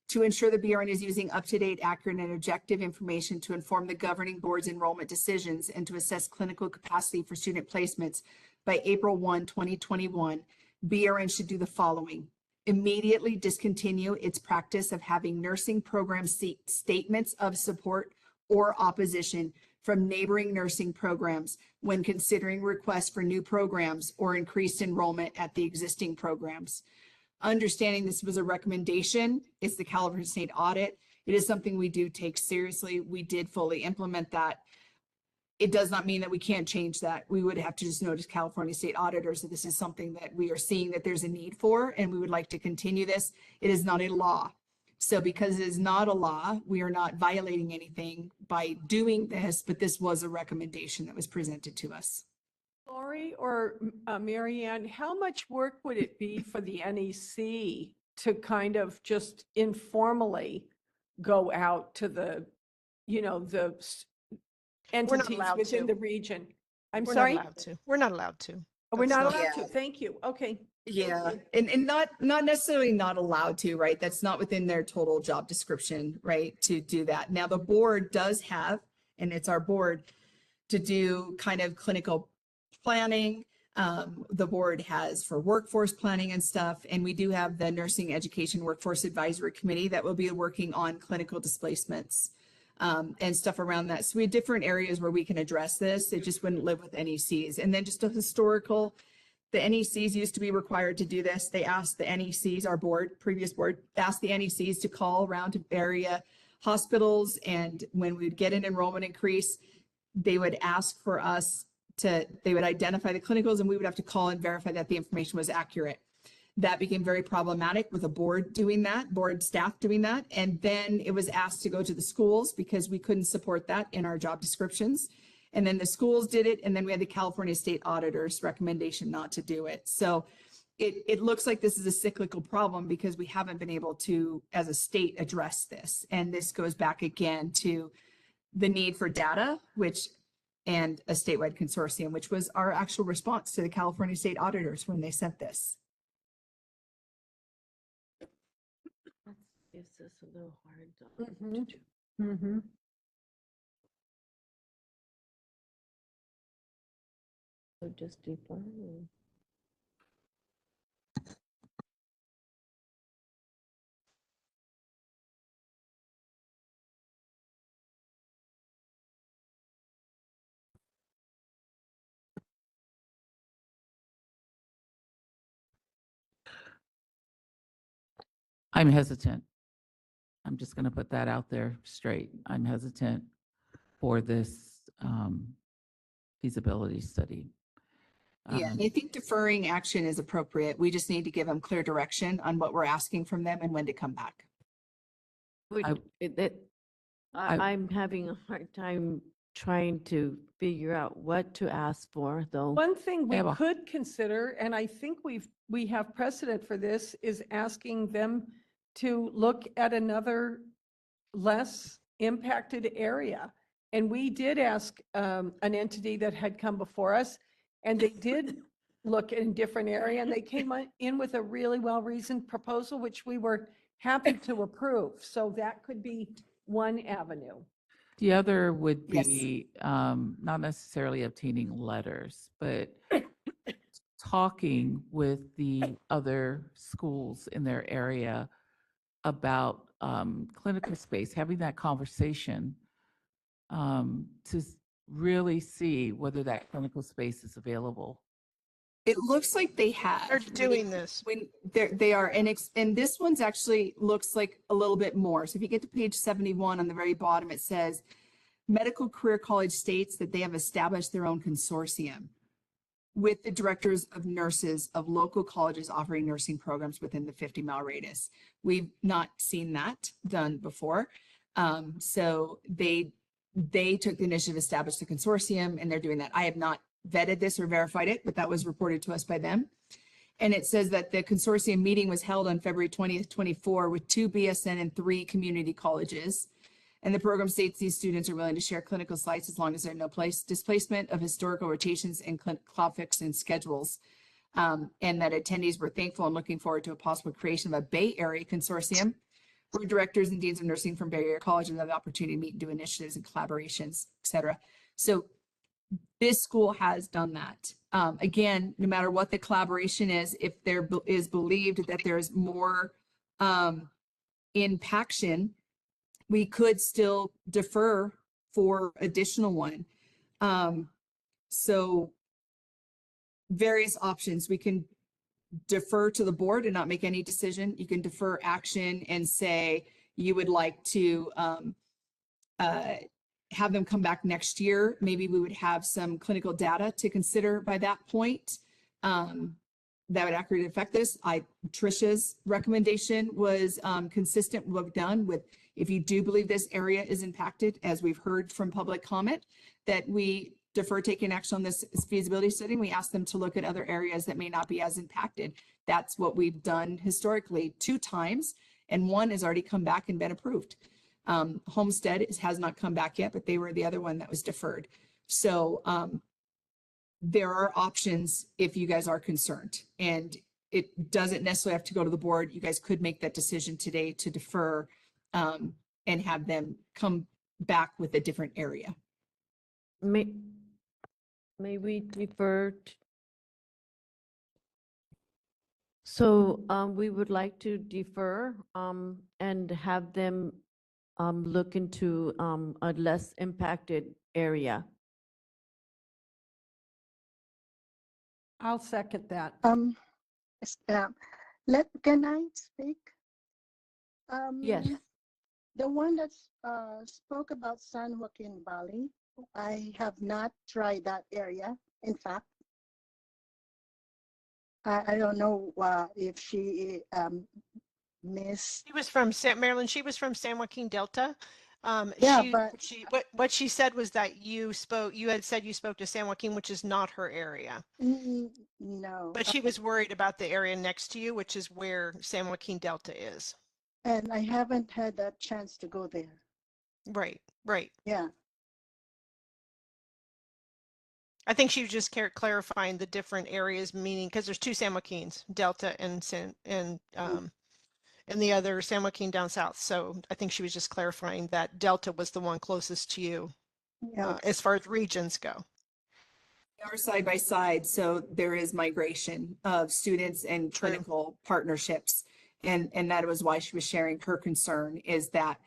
S7: to ensure the BRN is using up-to-date, accurate, and objective information to inform the governing board's enrollment decisions and to assess clinical capacity for student placements by April 1, 2021, BRN should do the following. Immediately discontinue its practice of having nursing program statements of support or opposition from neighboring nursing programs when considering requests for new programs or increased enrollment at the existing programs. Understanding this was a recommendation, it's the California State Audit. It is something we do take seriously. We did fully implement that. It does not mean that we can't change that. We would have to just notice California State Auditors that this is something that we are seeing that there's a need for, and we would like to continue this. It is not a law. So because it is not a law, we are not violating anything by doing this, but this was a recommendation that was presented to us.
S2: Lori or Mary Ann, how much work would it be for the NEC to kind of just informally go out to the, the entities
S3: allowed
S2: within
S3: to.
S2: the region? I'm
S3: We're
S2: sorry?
S3: not allowed to. We're not allowed to.
S2: Oh, we're
S3: That's
S2: not
S3: not-
S2: allowed to.
S7: Yeah.
S2: Thank you. Okay.
S7: Yeah, and not necessarily not allowed to, right? That's not within their total job description, right? To do that. Now, the board does have, and it's our board, to do kind of clinical planning. The board has for workforce planning and stuff. And we do have the Nursing Education Workforce Advisory Committee that will be working on clinical displacements and stuff around that. So we have different areas where we can address this. It just wouldn't live with NECs. And then just a historical, the NECs used to be required to do this. They asked the NECs, our board, previous board, asked the NECs to call around to area hospitals. And when we'd get an enrollment increase, they would ask for us they would identify the clinicals and we would have to call and verify that the information was accurate. That became very problematic with a board doing that, board staff doing that. And then it was asked to go to the schools because we couldn't support that in our job descriptions. And then the schools did it. And then we had the California State Auditor's recommendation not to do it. So it looks like this is a cyclical problem because we haven't been able to, as a state, address this. And this goes back again to the need for data, and a statewide consortium, which was our actual response to the California State Auditors when they sent this.
S1: It's just a little hard to
S2: Mhm.
S1: do.
S2: Mm-hmm.
S1: So just defer. or-
S8: I'm hesitant. I'm just going to put that out there straight. I'm hesitant for this feasibility study.
S7: Yeah, and I think deferring action is appropriate. We just need to give them clear direction on what we're asking from them and when to come back.
S1: I'm having a hard time trying to figure out what to ask for, though.
S2: One thing we
S8: Eva.
S2: could consider, and I think we have precedent for this, is asking them to look at another less impacted area. And we did ask an entity that had come before us, and they did look in a different area, and they came in with a really well-reasoned proposal, which we were happy to approve. So that could be one avenue.
S8: The other would
S7: Yes.
S8: be not necessarily obtaining letters, but talking with the other schools in their area about clinical space, having that conversation to really see whether that clinical space is available.
S7: It looks like they have.
S3: They're doing this.
S7: When they are, and this one's actually looks like a little bit more. So if you get to page 71 on the very bottom, it says, Medical Career College states that they have established their own consortium with the directors of nurses of local colleges offering nursing programs within the 50-mile radius. We've not seen that done before. So they took the initiative to establish the consortium, and they're doing that. I have not vetted this or verified it, but that was reported to us by them. And it says that the consortium meeting was held on February 20th, 24 with 2 BSN and 3 community colleges. And the program states these students are willing to share clinical sites as long as there's no displacement of historical rotations and CLAWFIX and schedules. And that attendees were thankful and looking forward to a possible creation of a Bay Area consortium where directors and deans of nursing from Bay Area colleges have the opportunity to meet and do initiatives and collaborations, et cetera. So this school has done that. Again, no matter what the collaboration is, if there is believed that there's more impaction, we could still defer for additional one. So various options. We can defer to the board and not make any decision. You can defer action and say you would like to have them come back next year. Maybe we would have some clinical data to consider by that point. That would accurately affect this. Tricia's recommendation was consistent with what we've done with, if you do believe this area is impacted, as we've heard from public comment, that we defer taking action on this feasibility study. We ask them to look at other areas that may not be as impacted. That's what we've done historically 2 times, and 1 has already come back and been approved. Homestead has not come back yet, but they were the other one that was deferred. So there are options if you guys are concerned, and it doesn't necessarily have to go to the board. You guys could make that decision today to defer and have them come back with a different area.
S1: May we defer? So we would like to defer and have them look into a less impacted area.
S2: I'll second that.
S18: Can I speak?
S1: Yes.
S18: The one that spoke about San Joaquin Valley, I have not tried that area. In fact, I don't know if she missed.
S3: She was from Maryland. She was from San Joaquin Delta.
S18: Yeah,
S3: what she said was that you had said you spoke to San Joaquin, which is not her area.
S18: No.
S3: But she was worried about the area next to you, which is where San Joaquin Delta is.
S18: And I haven't had that chance to go there.
S3: Right, right.
S18: Yeah.
S3: I think she was just clarifying the different areas, meaning because there's 2 San Joaquins, Delta and the other San Joaquin down south. So I think she was just clarifying that Delta was the one closest to you as far as regions go.
S7: They are side by side, so there is migration of students and clinical partnerships. And that was why she was sharing her concern, is that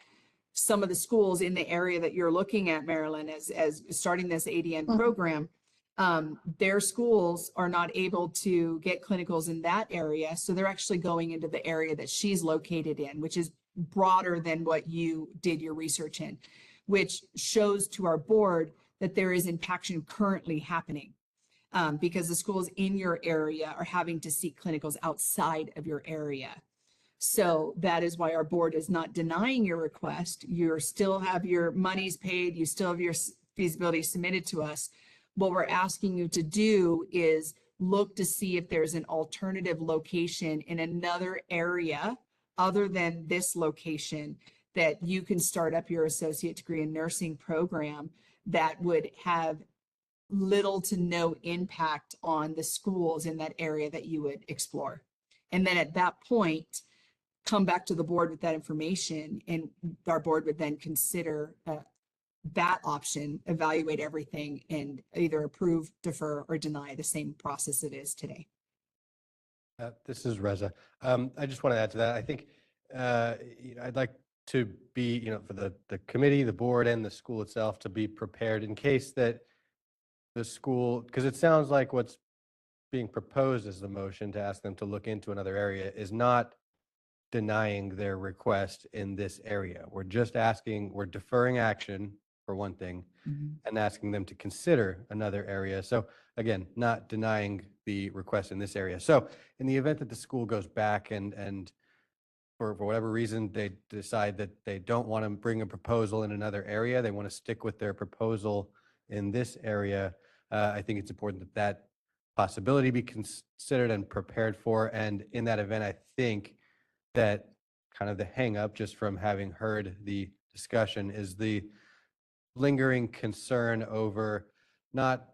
S7: some of the schools in the area that you're looking at, Marilyn, as starting this ADN program, their schools are not able to get clinicals in that area. So they're actually going into the area that she's located in, which is broader than what you did your research in, which shows to our board that there is impaction currently happening. because the schools in your area are having to seek clinicals outside of your area. So that is why our board is not denying your request. You still have your monies paid, you still have your feasibility submitted to us. What we're asking you to do is look to see if there's an alternative location in another area other than this location that you can start up your associate degree in nursing program that would have little to no impact on the schools in that area that you would explore. And then at that point, come back to the board with that information, and our board would then consider that option, evaluate everything, and either approve, defer, or deny, the same process it is today.
S4: This is Reza. I just want to add to that. I think I'd like to be, for the committee, the board, and the school itself to be prepared in case that the school, because it sounds like what's being proposed as the motion to ask them to look into another area is not denying their request in this area. We're just asking, we're deferring action for one thing, and asking them to consider another area. So again, not denying the request in this area. So in the event that the school goes back and for whatever reason, they decide that they don't want to bring a proposal in another area, they want to stick with their proposal in this area, I think it's important that that possibility be considered and prepared for. And in that event, I think that kind of the hang up, just from having heard the discussion, is the lingering concern over not,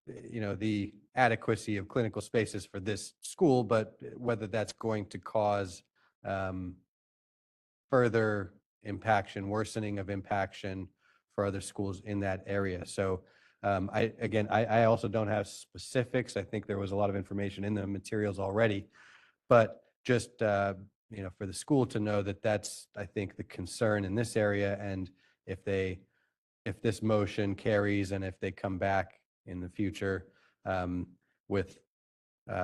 S4: the adequacy of clinical spaces for this school, but whether that's going to cause further impaction, worsening of impaction for other schools in that area. So I also don't have specifics. I think there was a lot of information in the materials already, but just for the school to know that that's, I think, the concern in this area. And if this motion carries and if they come back in the future with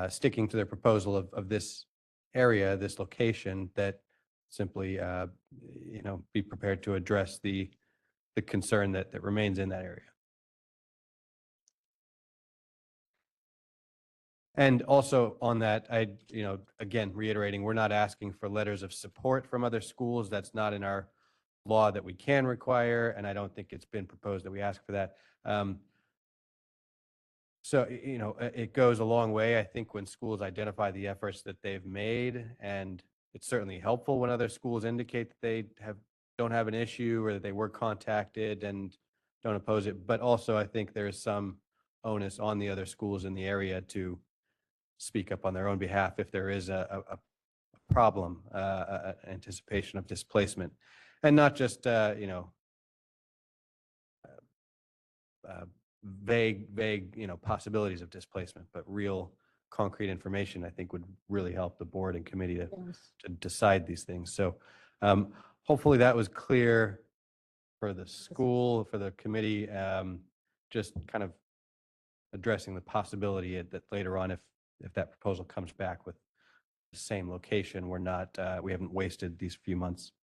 S4: sticking to their proposal of this area, this location, that simply be prepared to address the concern that remains in that area. And also on that, again, reiterating, we're not asking for letters of support from other schools. That's not in our law that we can require, and I don't think it's been proposed that we ask for that. So, it goes a long way, I think, when schools identify the efforts that they've made, and it's certainly helpful when other schools indicate that they don't have an issue or that they were contacted and don't oppose it. But also, I think there is some onus on the other schools in the area to speak up on their own behalf if there is a problem, anticipation of displacement, and not just vague possibilities of displacement, but real concrete information. I think would really help the board and committee to decide these things. So hopefully that was clear for the school, for the committee, just kind of addressing the possibility that later on, if that proposal comes back with the same location, we haven't wasted these few months.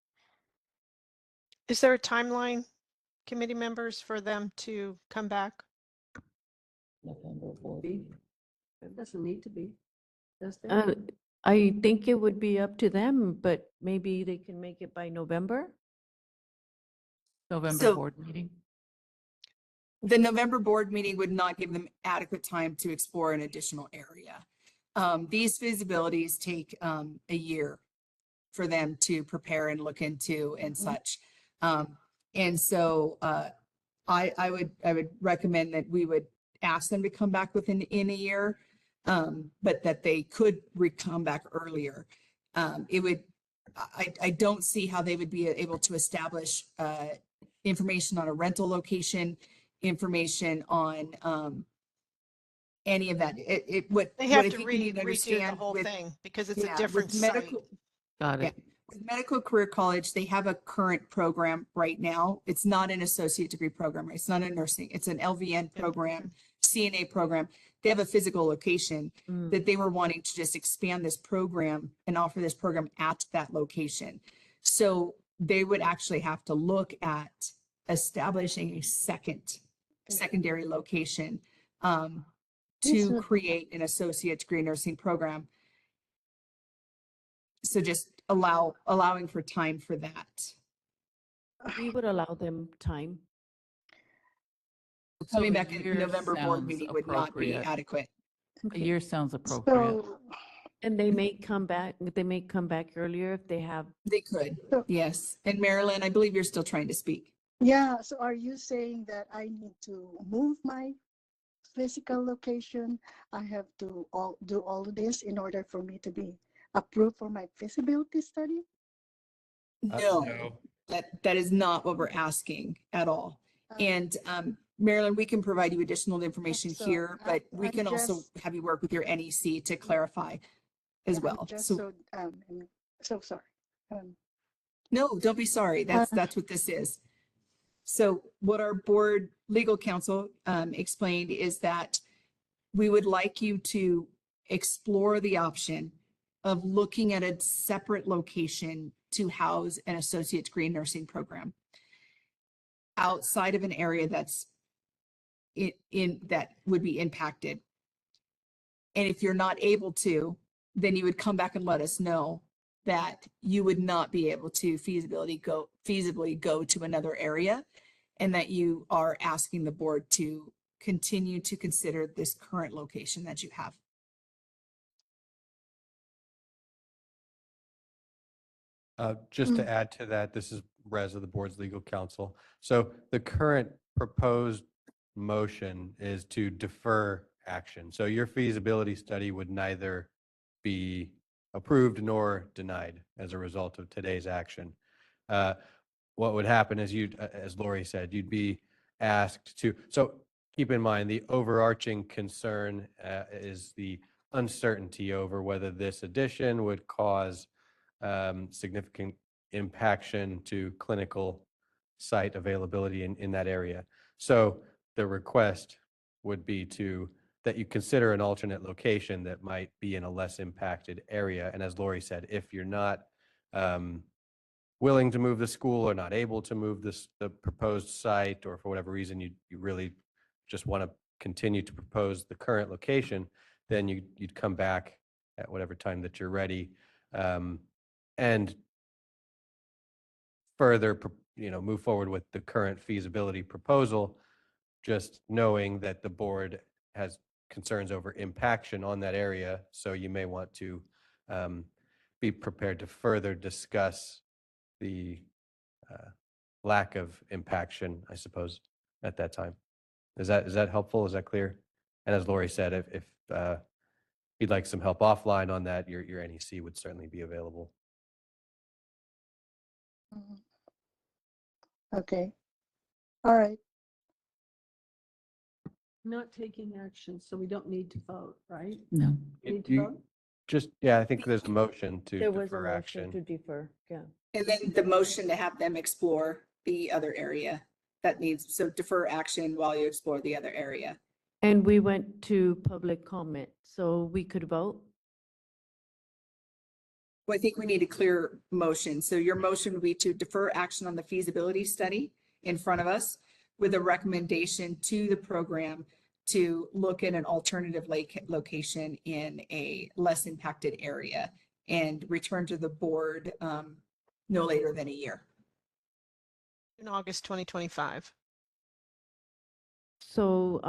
S3: Is there a timeline, committee members, for them to come back?
S2: November 14th. It doesn't need to be, does it?
S1: I think it would be up to them, but maybe they can make it by November.
S8: November
S7: So-
S8: board meeting.
S7: The November board meeting would not give them adequate time to explore an additional area. These feasibilities take a year for them to prepare and look into and such. And so I would recommend that we would ask them to come back within a year, but that they could come back earlier. I don't see how they would be able to establish information on a rental location, information on any of that.
S3: They have
S7: I
S3: to
S7: think you need
S3: redo the
S7: understand
S3: whole
S7: with-
S3: thing because it's
S7: yeah,
S3: a
S7: with
S3: different site.
S7: medical-
S8: Got it.
S7: With Medical Career College, they have a current program right now. It's not an associate degree program, right? It's not a nursing, it's an LVN program, CNA program. They have a physical location that they were wanting to just expand this program and offer this program at that location. So they would actually have to look at establishing a secondary location. to
S18: would-
S7: create an associate degree nursing program. So just allowing for time for that.
S1: We would allow them time.
S8: So
S7: Coming
S8: a
S7: back at
S8: year
S7: November board
S8: sounds
S7: meeting would not be
S8: appropriate.
S7: adequate.
S8: A year sounds appropriate.
S18: So,
S1: And they may come back earlier if they have.
S7: They could,
S18: So-
S7: yes. And Marilyn, I believe you're still trying to speak.
S18: yeah, so are you saying that I need to move my physical location? I have to do all of this in order for me to be approved for my feasibility study?
S7: No, that is not what we're asking at all. And Marilyn, we can provide you additional information
S18: So,
S7: here, but we
S18: I'm
S7: can also
S18: just-
S7: have you work with your NEC to clarify as
S18: I'm
S7: well.
S18: just
S7: So,
S18: I'm so sorry.
S7: no, don't be sorry. That's what this is. So what our board legal counsel explained is that we would like you to explore the option of looking at a separate location to house an associate degree in nursing program outside of an area that's in that would be impacted. And if you're not able to, then you would come back and let us know that you would not be able to feasibly go to another area, and that you are asking the board to continue to consider this current location that you have.
S4: Just to add to that, this is Reza, the board's legal counsel. So the current proposed motion is to defer action. So your feasibility study would neither be approved nor denied as a result of today's action. What would happen is as Lori said, you'd be asked to, so keep in mind, the overarching concern is the uncertainty over whether this addition would cause significant impaction to clinical site availability in that area. So the request would be that you consider an alternate location that might be in a less impacted area. And as Lori said, if you're not willing to move the school or not able to move the proposed site, or for whatever reason you really just want to continue to propose the current location, then you'd come back at whatever time that you're ready and further move forward with the current feasibility proposal, just knowing that the board has concerns over impaction on that area. So you may want to be prepared to further discuss the lack of impaction, I suppose, at that time. Is that helpful? Is that clear? And as Lori said, if you'd like some help offline on that, your NEC would certainly be available.
S18: Okay. All right.
S2: Not taking action, so we don't need to vote, right?
S8: No.
S2: Need to
S4: You-
S2: vote?
S4: I think there's a motion to
S1: There was a
S4: defer
S1: motion
S4: action.
S1: to defer, yeah.
S7: And then the motion to have them explore the other area that needs, so defer action while you explore the other area.
S1: And we went to public comment, so we could vote.
S7: Well, I think we need a clear motion. So your motion would be to defer action on the feasibility study in front of us with a recommendation to the program to look at an alternative location in a less impacted area and return to the board no later than a year.
S3: In August 2025.
S1: So,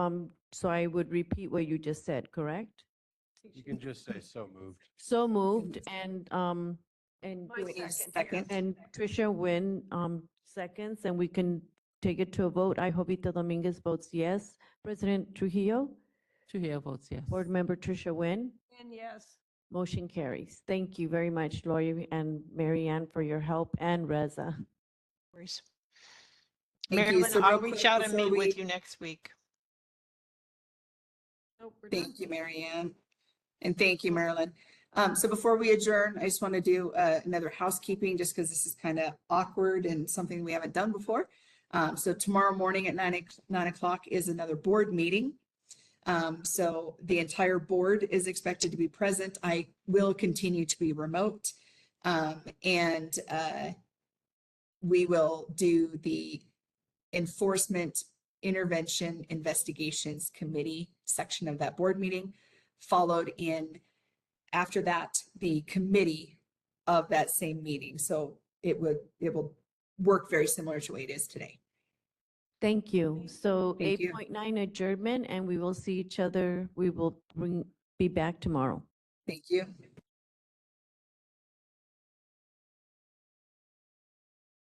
S1: so I would repeat what you just said, correct?
S4: You can just say so moved.
S1: So moved and
S7: Do we need a second?
S1: and Tricia Nguyen seconds, and we can take it to a vote. I Jovita Dominguez votes yes. President Trujillo,
S8: Trujillo votes yes.
S1: Board Member Tricia Nguyen,
S2: And yes.
S1: motion carries. Thank you very much, Lori and Mary Ann, for your help, and Reza.
S3: Worries.
S7: Thank you.
S3: Marilyn,
S7: So
S3: I'll
S7: real
S3: reach
S7: quick
S3: out and
S7: before
S3: meet
S7: we-
S3: with you next week.
S2: Nope, we're done.
S7: Thank you, Mary Ann. And thank you, Marilyn. So before we adjourn, I just want to do another housekeeping, just because this is kind of awkward and something we haven't done before. So tomorrow morning at 9 o'clock is another board meeting. So the entire board is expected to be present. I will continue to be remote. And we will do the enforcement Intervention Investigations Committee section of that board meeting, followed in after that, the committee of that same meeting. So it will work very similar to the way it is today.
S1: Thank you. So
S7: Thank you.
S1: 8.9 adjournment, and we will see each other. We will be back tomorrow.
S7: Thank you.